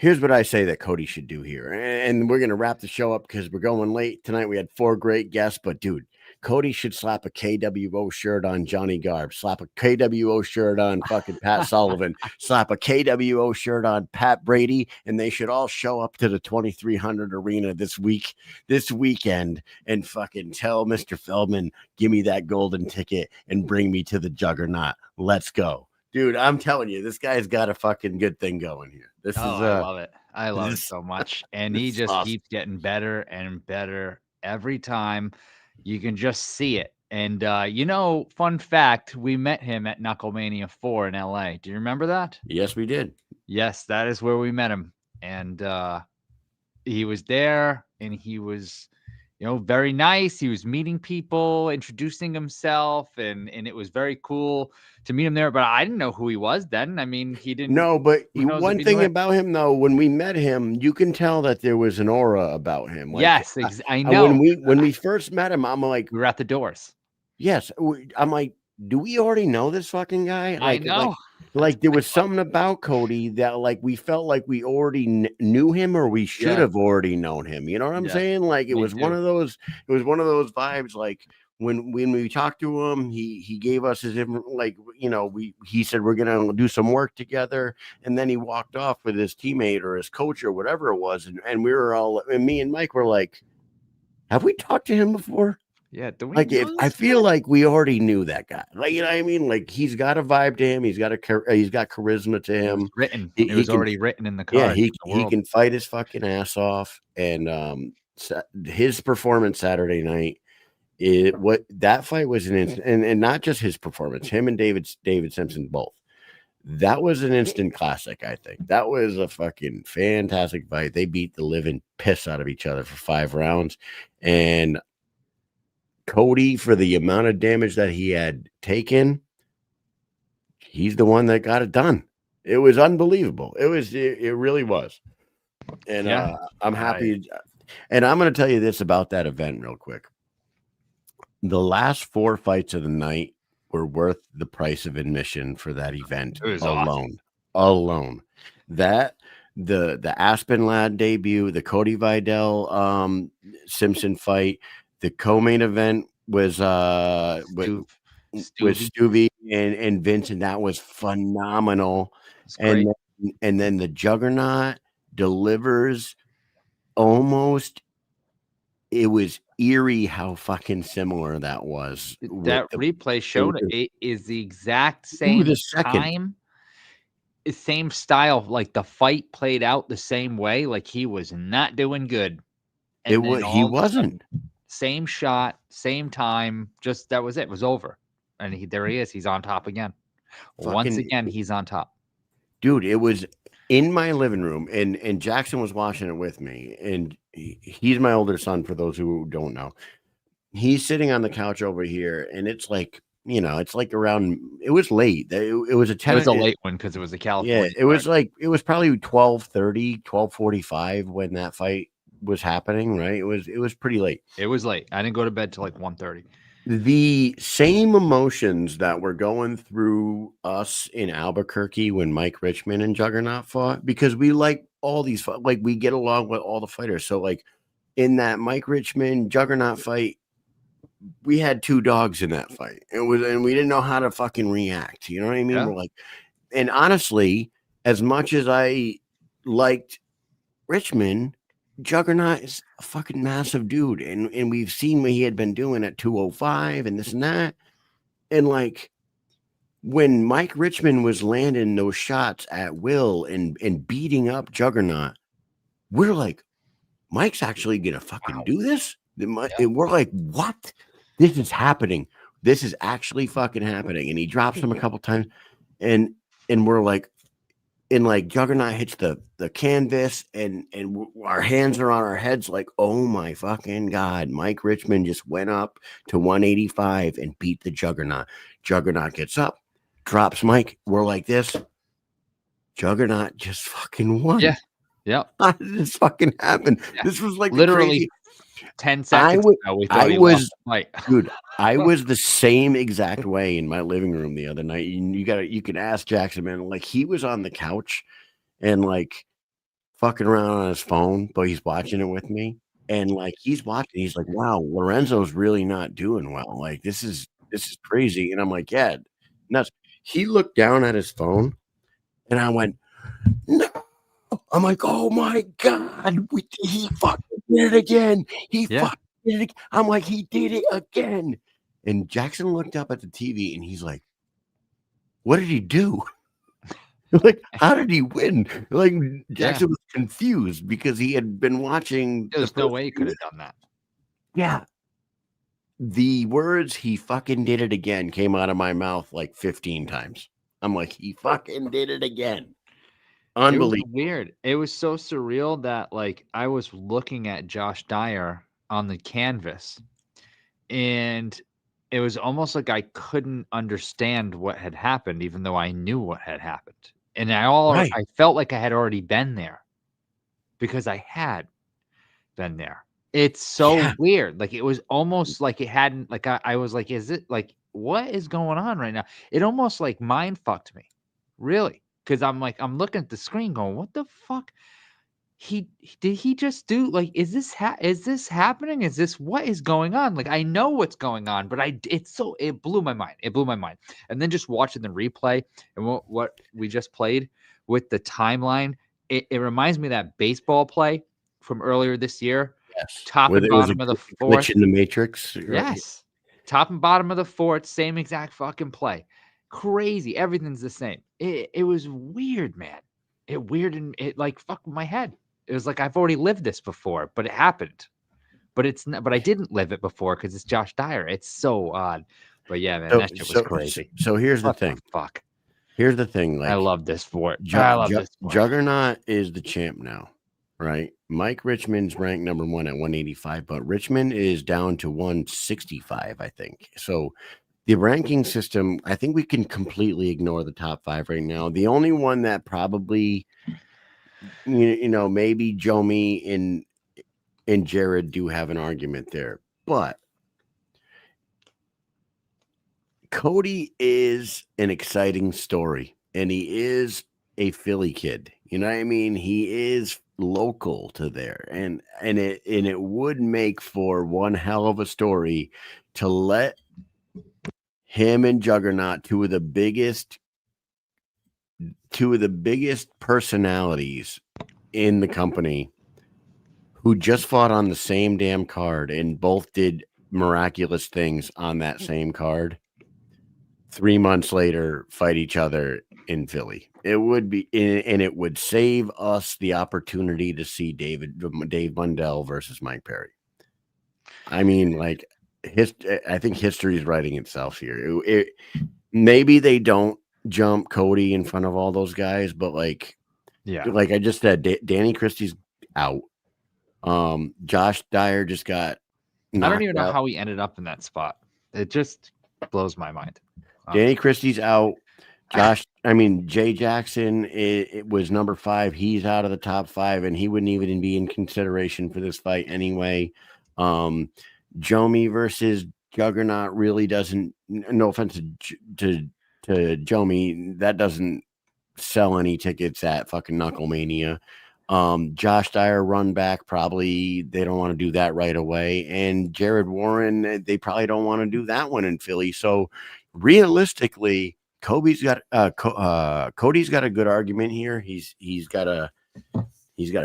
Here's what I say that Cody should do here. And we're going to wrap the show up because we're going late tonight. We had 4 great guests, but dude, Cody should slap a KWO shirt on Johnny Garb, slap a KWO shirt on fucking Pat Sullivan, slap a KWO shirt on Pat Brady, and they should all show up to the 2300 arena this weekend, and fucking tell Mr. Feldman, give me that golden ticket and bring me to the Juggernaut. Let's go. Dude, I'm telling you, this guy's got a fucking good thing going here. I love it. I love it so much. And he just awesome. keeps getting better and better every time. You can just see it. And, fun fact, we met him at Knuckle Mania 4 in LA. Do you remember that? Yes, we did. Yes, that is where we met him. And he was there, and he was, very nice. He was meeting people, introducing himself, and it was very cool to meet him there. But I didn't know who he was then. I mean, he didn't. No, but one thing about him, though, when we met him, you can tell that there was an aura about him. Like, yes, I know. When we first met him, I'm like, we were at the doors. Yes, I'm like, do we already know this fucking guy? Like, I know. Like there was something about Cody that like we felt like we already knew him, or we should have already known him. You know what I'm saying? Like it was one of those vibes. Like when we talked to him, he gave us his he said we're gonna do some work together, and then he walked off with his teammate or his coach or whatever it was, and we were all, and me and Mike were like, have we talked to him before? Yeah, do we like I feel like we already knew that guy. Like, you know what I mean? Like he's got a vibe to him. He's got charisma to him. It was already written in the card. Yeah, he can fight his fucking ass off. And his performance Saturday night, that fight was an instant, and not just his performance, him and David Simpson both. That was an instant classic, I think. That was a fucking fantastic fight. They beat the living piss out of each other for 5 rounds. And Cody, for the amount of damage that he had taken, he's the one that got it done. It was unbelievable. It really was. And I'm happy. And I'm going to tell you this about that event real quick. The last 4 fights of the night were worth the price of admission for that event alone. That the Aspen Lad debut, the Cody Vidal Simpson fight, the co-main event was Stuvie and Vince, and that was phenomenal. And then the Juggernaut delivers almost. It was eerie how fucking similar that was. That replay showed it is the exact same time, same style. Like the fight played out the same way. Like he was not doing good. He wasn't. Same shot, same time. Just that was it. It was over, and there he is. He's on top again. Once again, he's on top. Dude, it was in my living room, and Jackson was watching it with me, and he's my older son, for those who don't know. He's sitting on the couch over here, and it's like, it's like around, it was late. It was a late one because it was a California. Yeah, it was like, it was probably 12:30, 12:45 when that fight was happening, right? It was pretty late. It was late. I didn't go to bed till like 1:30. The same emotions that were going through us in Albuquerque when Mike Richmond and Juggernaut fought, because we like all these, like we get along with all the fighters. So like in that Mike Richmond Juggernaut fight, we had 2 dogs in that fight. And we didn't know how to fucking react. You know what I mean? Yeah. We're like, and honestly, as much as I liked Richmond, Juggernaut is a fucking massive dude, and we've seen what he had been doing at 205 and this and that. And like when Mike Richmond was landing those shots at will and beating up Juggernaut, we're like, Mike's actually gonna fucking do this. And we're like, what? This is happening. This is actually fucking happening. And he drops him a couple times, and we're like, and like Juggernaut hits the canvas, and our hands are on our heads like, oh my fucking God, Mike Richmond just went up to 185 and beat the Juggernaut. Juggernaut gets up, drops Mike. We're like this. Juggernaut just fucking won. Yeah. Yeah. How did this fucking happen? Yeah. This was like literally 10 seconds ago, we thought dude, I was the same exact way in my living room the other night. You can ask Jackson, man. Like he was on the couch and like fucking around on his phone, but he's watching it with me. And like he's watching, he's like, wow, Lorenzo's really not doing well. Like this is crazy. And I'm like, yeah, nuts. He looked down at his phone and I went, no. I'm like, oh my God, he fucking did it again. He fucking did it again. I'm like, he did it again. And Jackson looked up at the TV and he's like, what did he do? Like, how did he win? Like, Jackson was confused because he had been watching. There's no way he could have done that. Yeah. The words "he fucking did it again" came out of my mouth like 15 times. I'm like, he fucking did it again. Unbelievable. It was weird. It was so surreal that like I was looking at Josh Dyer on the canvas and it was almost like I couldn't understand what had happened, even though I knew what had happened. And I felt like I had already been there because I had been there. It's so weird. Like it was almost like it hadn't, like I was like, is it like, what is going on right now? It almost like mind fucked me. Really. Cause I'm like, I'm looking at the screen going, what the fuck? Did he just do like, is this happening? Is this what is going on? Like, I know what's going on, but it blew my mind. It blew my mind. And then just watching the replay and what we just played with the timeline, it reminds me of that baseball play from earlier this year. Yes. Top and bottom of the fourth. Glitch in the Matrix. Yes. Top and bottom of the fourth, same exact fucking play. Crazy. Everything's the same. It was weird, man. It like fucked my head. It was like I've already lived this before, but it happened. But it's not. But I didn't live it before because it's Josh Dyer. It's so odd. But yeah, man, that shit was crazy. So here's the thing. Fuck. Here's the thing. Like I love this sport. I love this sport. Juggernaut is the champ now, right? Mike Richmond's ranked number 1 at 185, but Richmond is down to 165, I think. So the ranking system, I think we can completely ignore the top 5 right now. The only one that probably, you know, maybe Jomi and Jared do have an argument there, but Cody is an exciting story, and he is a Philly kid. You know what I mean? He is local to there, and it would make for one hell of a story to let him and Juggernaut, two of the biggest personalities in the company, who just fought on the same damn card and both did miraculous things on that same card, 3 months later fight each other in Philly. It would be, and it would save us the opportunity to see Dave Mundell versus Mike Perry. I mean, like, I think history is writing itself here. Maybe they don't jump Cody in front of all those guys, but like I just said, Danny Christie's out. Josh Dyer just got I don't even know how he ended up in that spot. It just blows my mind. Danny Christie's out. Jay Jackson, it was number 5. He's out of the top 5, and he wouldn't even be in consideration for this fight anyway. Jomi versus Juggernaut really doesn't, no offense to Jomi, that doesn't sell any tickets at fucking Knuckle Mania. Josh Dyer run back, probably they don't want to do that right away. And Jared Warren, they probably don't want to do that one in Philly. So realistically, Cody's got a good argument here. He's got a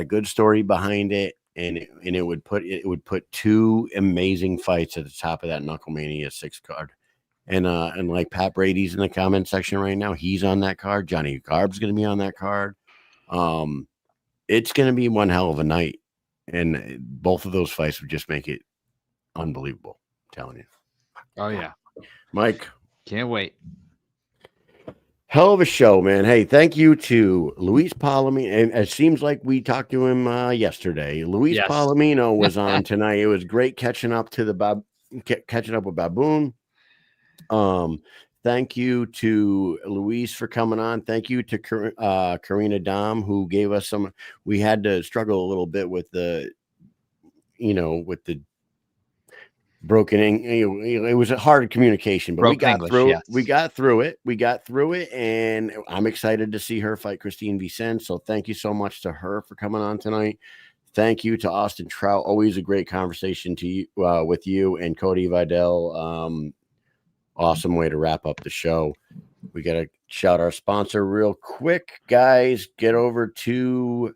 good story behind it. And it would put 2 amazing fights at the top of that Knuckle Mania 6 card. And like Pat Brady's in the comment section right now, he's on that card. Johnny Garb's going to be on that card. It's going to be one hell of a night, and both of those fights would just make it unbelievable. I'm telling you. Oh yeah, Mike, can't wait. Hell of a show, man. Hey, thank you to Luis Palomino. And it seems like we talked to him yesterday. Luis Palomino was on tonight. It was great catching up with Baboon. Thank you to Luis for coming on. Thank you to Carina Damm, who gave us some. We had to struggle a little bit with the broken it was a hard communication, but we Broken got English, through yes. it. We got through it, and I'm excited to see her fight Christine Vicente. So thank you so much to her for coming on tonight. Thank you to Austin Trout. Always a great conversation to you with you and Cody Vidal. Awesome way to wrap up the show. We got to shout our sponsor real quick, guys. Get over to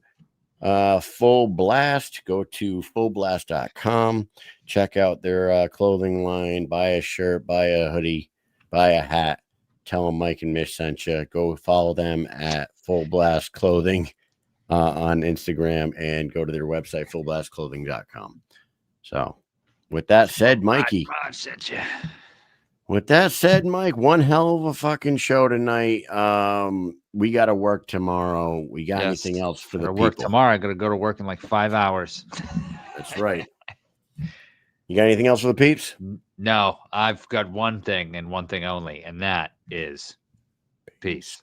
Full Blast. Go to fullblast.com. Check out their clothing line. Buy a shirt, buy a hoodie, buy a hat. Tell them Mike and Mish sent you. Go follow them at Full Blast Clothing on Instagram and go to their website, fullblastclothing.com. So with that said, Mikey. With that said, Mike, one hell of a fucking show tonight. We got to work tomorrow. We got anything else for the people? Work tomorrow. I got to go to work in like 5 hours. That's right. You got anything else for the peeps? No, I've got one thing and one thing only, and that is peace.